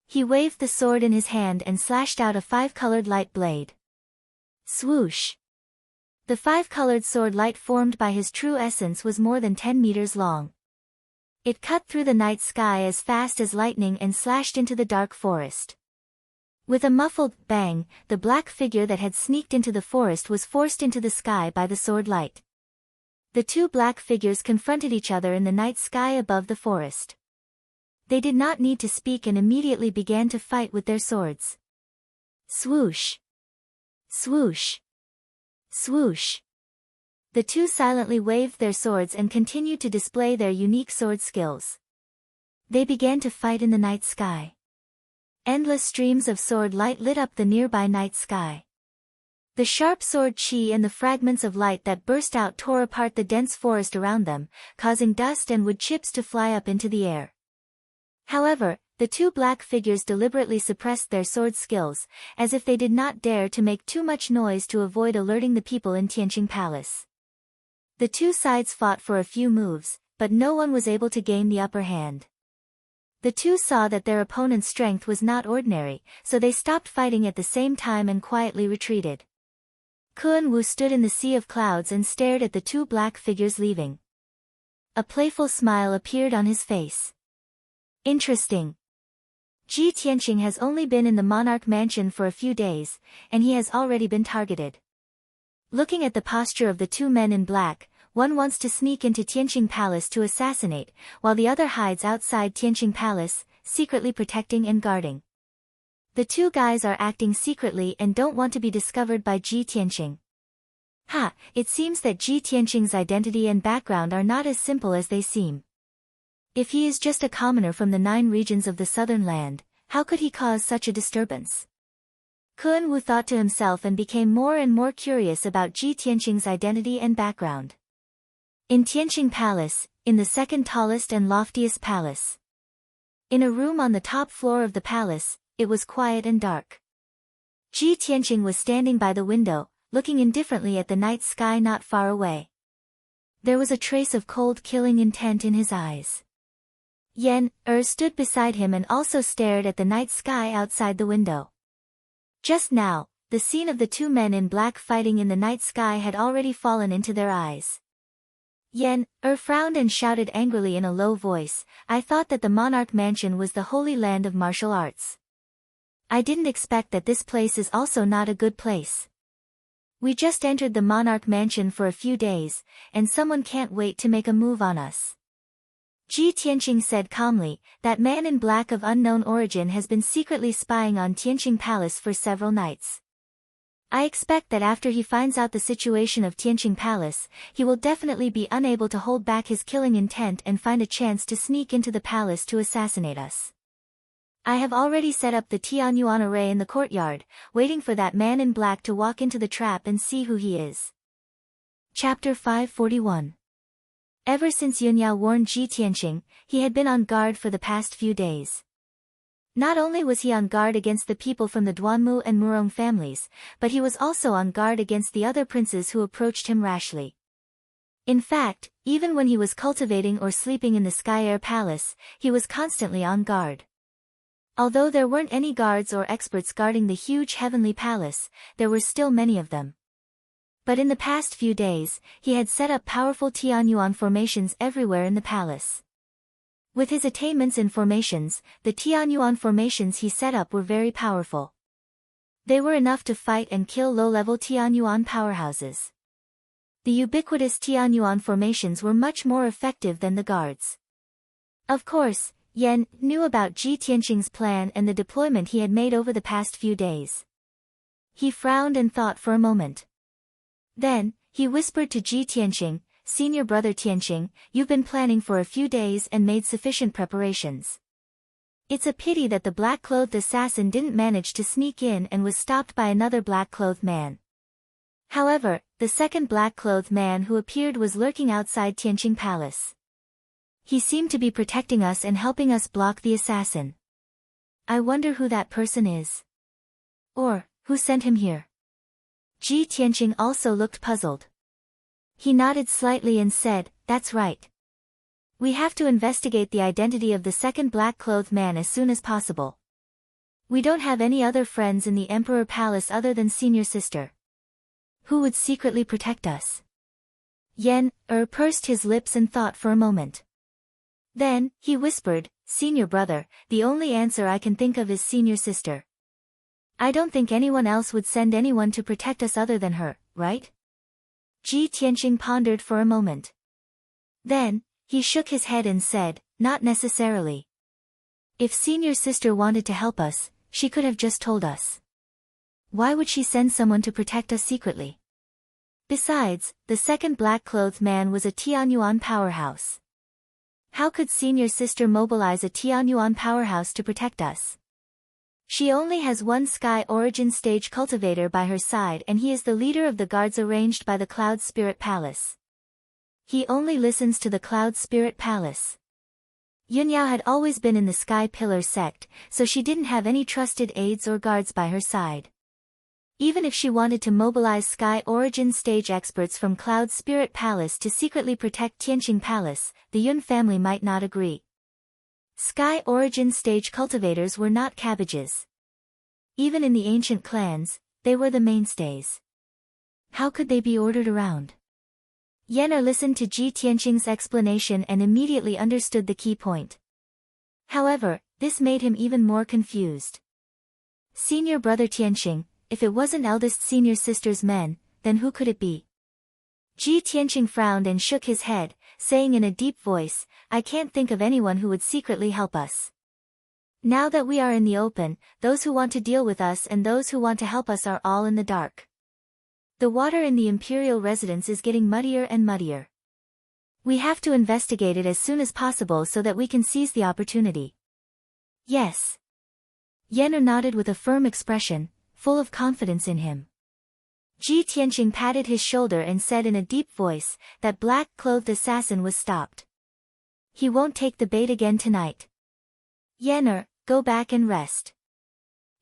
He waved the sword in his hand and slashed out a 5-colored light blade. Swoosh! The 5-colored sword light formed by his true essence was more than 10 meters long. It cut through the night sky as fast as lightning and slashed into the dark forest. With a muffled bang, the black figure that had sneaked into the forest was forced into the sky by the sword light. The two black figures confronted each other in the night sky above the forest. They did not need to speak and immediately began to fight with their swords. Swoosh! Swoosh! Swoosh! The two silently waved their swords and continued to display their unique sword skills. They began to fight in the night sky. Endless streams of sword light lit up the nearby night sky. The sharp sword chi and the fragments of light that burst out tore apart the dense forest around them, causing dust and wood chips to fly up into the air. However, the two black figures deliberately suppressed their sword skills, as if they did not dare to make too much noise to avoid alerting the people in Tianqing Palace. The two sides fought for a few moves, but no one was able to gain the upper hand. The two saw that their opponent's strength was not ordinary, so they stopped fighting at the same time and quietly retreated. Kun Wu stood in the sea of clouds and stared at the two black figures leaving. A playful smile appeared on his face. Interesting. Ji Tianqing has only been in the monarch mansion for a few days, and he has already been targeted. Looking at the posture of the two men in black, one wants to sneak into Tianqing Palace to assassinate, while the other hides outside Tianqing Palace, secretly protecting and guarding. The two guys are acting secretly and don't want to be discovered by Ji Tianqing. It seems that Ji Tianqing's identity and background are not as simple as they seem. If he is just a commoner from the 9 regions of the southern land, how could he cause such a disturbance? Kun Wu thought to himself and became more and more curious about Ji Tianqing's identity and background. In Tianqing Palace, in the second tallest and loftiest palace. In a room on the top floor of the palace, it was quiet and dark. Ji Tianqing was standing by the window, looking indifferently at the night sky not far away. There was a trace of cold killing intent in his eyes. Yan stood beside him and also stared at the night sky outside the window. Just now, the scene of the two men in black fighting in the night sky had already fallen into their eyes. Yan frowned and shouted angrily in a low voice, "I thought that the monarch mansion was the holy land of martial arts. I didn't expect that this place is also not a good place. We just entered the monarch mansion for a few days, and someone can't wait to make a move on us." Ji Tianqing said calmly, "That man in black of unknown origin has been secretly spying on Tianqing Palace for several nights. I expect that after he finds out the situation of Tianqing Palace, he will definitely be unable to hold back his killing intent and find a chance to sneak into the palace to assassinate us. I have already set up the Tianyuan array in the courtyard, waiting for that man in black to walk into the trap and see who he is." Chapter 541. Ever since Yunyao warned Ji Tianqing, he had been on guard for the past few days. Not only was he on guard against the people from the Duanmu and Murong families, but he was also on guard against the other princes who approached him rashly. In fact, even when he was cultivating or sleeping in the Sky Air Palace, he was constantly on guard. Although there weren't any guards or experts guarding the huge heavenly palace, there were still many of them. But in the past few days, he had set up powerful Tianyuan formations everywhere in the palace. With his attainments in formations, the Tianyuan formations he set up were very powerful. They were enough to fight and kill low-level Tianyuan powerhouses. The ubiquitous Tianyuan formations were much more effective than the guards. Of course, Yan knew about Ji Tianqing's plan and the deployment he had made over the past few days. He frowned and thought for a moment. Then, he whispered to Ji Tianqing, "Senior brother Tianqing, you've been planning for a few days and made sufficient preparations. It's a pity that the black-clothed assassin didn't manage to sneak in and was stopped by another black-clothed man. However, the second black-clothed man who appeared was lurking outside Tianqing Palace. He seemed to be protecting us and helping us block the assassin. I wonder who that person is. Or, who sent him here?" Ji Tianqing also looked puzzled. He nodded slightly and said, "That's right. We have to investigate the identity of the second black-clothed man as soon as possible. We don't have any other friends in the Emperor Palace other than senior sister. Who would secretly protect us?" Yan pursed his lips and thought for a moment. Then, he whispered, "Senior brother, the only answer I can think of is senior sister. I don't think anyone else would send anyone to protect us other than her, right?" Ji Tianqing pondered for a moment. Then, he shook his head and said, "Not necessarily. If senior sister wanted to help us, she could have just told us. Why would she send someone to protect us secretly?" Besides, the second black-clothed man was a Tianyuan powerhouse. How could senior sister mobilize a Tianyuan powerhouse to protect us? She only has one Sky Origin stage cultivator by her side, and he is the leader of the guards arranged by the Cloud Spirit Palace. He only listens to the Cloud Spirit Palace. Yunyao had always been in the Sky Pillar sect, so she didn't have any trusted aides or guards by her side. Even if she wanted to mobilize Sky Origin stage experts from Cloud Spirit Palace to secretly protect Tianqing Palace, the Yun family might not agree. Sky Origin stage cultivators were not cabbages. Even in the ancient clans, they were the mainstays. How could they be ordered around? Yener listened to Ji Tianqing's explanation and immediately understood the key point. However, this made him even more confused. Senior brother Tianqing, if it wasn't eldest senior sister's men, then who could it be? Ji Tianqing frowned and shook his head, saying in a deep voice, I can't think of anyone who would secretly help us. Now that we are in the open, those who want to deal with us and those who want to help us are all in the dark. The water in the imperial residence is getting muddier and muddier. We have to investigate it as soon as possible so that we can seize the opportunity. Yes. Yener nodded with a firm expression, full of confidence in him. Ji Tianqing patted his shoulder and said in a deep voice, that black-clothed assassin was stopped. He won't take the bait again tonight. Yener, go back and rest.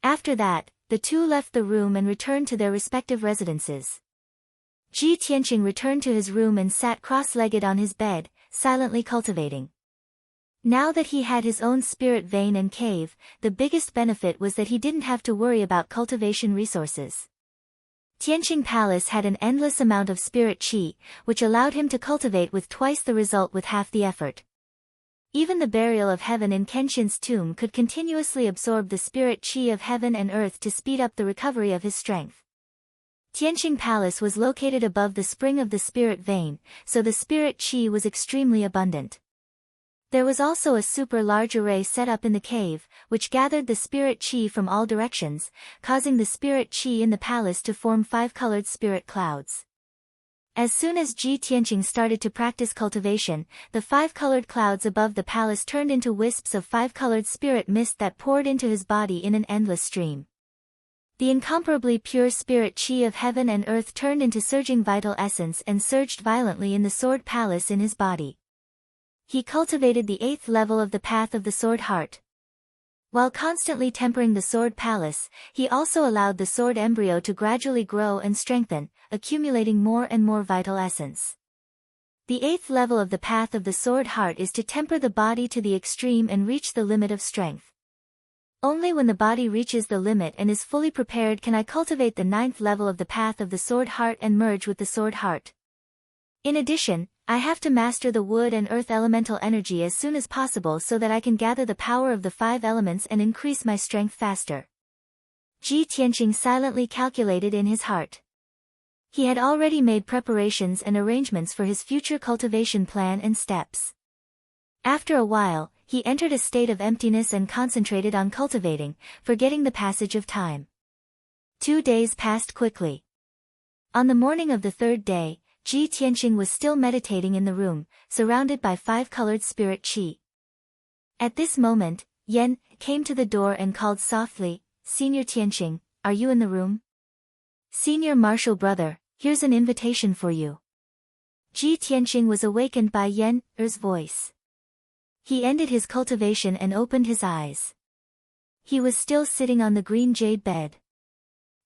After that, the two left the room and returned to their respective residences. Ji Tianqing returned to his room and sat cross-legged on his bed, silently cultivating. Now that he had his own spirit vein and cave, the biggest benefit was that he didn't have to worry about cultivation resources. Tianqing Palace had an endless amount of spirit qi, which allowed him to cultivate with twice the result with half the effort. Even the burial of heaven in Kenshin's tomb could continuously absorb the spirit qi of heaven and earth to speed up the recovery of his strength. Tianqing Palace was located above the spring of the spirit vein, so the spirit qi was extremely abundant. There was also a super large array set up in the cave, which gathered the spirit qi from all directions, causing the spirit qi in the palace to form 5-colored spirit clouds. As soon as Ji Tianqing started to practice cultivation, the 5-colored clouds above the palace turned into wisps of 5-colored spirit mist that poured into his body in an endless stream. The incomparably pure spirit qi of heaven and earth turned into surging vital essence and surged violently in the sword palace in his body. He cultivated the 8th level of the path of the sword heart. While constantly tempering the sword palace, he also allowed the sword embryo to gradually grow and strengthen, accumulating more and more vital essence. The 8th level of the path of the sword heart is to temper the body to the extreme and reach the limit of strength. Only when the body reaches the limit and is fully prepared can I cultivate the 9th level of the path of the sword heart and merge with the sword heart. In addition, I have to master the wood and earth elemental energy as soon as possible so that I can gather the power of the 5 elements and increase my strength faster. Ji Tianqing silently calculated in his heart. He had already made preparations and arrangements for his future cultivation plan and steps. After a while, he entered a state of emptiness and concentrated on cultivating, forgetting the passage of time. 2 days passed quickly. On the morning of the 3rd day, Ji Tianqing was still meditating in the room, surrounded by 5-colored spirit qi. At this moment, Yan came to the door and called softly, Senior Tianqing, are you in the room? Senior Marshal Brother, here's an invitation for you. Ji Tianqing was awakened by Yen's voice. He ended his cultivation and opened his eyes. He was still sitting on the green jade bed.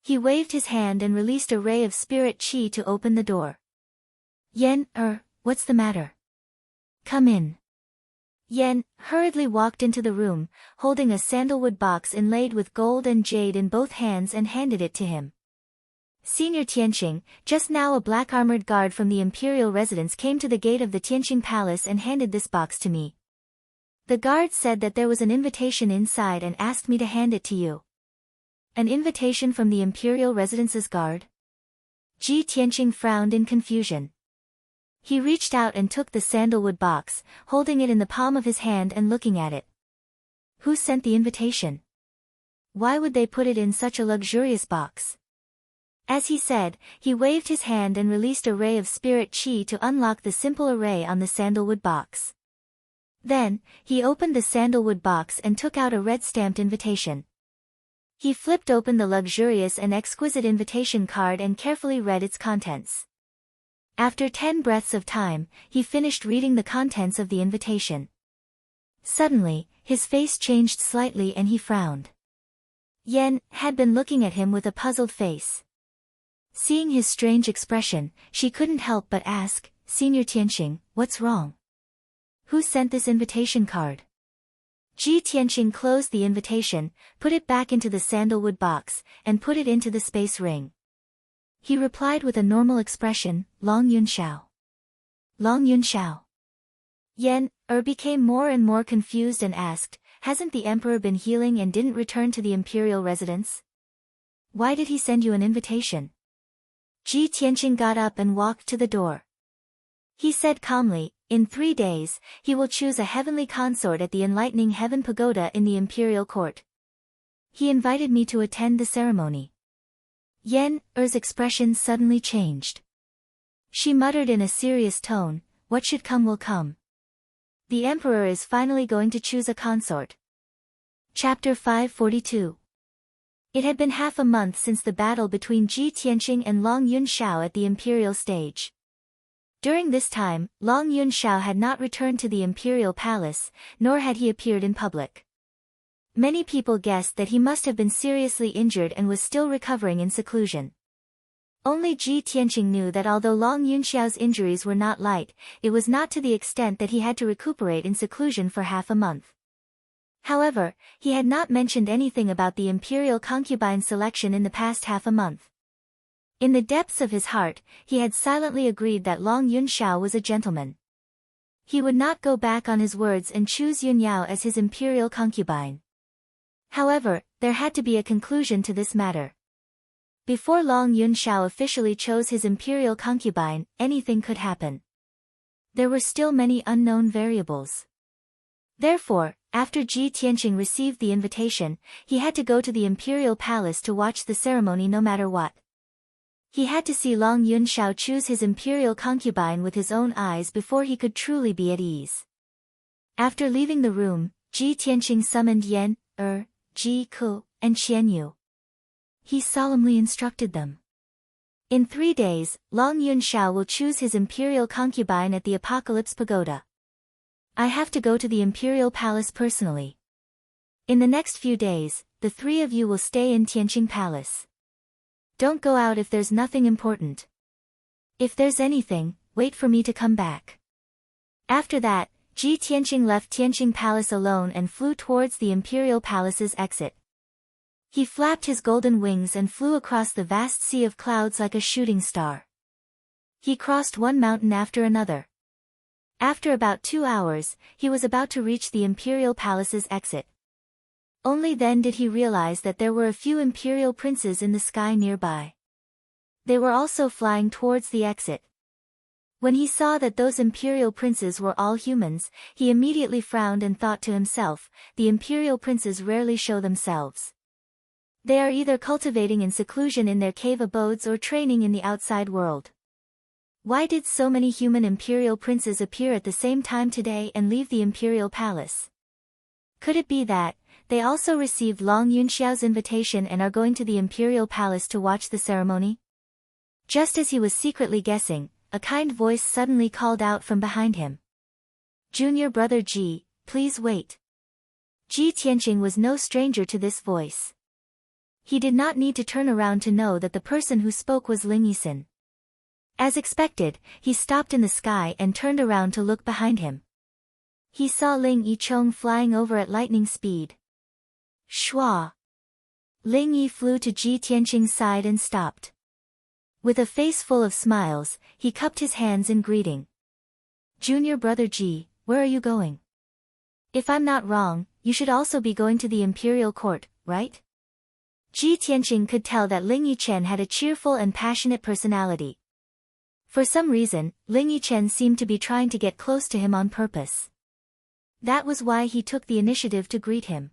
He waved his hand and released a ray of spirit qi to open the door. What's the matter? Come in. Yan hurriedly walked into the room, holding a sandalwood box inlaid with gold and jade in both hands and handed it to him. Senior Tianqing, just now a black-armored guard from the imperial residence came to the gate of the Tianqing Palace and handed this box to me. The guard said that there was an invitation inside and asked me to hand it to you. An invitation from the imperial residence's guard? Ji Tianqing frowned in confusion. He reached out and took the sandalwood box, holding it in the palm of his hand and looking at it. Who sent the invitation? Why would they put it in such a luxurious box? As he said, he waved his hand and released a ray of spirit chi to unlock the simple array on the sandalwood box. Then, he opened the sandalwood box and took out a red-stamped invitation. He flipped open the luxurious and exquisite invitation card and carefully read its contents. After 10 breaths of time, he finished reading the contents of the invitation. Suddenly, his face changed slightly and he frowned. Yen had been looking at him with a puzzled face. Seeing his strange expression, she couldn't help but ask, "Senior Tianqing, what's wrong? Who sent this invitation card?" Ji Tianqing closed the invitation, put it back into the sandalwood box, and put it into the space ring. He replied with a normal expression, "Long Yunxiao." Long Yunxiao. Yen became more and more confused and asked, "Hasn't the emperor been healing and didn't return to the imperial residence? Why did he send you an invitation?" Ji Tianqing got up and walked to the door. He said calmly, "In 3 days, he will choose a heavenly consort at the Enlightening Heaven Pagoda in the imperial court. He invited me to attend the ceremony." Yen's expression suddenly changed. She muttered in a serious tone, "What should come will come. The emperor is finally going to choose a consort." Chapter 542. It had been half a month since the battle between Ji Tianqing and Long Yunxiao at the imperial stage. During this time, Long Yunxiao had not returned to the imperial palace, nor had he appeared in public. Many people guessed that he must have been seriously injured and was still recovering in seclusion. Only Ji Tianqing knew that although Long Yunxiao's injuries were not light, it was not to the extent that he had to recuperate in seclusion for half a month. However, he had not mentioned anything about the imperial concubine selection in the past half a month. In the depths of his heart, he had silently agreed that Long Yunxiao was a gentleman. He would not go back on his words and choose Yunyao as his imperial concubine. However, there had to be a conclusion to this matter. Before Long Yunxiao officially chose his imperial concubine, anything could happen. There were still many unknown variables. Therefore, after Ji Tianqing received the invitation, he had to go to the imperial palace to watch the ceremony no matter what. He had to see Long Yunxiao choose his imperial concubine with his own eyes before he could truly be at ease. After leaving the room, Ji Tianqing summoned Yen, Ji Ku, and Qian Yu. He solemnly instructed them. In 3 days, Long Yunxiao will choose his imperial concubine at the Apocalypse Pagoda. I have to go to the imperial palace personally. In the next few days, the 3 of you will stay in Tianqing Palace. Don't go out if there's nothing important. If there's anything, wait for me to come back." After that, Ji Tianqing left Tianqing Palace alone and flew towards the imperial palace's exit. He flapped his golden wings and flew across the vast sea of clouds like a shooting star. He crossed one mountain after another. After about 2 hours, he was about to reach the imperial palace's exit. Only then did he realize that there were a few imperial princes in the sky nearby. They were also flying towards the exit. When he saw that those imperial princes were all humans, he immediately frowned and thought to himself, the imperial princes rarely show themselves. They are either cultivating in seclusion in their cave abodes or training in the outside world. Why did so many human imperial princes appear at the same time today and leave the imperial palace? Could it be that they also received Long Yunxiao's invitation and are going to the imperial palace to watch the ceremony? Just as he was secretly guessing, a kind voice suddenly called out from behind him. "Junior brother Ji, please wait." Ji Tianqing was no stranger to this voice. He did not need to turn around to know that the person who spoke was Ling Yisin. As expected, he stopped in the sky and turned around to look behind him. He saw Ling Yichong flying over at lightning speed. Shua! Ling Yi flew to Ji Tianqing's side and stopped. With a face full of smiles, he cupped his hands in greeting. "Junior brother Ji, where are you going? If I'm not wrong, you should also be going to the imperial court, right?" Ji Tianqing could tell that Ling Yichen had a cheerful and passionate personality. For some reason, Ling Yichen seemed to be trying to get close to him on purpose. That was why he took the initiative to greet him.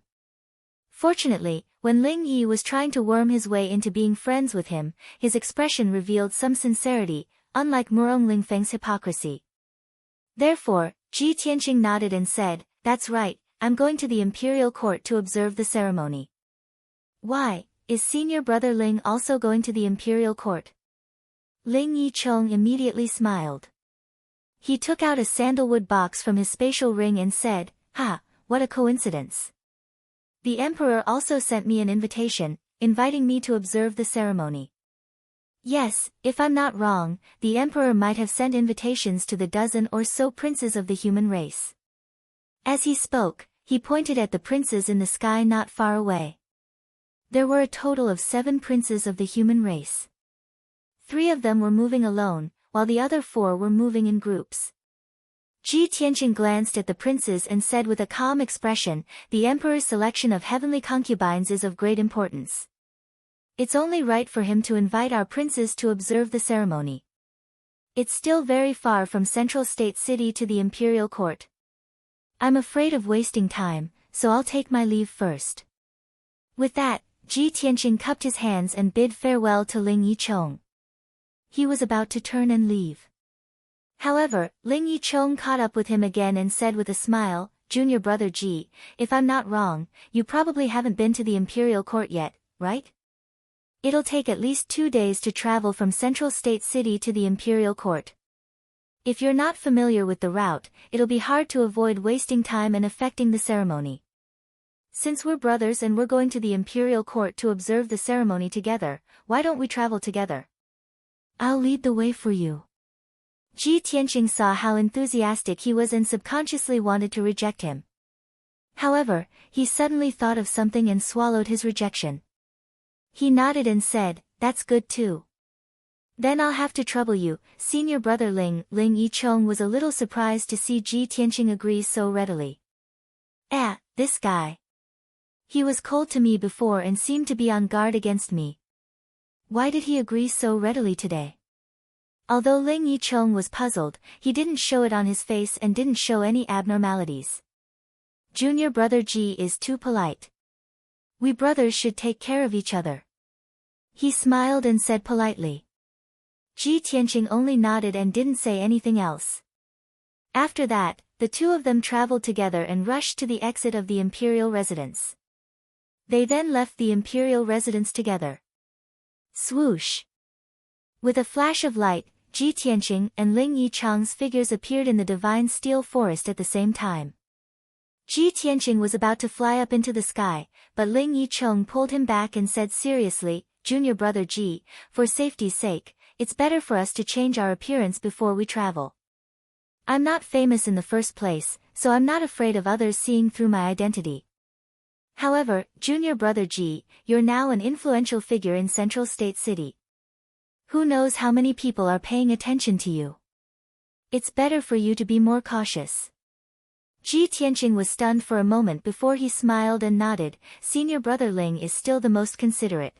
Fortunately, When Ling Yi was trying to worm his way into being friends with him, his expression revealed some sincerity, unlike Murong Lingfeng's hypocrisy. Therefore, Ji Tianqing nodded and said, "That's right, I'm going to the imperial court to observe the ceremony." "Why, is senior brother Ling also going to the imperial court?" Ling Yicheng immediately smiled. He took out a sandalwood box from his spatial ring and said, "Ha, what a coincidence. The emperor also sent me an invitation, inviting me to observe the ceremony." Yes, if I'm not wrong, the emperor might have sent invitations to the dozen or so princes of the human race. As he spoke, he pointed at the princes in the sky not far away. There were a total of 7 princes of the human race. 3 of them were moving alone, while the other 4 were moving in groups. Ji Tianqing glanced at the princes and said with a calm expression, "The emperor's selection of heavenly concubines is of great importance. It's only right for him to invite our princes to observe the ceremony. It's still very far from Central State City to the imperial court. I'm afraid of wasting time, so I'll take my leave first." With that, Ji Tianqing cupped his hands and bid farewell to Ling Yicheng. He was about to turn and leave. However, Ling Yicheng caught up with him again and said with a smile, "Junior brother Ji, if I'm not wrong, you probably haven't been to the imperial court yet, right? It'll take at least 2 days to travel from Central State City to the imperial court. If you're not familiar with the route, it'll be hard to avoid wasting time and affecting the ceremony. Since we're brothers and we're going to the imperial court to observe the ceremony together, why don't we travel together? I'll lead the way for you." Ji Tianqing saw how enthusiastic he was and subconsciously wanted to reject him. However, he suddenly thought of something and swallowed his rejection. He nodded and said, "That's good too. Then I'll have to trouble you, senior brother Ling." Ling Yicheng was a little surprised to see Ji Tianqing agree so readily. This guy. He was cold to me before and seemed to be on guard against me. Why did he agree so readily today? Although Ling Yicheng was puzzled, he didn't show it on his face and didn't show any abnormalities. Junior brother Ji is too polite. We brothers should take care of each other. He smiled and said politely. Ji Tianqing only nodded and didn't say anything else. After that, the 2 of them traveled together and rushed to the exit of the imperial residence. They then left the imperial residence together. Swoosh! With a flash of light, Ji Tianqing and Ling Yicheng's figures appeared in the divine steel forest at the same time. Ji Tianqing was about to fly up into the sky, but Ling Yicheng pulled him back and said seriously, "Junior brother Ji, for safety's sake, it's better for us to change our appearance before we travel. I'm not famous in the first place, so I'm not afraid of others seeing through my identity. However, Junior brother Ji, you're now an influential figure in Central State City. Who knows how many people are paying attention to you? It's better for you to be more cautious." Ji Tianqing was stunned for a moment before he smiled and nodded. "Senior brother Ling is still the most considerate.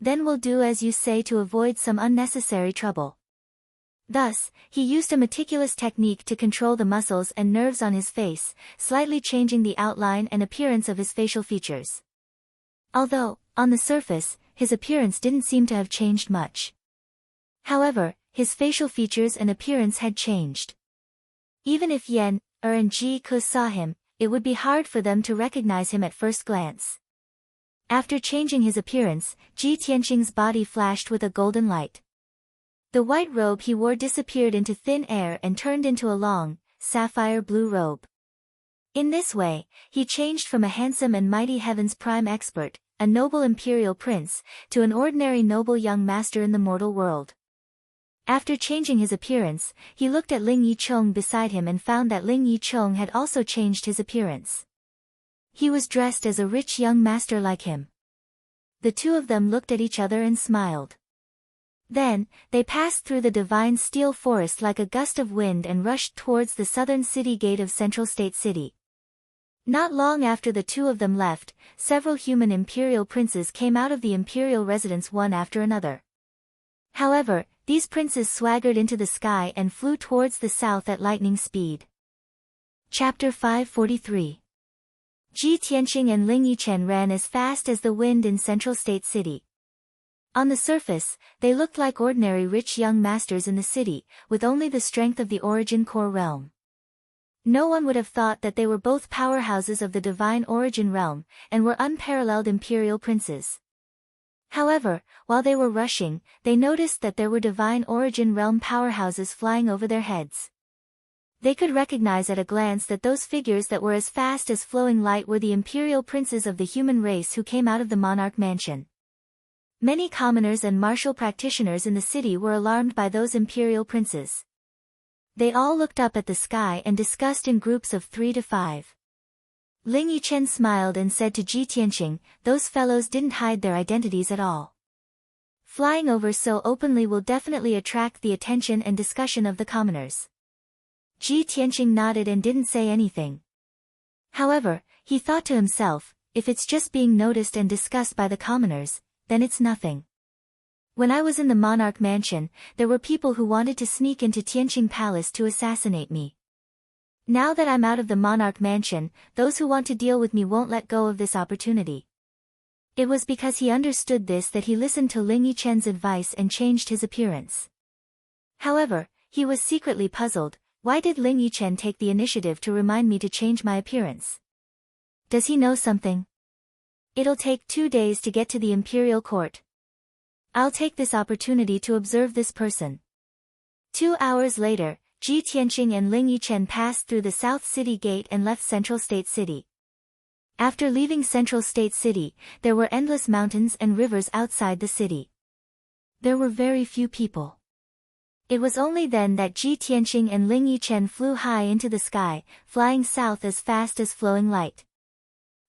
Then we'll do as you say to avoid some unnecessary trouble." Thus, he used a meticulous technique to control the muscles and nerves on his face, slightly changing the outline and appearance of his facial features. Although, on the surface, his appearance didn't seem to have changed much. However, his facial features and appearance had changed. Even if Yan, and Ji Ke saw him, it would be hard for them to recognize him at first glance. After changing his appearance, Ji Tianqing's body flashed with a golden light. The white robe he wore disappeared into thin air and turned into a long, sapphire blue robe. In this way, he changed from a handsome and mighty heaven's prime expert, a noble imperial prince, to an ordinary noble young master in the mortal world. After changing his appearance, he looked at Ling Yicheng beside him and found that Ling Yicheng had also changed his appearance. He was dressed as a rich young master like him. The 2 of them looked at each other and smiled. Then, they passed through the divine steel forest like a gust of wind and rushed towards the southern city gate of Central State City. Not long after the 2 of them left, several human imperial princes came out of the imperial residence one after another. However, these princes swaggered into the sky and flew towards the south at lightning speed. Chapter 543. Ji Tianqing and Ling Yichen ran as fast as the wind in Central State City. On the surface, they looked like ordinary rich young masters in the city, with only the strength of the Origin Core realm. No one would have thought that they were both powerhouses of the Divine Origin realm, and were unparalleled imperial princes. However, while they were rushing, they noticed that there were Divine Origin realm powerhouses flying over their heads. They could recognize at a glance that those figures that were as fast as flowing light were the imperial princes of the human race who came out of the monarch mansion. Many commoners and martial practitioners in the city were alarmed by those imperial princes. They all looked up at the sky and discussed in groups of 3 to 5. Ling Yichen smiled and said to Ji Tianqing, "Those fellows didn't hide their identities at all. Flying over so openly will definitely attract the attention and discussion of the commoners." Ji Tianqing nodded and didn't say anything. However, he thought to himself, if it's just being noticed and discussed by the commoners, then it's nothing. When I was in the monarch mansion, there were people who wanted to sneak into Tianqing Palace to assassinate me. Now that I'm out of the monarch mansion, those who want to deal with me won't let go of this opportunity. It was because he understood this that he listened to Ling Yichen's advice and changed his appearance. However, he was secretly puzzled. Why did Ling Yichen take the initiative to remind me to change my appearance? Does he know something? It'll take 2 days to get to the imperial court. I'll take this opportunity to observe this person. 2 hours later, Ji Tianqing and Ling Yichen passed through the South City Gate and left Central State City. After leaving Central State City, there were endless mountains and rivers outside the city. There were very few people. It was only then that Ji Tianqing and Ling Yichen flew high into the sky, flying south as fast as flowing light.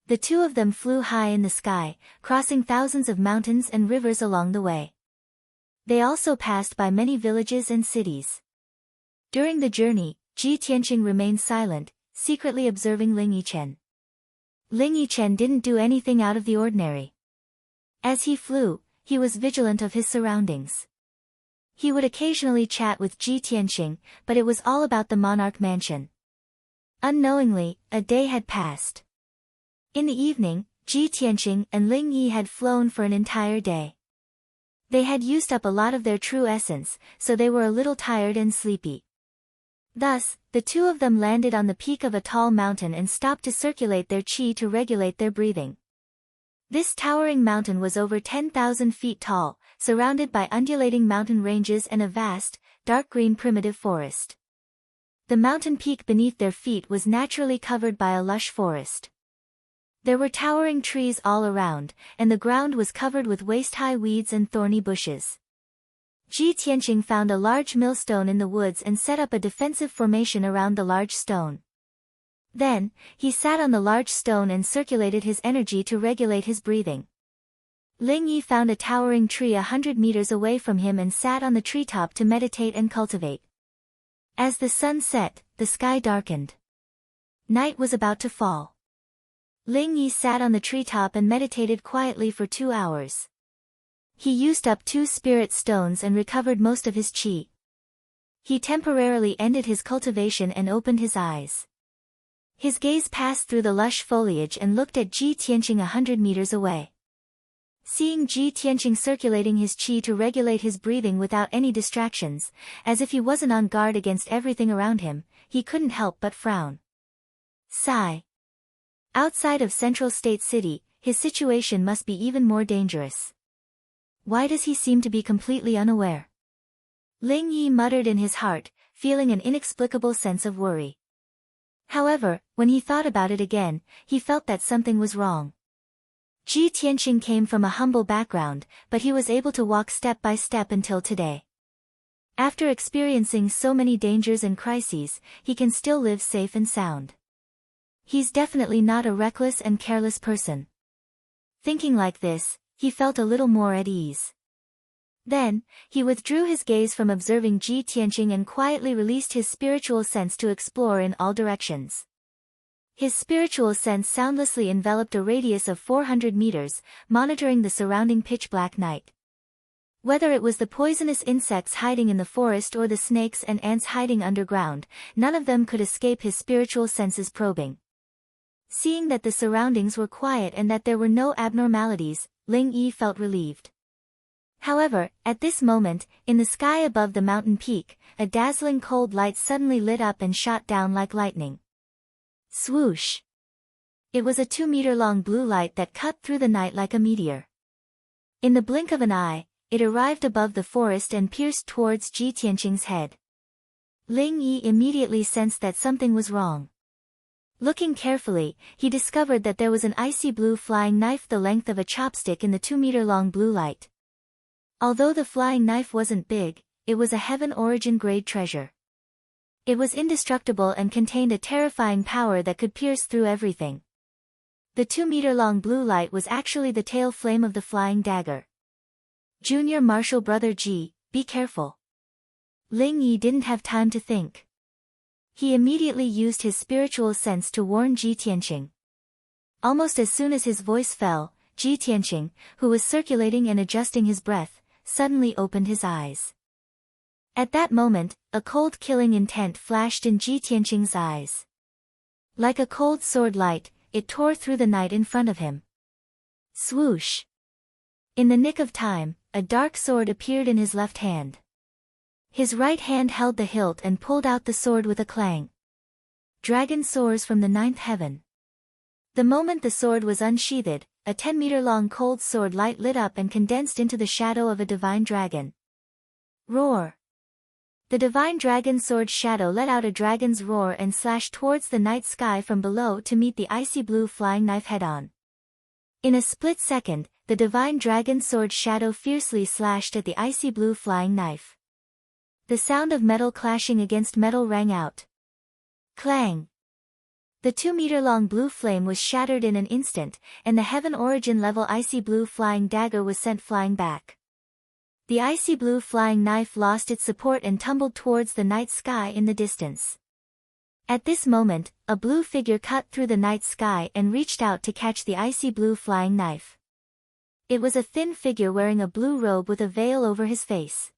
The two of them flew high in the sky, crossing thousands of mountains and rivers along the way. They also passed by many villages and cities. During the journey, Ji Tianqing remained silent, secretly observing Ling Yichen. Ling Yichen didn't do anything out of the ordinary. As he flew, he was vigilant of his surroundings. He would occasionally chat with Ji Tianqing, but it was all about the monarch mansion. Unknowingly, a day had passed. In the evening, Ji Tianqing and Ling Yi had flown for an entire day. They had used up a lot of their true essence, so they were a little tired and sleepy. Thus, the two of them landed on the peak of a tall mountain and stopped to circulate their qi to regulate their breathing. This towering mountain was over 10,000 feet tall, surrounded by undulating mountain ranges and a vast, dark green primitive forest. The mountain peak beneath their feet was naturally covered by a lush forest. There were towering trees all around, and the ground was covered with waist-high weeds and thorny bushes. Ji Tianqing found a large millstone in the woods and set up a defensive formation around the large stone. Then, he sat on the large stone and circulated his energy to regulate his breathing. Ling Yi found a towering tree 100 meters away from him and sat on the treetop to meditate and cultivate. As the sun set, the sky darkened. Night was about to fall. Ling Yi sat on the treetop and meditated quietly for 2 hours. He used up 2 spirit stones and recovered most of his qi. He temporarily ended his cultivation and opened his eyes. His gaze passed through the lush foliage and looked at Ji Tianqing 100 meters away. Seeing Ji Tianqing circulating his qi to regulate his breathing without any distractions, as if he wasn't on guard against everything around him, he couldn't help but frown. Sigh. Outside of Central State City, his situation must be even more dangerous. Why does he seem to be completely unaware? Ling Yi muttered in his heart, feeling an inexplicable sense of worry. However, when he thought about it again, he felt that something was wrong. Ji Tianqing came from a humble background, but he was able to walk step by step until today. After experiencing so many dangers and crises, he can still live safe and sound. He's definitely not a reckless and careless person. Thinking like this, he felt a little more at ease. Then, he withdrew his gaze from observing Ji Tianqing and quietly released his spiritual sense to explore in all directions. His spiritual sense soundlessly enveloped a radius of 400 meters, monitoring the surrounding pitch-black night. Whether it was the poisonous insects hiding in the forest or the snakes and ants hiding underground, none of them could escape his spiritual senses probing. Seeing that the surroundings were quiet and that there were no abnormalities, Ling Yi felt relieved. However, at this moment, in the sky above the mountain peak, a dazzling cold light suddenly lit up and shot down like lightning. Swoosh! It was a 2-meter-long blue light that cut through the night like a meteor. In the blink of an eye, it arrived above the forest and pierced towards Ji Tianqing's head. Ling Yi immediately sensed that something was wrong. Looking carefully, he discovered that there was an icy blue flying knife the length of a chopstick in the 2-meter-long blue light. Although the flying knife wasn't big, it was a Heaven Origin grade treasure. It was indestructible and contained a terrifying power that could pierce through everything. The 2-meter-long blue light was actually the tail flame of the flying dagger. Junior Marshal Brother Ji, be careful. Ling Yi didn't have time to think. He immediately used his spiritual sense to warn Ji Tianqing. Almost as soon as his voice fell, Ji Tianqing, who was circulating and adjusting his breath, suddenly opened his eyes. At that moment, a cold killing intent flashed in Ji Tianqing's eyes. Like a cold sword light, it tore through the night in front of him. Swoosh! In the nick of time, a dark sword appeared in his left hand. His right hand held the hilt and pulled out the sword with a clang. Dragon soars from the 9th heaven. The moment the sword was unsheathed, a 10-meter-long cold sword light lit up and condensed into the shadow of a divine dragon. Roar! The divine dragon sword shadow let out a dragon's roar and slashed towards the night sky from below to meet the icy blue flying knife head-on. In a split second, the divine dragon sword shadow fiercely slashed at the icy blue flying knife. The sound of metal clashing against metal rang out. Clang! The 2-meter-long blue flame was shattered in an instant, and the Heaven Origin level icy blue flying dagger was sent flying back. The icy blue flying knife lost its support and tumbled towards the night sky in the distance. At this moment, a blue figure cut through the night sky and reached out to catch the icy blue flying knife. It was a thin figure wearing a blue robe with a veil over his face.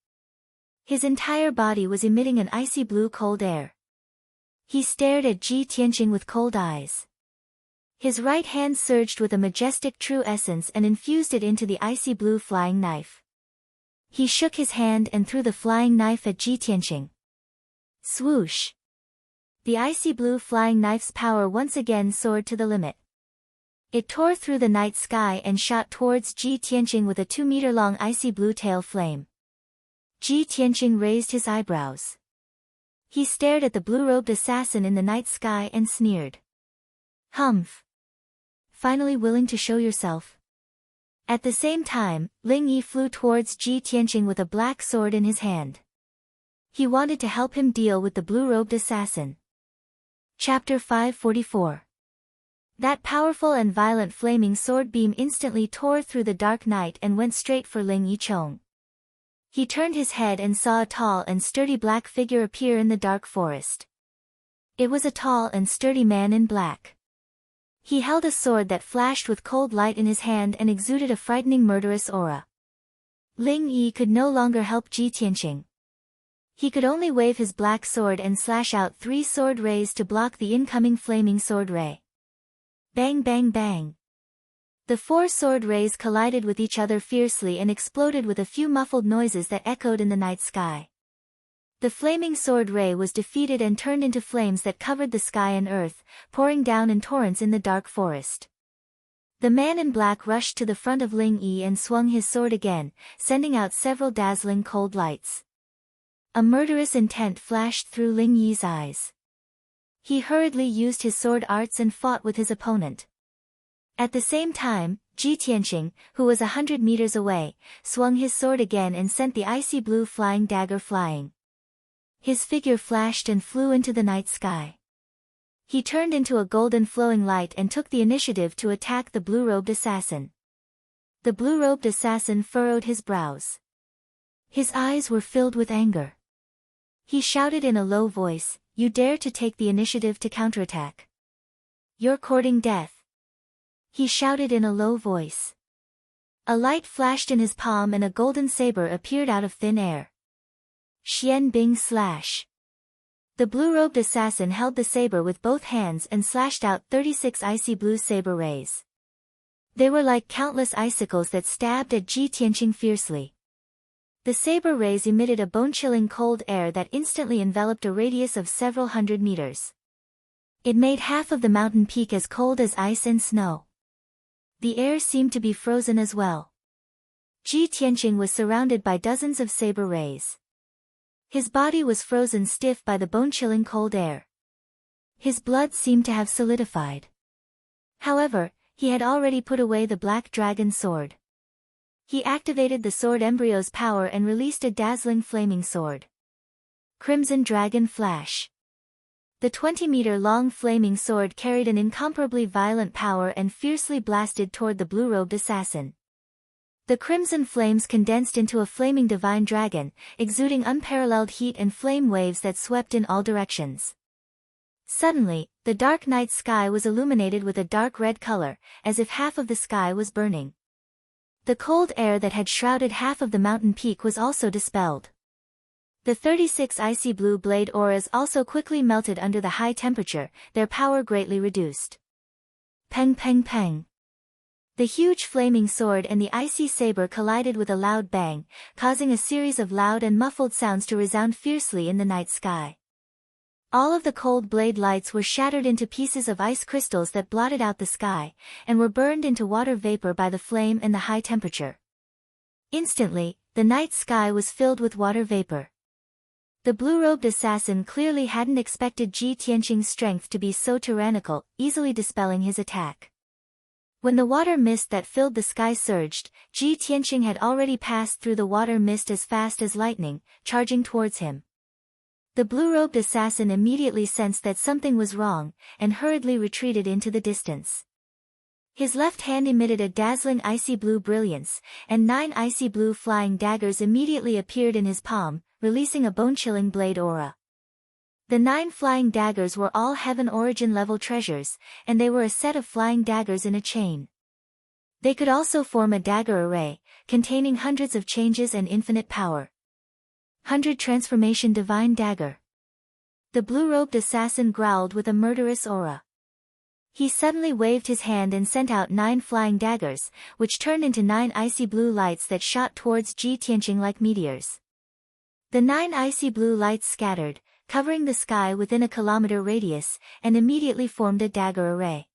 His entire body was emitting an icy blue cold air. He stared at Ji Tianqing with cold eyes. His right hand surged with a majestic true essence and infused it into the icy blue flying knife. He shook his hand and threw the flying knife at Ji Tianqing. Swoosh! The icy blue flying knife's power once again soared to the limit. It tore through the night sky and shot towards Ji Tianqing with a 2-meter-long icy blue tail flame. Ji Tianqing raised his eyebrows. He stared at the blue-robed assassin in the night sky and sneered. Humph! Finally willing to show yourself? At the same time, Ling Yi flew towards Ji Tianqing with a black sword in his hand. He wanted to help him deal with the blue-robed assassin. Chapter 544. That powerful and violent flaming sword beam instantly tore through the dark night and went straight for Ling Yichong. He turned his head and saw a tall and sturdy black figure appear in the dark forest. It was a tall and sturdy man in black. He held a sword that flashed with cold light in his hand and exuded a frightening murderous aura. Ling Yi could no longer help Ji Tianqing. He could only wave his black sword and slash out 3 sword rays to block the incoming flaming sword ray. Bang bang bang. The 4 sword rays collided with each other fiercely and exploded with a few muffled noises that echoed in the night sky. The flaming sword ray was defeated and turned into flames that covered the sky and earth, pouring down in torrents in the dark forest. The man in black rushed to the front of Ling Yi and swung his sword again, sending out several dazzling cold lights. A murderous intent flashed through Ling Yi's eyes. He hurriedly used his sword arts and fought with his opponent. At the same time, Ji Tianqing, who was 100 meters away, swung his sword again and sent the icy blue flying dagger flying. His figure flashed and flew into the night sky. He turned into a golden flowing light and took the initiative to attack the blue-robed assassin. The blue-robed assassin furrowed his brows. His eyes were filled with anger. He shouted in a low voice, "You dare to take the initiative to counterattack? You're courting death." He shouted in a low voice. A light flashed in his palm and a golden saber appeared out of thin air. Xian Bing slash. The blue-robed assassin held the saber with both hands and slashed out 36 icy blue saber rays. They were like countless icicles that stabbed at Ji Tianqing fiercely. The saber rays emitted a bone-chilling cold air that instantly enveloped a radius of several hundred meters. It made half of the mountain peak as cold as ice and snow. The air seemed to be frozen as well. Ji Tianqing was surrounded by dozens of saber rays. His body was frozen stiff by the bone-chilling cold air. His blood seemed to have solidified. However, he had already put away the black dragon sword. He activated the sword embryo's power and released a dazzling flaming sword. Crimson Dragon Flash. The 20-meter-long flaming sword carried an incomparably violent power and fiercely blasted toward the blue-robed assassin. The crimson flames condensed into a flaming divine dragon, exuding unparalleled heat and flame waves that swept in all directions. Suddenly, the dark night sky was illuminated with a dark red color, as if half of the sky was burning. The cold air that had shrouded half of the mountain peak was also dispelled. The 36 icy blue blade auras also quickly melted under the high temperature, their power greatly reduced. Peng peng peng. The huge flaming sword and the icy saber collided with a loud bang, causing a series of loud and muffled sounds to resound fiercely in the night sky. All of the cold blade lights were shattered into pieces of ice crystals that blotted out the sky, and were burned into water vapor by the flame and the high temperature. Instantly, the night sky was filled with water vapor. The blue-robed assassin clearly hadn't expected Ji Tianqing's strength to be so tyrannical, easily dispelling his attack. When the water mist that filled the sky surged, Ji Tianqing had already passed through the water mist as fast as lightning, charging towards him. The blue-robed assassin immediately sensed that something was wrong, and hurriedly retreated into the distance. His left hand emitted a dazzling icy blue brilliance, and 9 icy blue flying daggers immediately appeared in his palm, releasing a bone-chilling blade aura. The 9 flying daggers were all heaven origin level treasures, and they were a set of flying daggers in a chain. They could also form a dagger array, containing hundreds of changes and infinite power. 100 Transformation Divine Dagger. The blue-robed assassin growled with a murderous aura. He suddenly waved his hand and sent out 9 flying daggers, which turned into 9 icy blue lights that shot towards Ji Tianqing like meteors. The 9 icy blue lights scattered, covering the sky within a kilometer radius, and immediately formed a dagger array.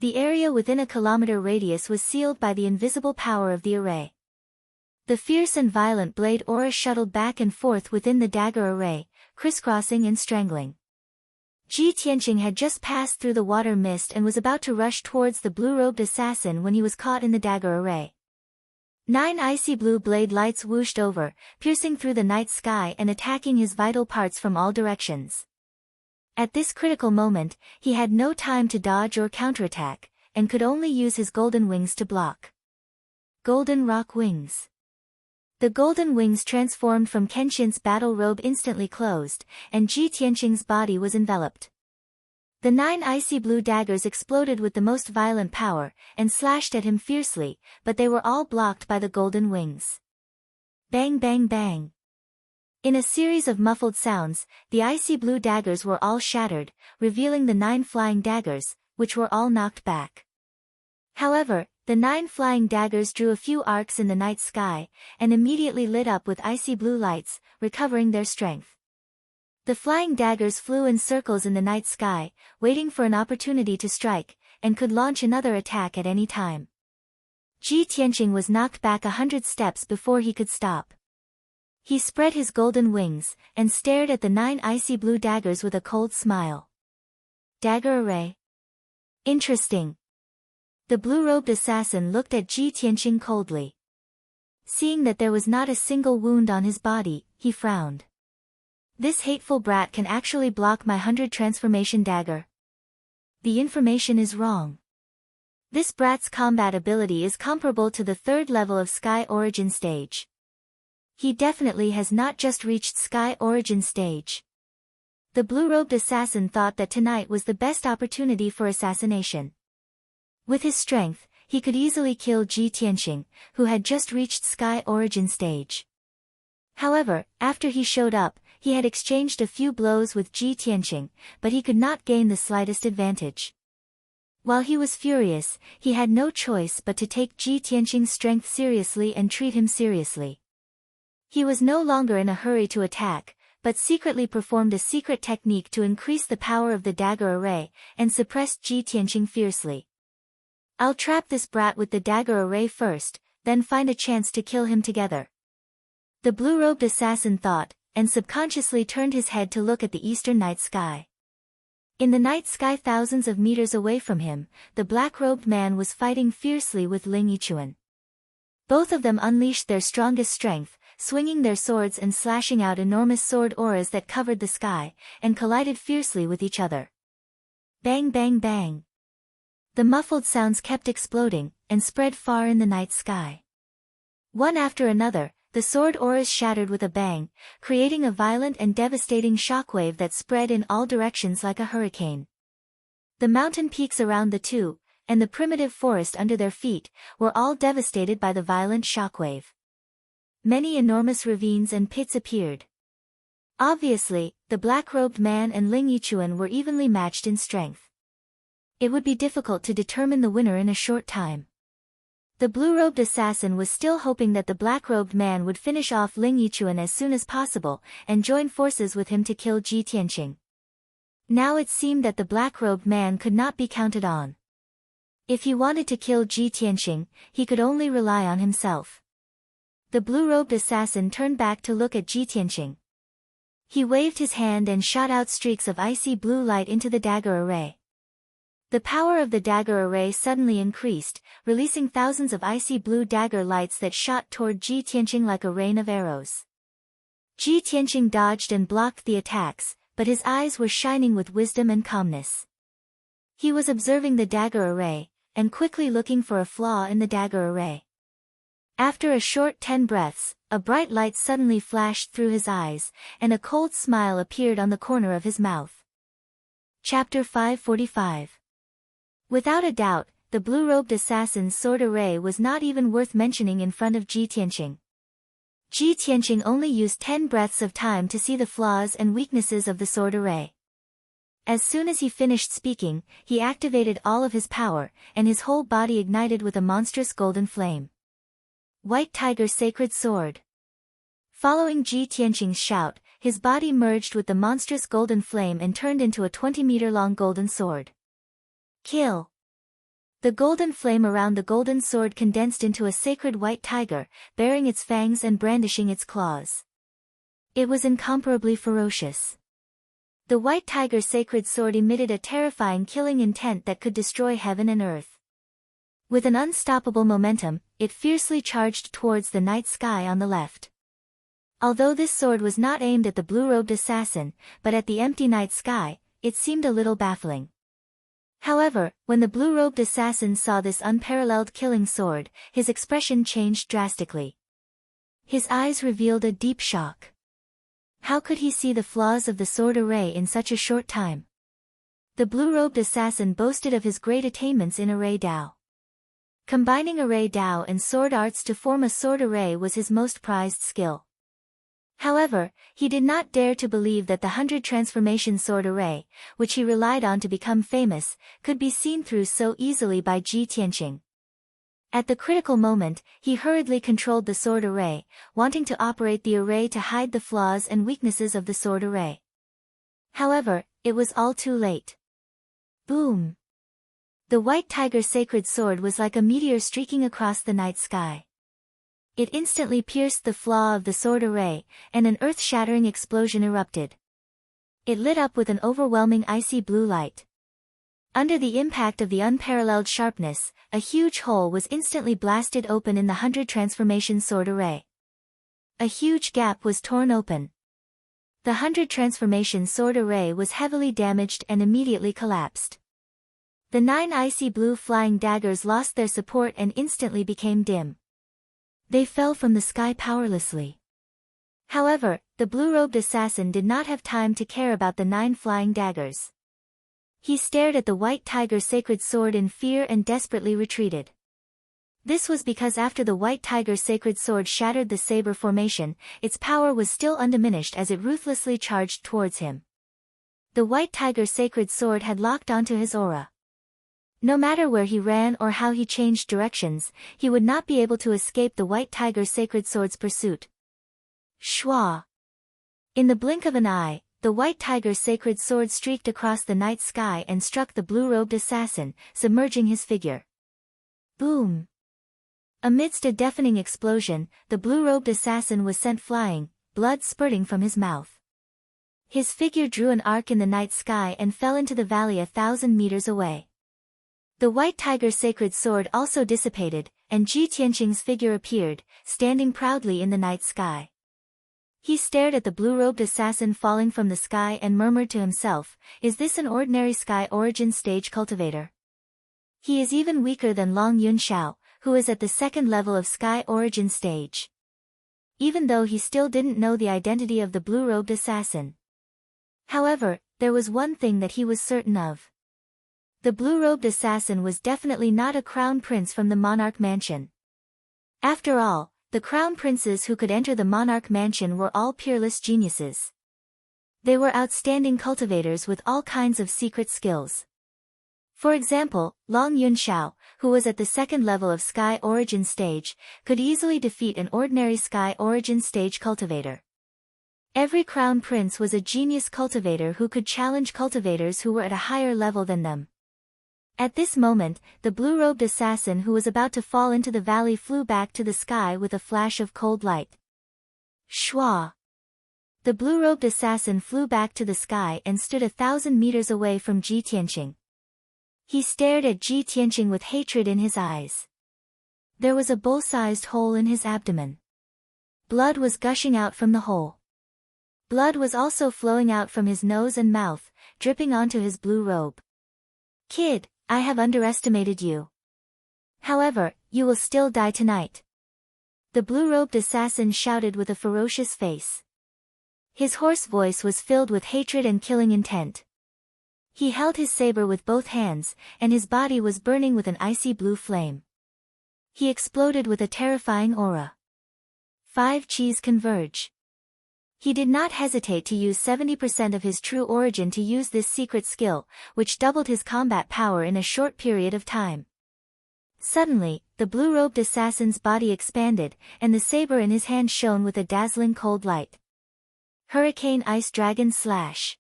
The area within a kilometer radius was sealed by the invisible power of the array. The fierce and violent blade aura shuttled back and forth within the dagger array, crisscrossing and strangling. Ji Tianqing had just passed through the water mist and was about to rush towards the blue-robed assassin when he was caught in the dagger array. 9 icy blue blade lights whooshed over, piercing through the night sky and attacking his vital parts from all directions. At this critical moment, he had no time to dodge or counterattack, and could only use his golden wings to block. Golden Rock Wings. The golden wings transformed from Kenshin's battle robe instantly closed, and Ji Tianqing's body was enveloped. The 9 icy blue daggers exploded with the most violent power, and slashed at him fiercely, but they were all blocked by the golden wings. Bang bang bang. In a series of muffled sounds, the icy blue daggers were all shattered, revealing the 9 flying daggers, which were all knocked back. However, the 9 flying daggers drew a few arcs in the night sky, and immediately lit up with icy blue lights, recovering their strength. The flying daggers flew in circles in the night sky, waiting for an opportunity to strike, and could launch another attack at any time. Ji Tianqing was knocked back 100 steps before he could stop. He spread his golden wings, and stared at the 9 icy blue daggers with a cold smile. Dagger array. Interesting. The blue-robed assassin looked at Ji Tianqing coldly. Seeing that there was not a single wound on his body, he frowned. This hateful brat can actually block my 100 transformation dagger. The information is wrong. This brat's combat ability is comparable to the 3rd level of Sky Origin Stage. He definitely has not just reached Sky Origin Stage. The blue-robed assassin thought that tonight was the best opportunity for assassination. With his strength, he could easily kill Ji Tianqing, who had just reached Sky Origin Stage. However, after he showed up, he had exchanged a few blows with Ji Tianqing, but he could not gain the slightest advantage. While he was furious, he had no choice but to take Ji Tianqing's strength seriously and treat him seriously. He was no longer in a hurry to attack, but secretly performed a secret technique to increase the power of the dagger array, and suppressed Ji Tianqing fiercely. "I'll trap this brat with the dagger array first, then find a chance to kill him together," the blue-robed assassin thought, and subconsciously turned his head to look at the eastern night sky. In the night sky thousands of meters away from him, the black-robed man was fighting fiercely with Ling Yichuan. Both of them unleashed their strongest strength, swinging their swords and slashing out enormous sword auras that covered the sky, and collided fiercely with each other. Bang bang bang. The muffled sounds kept exploding, and spread far in the night sky. One after another, the sword auras shattered with a bang, creating a violent and devastating shockwave that spread in all directions like a hurricane. The mountain peaks around the two, and the primitive forest under their feet, were all devastated by the violent shockwave. Many enormous ravines and pits appeared. Obviously, the black-robed man and Ling Yichuan were evenly matched in strength. It would be difficult to determine the winner in a short time. The blue-robed assassin was still hoping that the black-robed man would finish off Ling Yichuan as soon as possible, and join forces with him to kill Ji Tianqing. Now it seemed that the black-robed man could not be counted on. If he wanted to kill Ji Tianqing, he could only rely on himself. The blue-robed assassin turned back to look at Ji Tianqing. He waved his hand and shot out streaks of icy blue light into the dagger array. The power of the dagger array suddenly increased, releasing thousands of icy blue dagger lights that shot toward Ji Tianqing like a rain of arrows. Ji Tianqing dodged and blocked the attacks, but his eyes were shining with wisdom and calmness. He was observing the dagger array, and quickly looking for a flaw in the dagger array. After a short 10 breaths, a bright light suddenly flashed through his eyes, and a cold smile appeared on the corner of his mouth. Chapter 545. Without a doubt, the blue-robed assassin's sword array was not even worth mentioning in front of Ji Tianqing. Ji Tianqing only used 10 breaths of time to see the flaws and weaknesses of the sword array. As soon as he finished speaking, he activated all of his power, and his whole body ignited with a monstrous golden flame. White Tiger Sacred Sword. Following Ji Tianqing's shout, his body merged with the monstrous golden flame and turned into a 20-meter-long golden sword. Kill. The golden flame around the golden sword condensed into a sacred white tiger, bearing its fangs and brandishing its claws. It was incomparably ferocious. The white tiger's sacred sword emitted a terrifying killing intent that could destroy heaven and earth. With an unstoppable momentum, it fiercely charged towards the night sky on the left. Although this sword was not aimed at the blue-robed assassin, but at the empty night sky, it seemed a little baffling. However, when the blue-robed assassin saw this unparalleled killing sword, his expression changed drastically. His eyes revealed a deep shock. How could he see the flaws of the sword array in such a short time? The blue-robed assassin boasted of his great attainments in array Dao. Combining array Dao and sword arts to form a sword array was his most prized skill. However, he did not dare to believe that the 100 transformation sword array, which he relied on to become famous, could be seen through so easily by Ji Tianqing. At the critical moment, he hurriedly controlled the sword array, wanting to operate the array to hide the flaws and weaknesses of the sword array. However, it was all too late. Boom! The white tiger sacred sword was like a meteor streaking across the night sky. It instantly pierced the flaw of the sword array, and an earth-shattering explosion erupted. It lit up with an overwhelming icy blue light. Under the impact of the unparalleled sharpness, a huge hole was instantly blasted open in the 100 transformation sword array. A huge gap was torn open. The 100 transformation sword array was heavily damaged and immediately collapsed. The 9 icy blue flying daggers lost their support and instantly became dim. They fell from the sky powerlessly. However, the blue-robed assassin did not have time to care about the 9 flying daggers. He stared at the white tiger sacred sword in fear and desperately retreated. This was because after the White Tiger's sacred sword shattered the saber formation, its power was still undiminished as it ruthlessly charged towards him. The White Tiger's sacred sword had locked onto his aura. No matter where he ran or how he changed directions, he would not be able to escape the White Tiger's sacred sword's pursuit. Shwa! In the blink of an eye, the White Tiger's sacred sword streaked across the night sky and struck the blue-robed assassin, submerging his figure. Boom! Amidst a deafening explosion, the blue-robed assassin was sent flying, blood spurting from his mouth. His figure drew an arc in the night sky and fell into the valley 1,000 meters away. The White Tiger's sacred sword also dissipated, and Ji Tianqing's figure appeared, standing proudly in the night sky. He stared at the blue-robed assassin falling from the sky and murmured to himself, "Is this an ordinary sky origin stage cultivator? He is even weaker than Long Yunxiao, who is at the second level of sky origin stage." Even though he still didn't know the identity of the blue-robed assassin. However, there was one thing that he was certain of. The blue-robed assassin was definitely not a crown prince from the monarch mansion. After all, the crown princes who could enter the monarch mansion were all peerless geniuses. They were outstanding cultivators with all kinds of secret skills. For example, Long Yunxiao, who was at the second level of Sky Origin Stage, could easily defeat an ordinary Sky Origin Stage cultivator. Every crown prince was a genius cultivator who could challenge cultivators who were at a higher level than them. At this moment, the blue-robed assassin who was about to fall into the valley flew back to the sky with a flash of cold light. Shwa! The blue-robed assassin flew back to the sky and stood 1,000 meters away from Ji Tianqing. He stared at Ji Tianqing with hatred in his eyes. There was a bowl-sized hole in his abdomen. Blood was gushing out from the hole. Blood was also flowing out from his nose and mouth, dripping onto his blue robe. "Kid, I have underestimated you. However, you will still die tonight." The blue-robed assassin shouted with a ferocious face. His hoarse voice was filled with hatred and killing intent. He held his saber with both hands, and his body was burning with an icy blue flame. He exploded with a terrifying aura. 5 Qis converge. He did not hesitate to use 70% of his true origin to use this secret skill, which doubled his combat power in a short period of time. Suddenly, the blue-robed assassin's body expanded, and the saber in his hand shone with a dazzling cold light. Hurricane Ice Dragon Slash.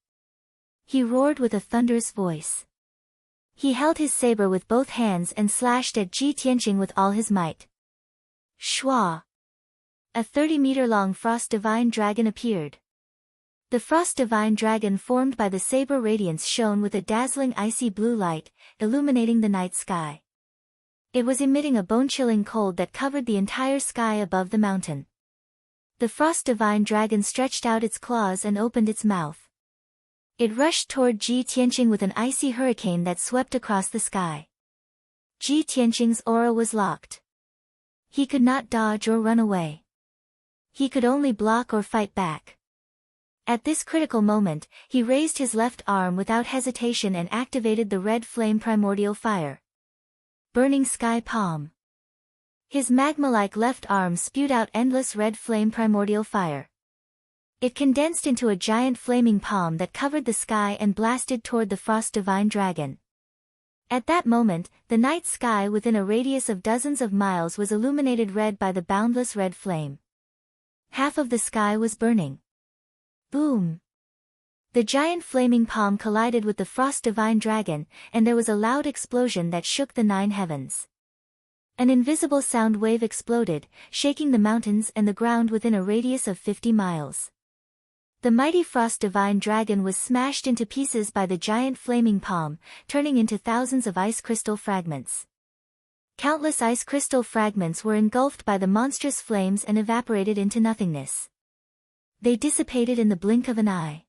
He roared with a thunderous voice. He held his saber with both hands and slashed at Ji Tianqing with all his might. Shwa! A 30-meter-long Frost Divine Dragon appeared. The Frost Divine Dragon formed by the saber radiance shone with a dazzling icy blue light, illuminating the night sky. It was emitting a bone-chilling cold that covered the entire sky above the mountain. The Frost Divine Dragon stretched out its claws and opened its mouth. It rushed toward Ji Tianqing with an icy hurricane that swept across the sky. Ji Tianqing's aura was locked. He could not dodge or run away. He could only block or fight back. At this critical moment, he raised his left arm without hesitation and activated the red flame primordial fire. Burning Sky Palm. His magma-like left arm spewed out endless red flame primordial fire. It condensed into a giant flaming palm that covered the sky and blasted toward the Frost Divine Dragon. At that moment, the night sky within a radius of dozens of miles was illuminated red by the boundless red flame. Half of the sky was burning. Boom! The giant flaming palm collided with the Frost Divine Dragon, and there was a loud explosion that shook the 9 heavens. An invisible sound wave exploded, shaking the mountains and the ground within a radius of 50 miles. The mighty Frost Divine Dragon was smashed into pieces by the giant flaming palm, turning into thousands of ice crystal fragments. Countless ice crystal fragments were engulfed by the monstrous flames and evaporated into nothingness. They dissipated in the blink of an eye.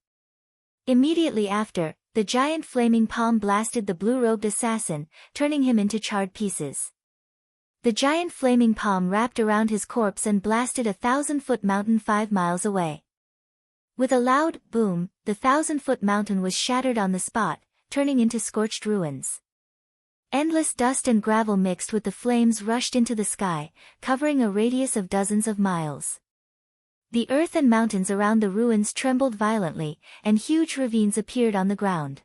Immediately after, the giant flaming palm blasted the blue-robed assassin, turning him into charred pieces. The giant flaming palm wrapped around his corpse and blasted a 1,000-foot mountain 5 miles away. With a loud boom, the 1,000-foot mountain was shattered on the spot, turning into scorched ruins. Endless dust and gravel mixed with the flames rushed into the sky, covering a radius of dozens of miles. The earth and mountains around the ruins trembled violently, and huge ravines appeared on the ground.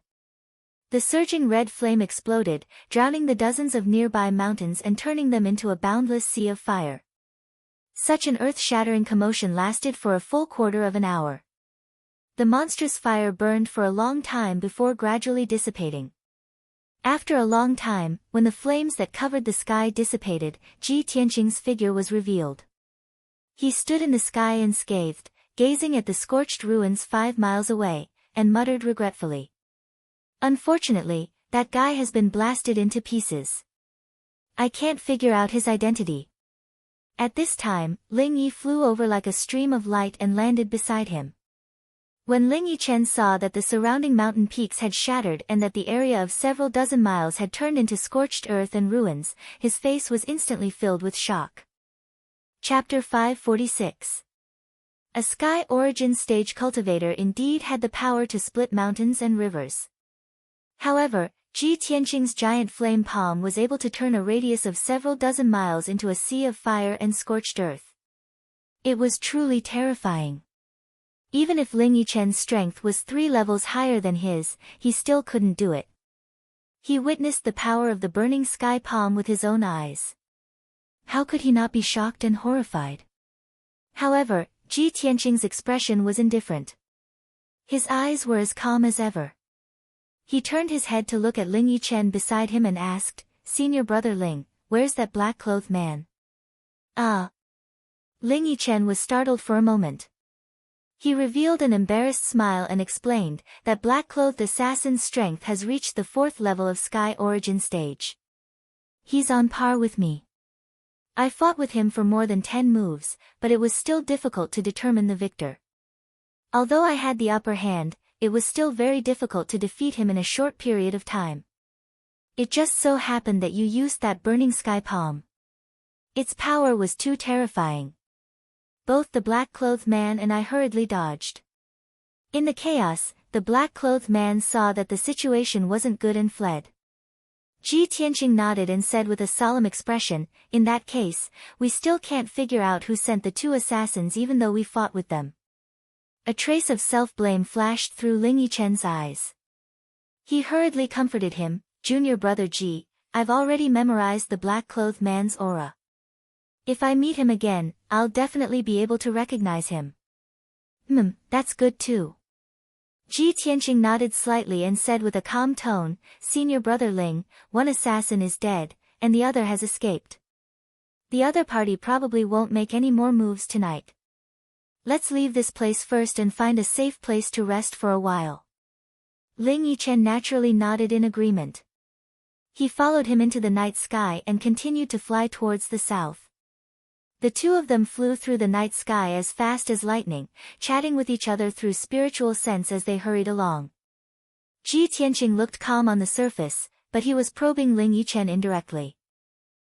The surging red flame exploded, drowning the dozens of nearby mountains and turning them into a boundless sea of fire. Such an earth-shattering commotion lasted for a full quarter of an hour. The monstrous fire burned for a long time before gradually dissipating. After a long time, when the flames that covered the sky dissipated, Ji Tianqing's figure was revealed. He stood in the sky unscathed, gazing at the scorched ruins 5 miles away, and muttered regretfully. Unfortunately, that guy has been blasted into pieces. I can't figure out his identity. At this time, Ling Yi flew over like a stream of light and landed beside him. When Ling Yichen saw that the surrounding mountain peaks had shattered and that the area of several dozen miles had turned into scorched earth and ruins, his face was instantly filled with shock. Chapter 546. A Sky Origin Stage Cultivator indeed had the power to split mountains and rivers. However, Ji Tianqing's giant flame palm was able to turn a radius of several dozen miles into a sea of fire and scorched earth. It was truly terrifying. Even if Ling Yichen's strength was 3 levels higher than his, he still couldn't do it. He witnessed the power of the burning sky palm with his own eyes. How could he not be shocked and horrified? However, Ji Tianqing's expression was indifferent. His eyes were as calm as ever. He turned his head to look at Ling Yichen beside him and asked, "Senior brother Ling, where's that black-clothed man?" "Ah." Ling Yichen was startled for a moment. He revealed an embarrassed smile and explained that black-clothed assassin's strength has reached the 4th level of Sky Origin Stage. He's on par with me. I fought with him for more than 10 moves, but it was still difficult to determine the victor. Although I had the upper hand, it was still very difficult to defeat him in a short period of time. It just so happened that you used that burning sky palm. Its power was too terrifying. Both the black-clothed man and I hurriedly dodged. In the chaos, the black-clothed man saw that the situation wasn't good and fled. Ji Tianqing nodded and said with a solemn expression, "In that case, we still can't figure out who sent the 2 assassins even though we fought with them." A trace of self-blame flashed through Ling Yichen's eyes. He hurriedly comforted him, "Junior brother Ji, I've already memorized the black-clothed man's aura. If I meet him again, I'll definitely be able to recognize him." That's good too." Ji Tianqing nodded slightly and said with a calm tone, "Senior brother Ling, 1 assassin is dead, and the other has escaped. The other party probably won't make any more moves tonight. Let's leave this place first and find a safe place to rest for a while." Ling Yichen naturally nodded in agreement. He followed him into the night sky and continued to fly towards the south. The 2 of them flew through the night sky as fast as lightning, chatting with each other through spiritual sense as they hurried along. Ji Tianqing looked calm on the surface, but he was probing Ling Yichen indirectly.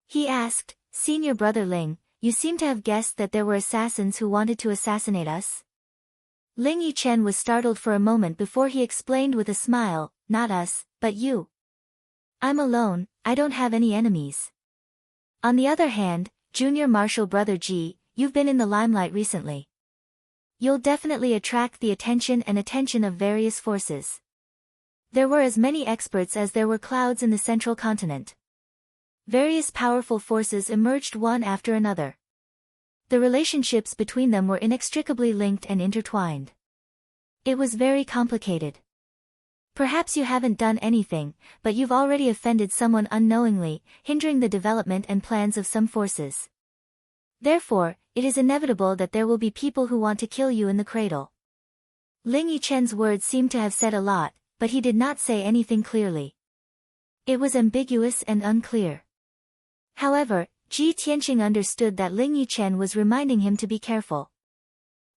He asked, "Senior brother Ling, you seem to have guessed that there were assassins who wanted to assassinate us?" Ling Yichen was startled for a moment before he explained with a smile, "Not us, but you. I'm alone, I don't have any enemies. On the other hand, Junior Marshal brother Ji, you've been in the limelight recently. You'll definitely attract the attention of various forces. There were as many experts as there were clouds in the central continent. Various powerful forces emerged one after another. The relationships between them were inextricably linked and intertwined. It was very complicated. Perhaps you haven't done anything, but you've already offended someone unknowingly, hindering the development and plans of some forces. Therefore, it is inevitable that there will be people who want to kill you in the cradle." Ling Yichen's words seemed to have said a lot, but he did not say anything clearly. It was ambiguous and unclear. However, Ji Tianqing understood that Ling Yichen was reminding him to be careful.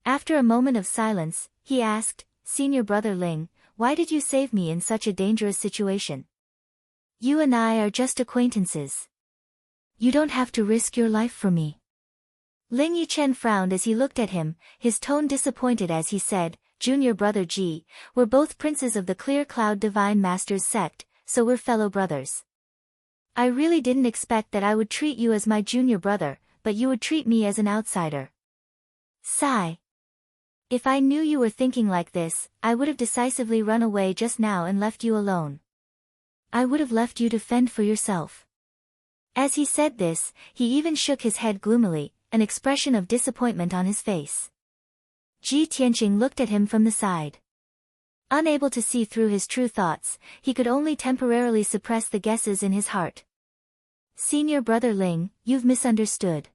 After a moment of silence, he asked, "Senior brother Ling, why did you save me in such a dangerous situation? You and I are just acquaintances. You don't have to risk your life for me." Ling Yichen frowned as he looked at him, his tone disappointed as he said, "Junior brother Ji, we're both princes of the Clear Cloud Divine Masters sect, so we're fellow brothers. I really didn't expect that I would treat you as my junior brother, but you would treat me as an outsider. Sigh. If I knew you were thinking like this, I would have decisively run away just now and left you alone. I would have left you to fend for yourself. As he said this, he even shook his head gloomily, an expression of disappointment on his face. Ji Tianqing looked at him from the side. Unable to see through his true thoughts, he could only temporarily suppress the guesses in his heart. Senior brother Ling, you've misunderstood.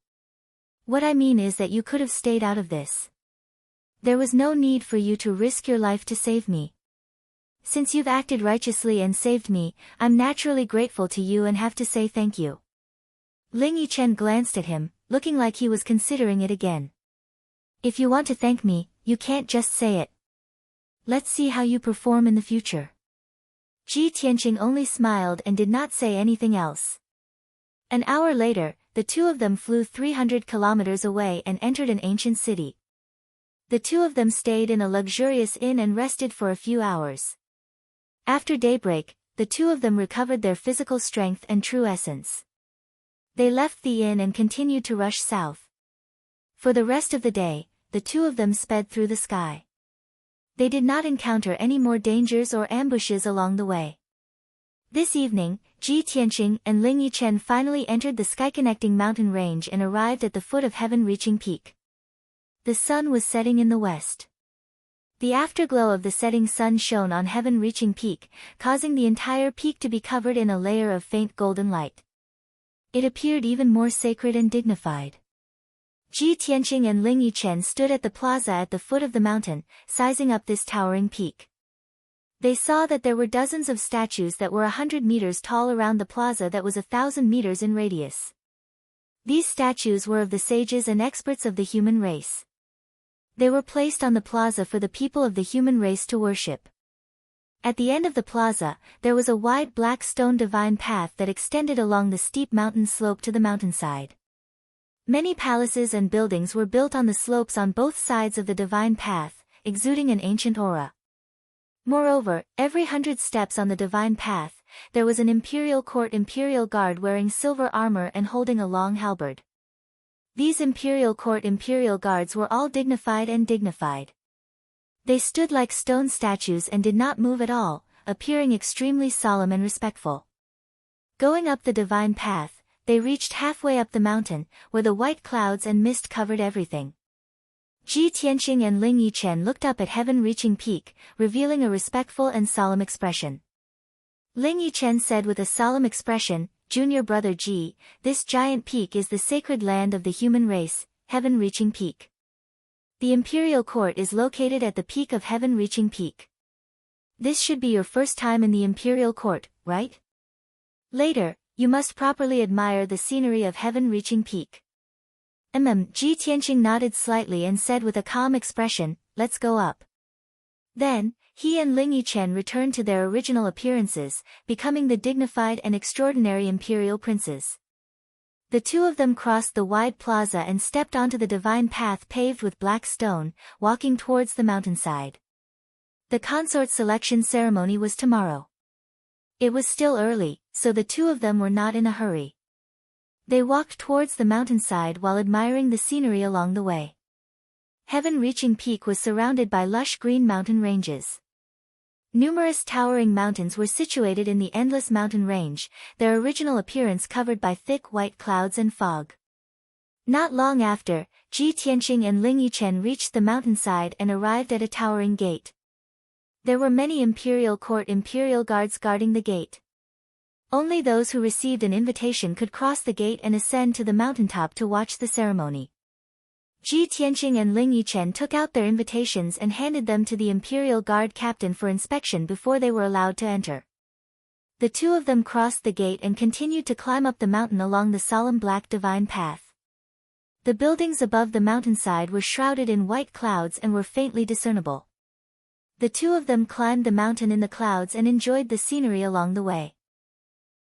What I mean is that you could have stayed out of this. There was no need for you to risk your life to save me. Since you've acted righteously and saved me, I'm naturally grateful to you and have to say thank you. Ling Yichen glanced at him, looking like he was considering it again. If you want to thank me, you can't just say it. Let's see how you perform in the future. Ji Tianqing only smiled and did not say anything else. An hour later, the two of them flew 300 kilometers away and entered an ancient city. The two of them stayed in a luxurious inn and rested for a few hours. After daybreak, the two of them recovered their physical strength and true essence. They left the inn and continued to rush south. For the rest of the day, the two of them sped through the sky. They did not encounter any more dangers or ambushes along the way. This evening, Ji Tianqing and Ling Yichen finally entered the sky-connecting mountain range and arrived at the foot of heaven-reaching peak. The sun was setting in the west. The afterglow of the setting sun shone on heaven-reaching peak, causing the entire peak to be covered in a layer of faint golden light. It appeared even more sacred and dignified. Ji Tianqing and Ling Yichen stood at the plaza at the foot of the mountain, sizing up this towering peak. They saw that there were dozens of statues that were 100 meters tall around the plaza that was 1,000 meters in radius. These statues were of the sages and experts of the human race. They were placed on the plaza for the people of the human race to worship. At the end of the plaza, there was a wide black stone divine path that extended along the steep mountain slope to the mountainside. Many palaces and buildings were built on the slopes on both sides of the divine path, exuding an ancient aura. Moreover, every 100 steps on the divine path, there was an imperial court imperial guard wearing silver armor and holding a long halberd. These imperial court imperial guards were all dignified and dignified. They stood like stone statues and did not move at all, appearing extremely solemn and respectful. Going up the divine path, they reached halfway up the mountain, where the white clouds and mist covered everything. Ji Tianqing and Ling Yichen looked up at heaven-reaching peak, revealing a respectful and solemn expression. Ling Yichen said with a solemn expression, "Junior brother Ji, this giant peak is the sacred land of the human race, heaven-reaching peak. The imperial court is located at the peak of heaven-reaching peak. This should be your first time in the imperial court, right? Later, you must properly admire the scenery of heaven-reaching peak." Ji Tianqing nodded slightly and said with a calm expression, "Let's go up." Then, he and Ling Yichen returned to their original appearances, becoming the dignified and extraordinary imperial princes. The two of them crossed the wide plaza and stepped onto the divine path paved with black stone, walking towards the mountainside. The consort selection ceremony was tomorrow. It was still early, so the two of them were not in a hurry. They walked towards the mountainside while admiring the scenery along the way. Heaven-reaching peak was surrounded by lush green mountain ranges. Numerous towering mountains were situated in the endless mountain range, their original appearance covered by thick white clouds and fog. Not long after, Ji Tianqing and Ling Yichen reached the mountainside and arrived at a towering gate. There were many imperial court imperial guards guarding the gate. Only those who received an invitation could cross the gate and ascend to the mountaintop to watch the ceremony. Ji Tianqing and Ling Yichen took out their invitations and handed them to the imperial guard captain for inspection before they were allowed to enter. The two of them crossed the gate and continued to climb up the mountain along the solemn black divine path. The buildings above the mountainside were shrouded in white clouds and were faintly discernible. The two of them climbed the mountain in the clouds and enjoyed the scenery along the way.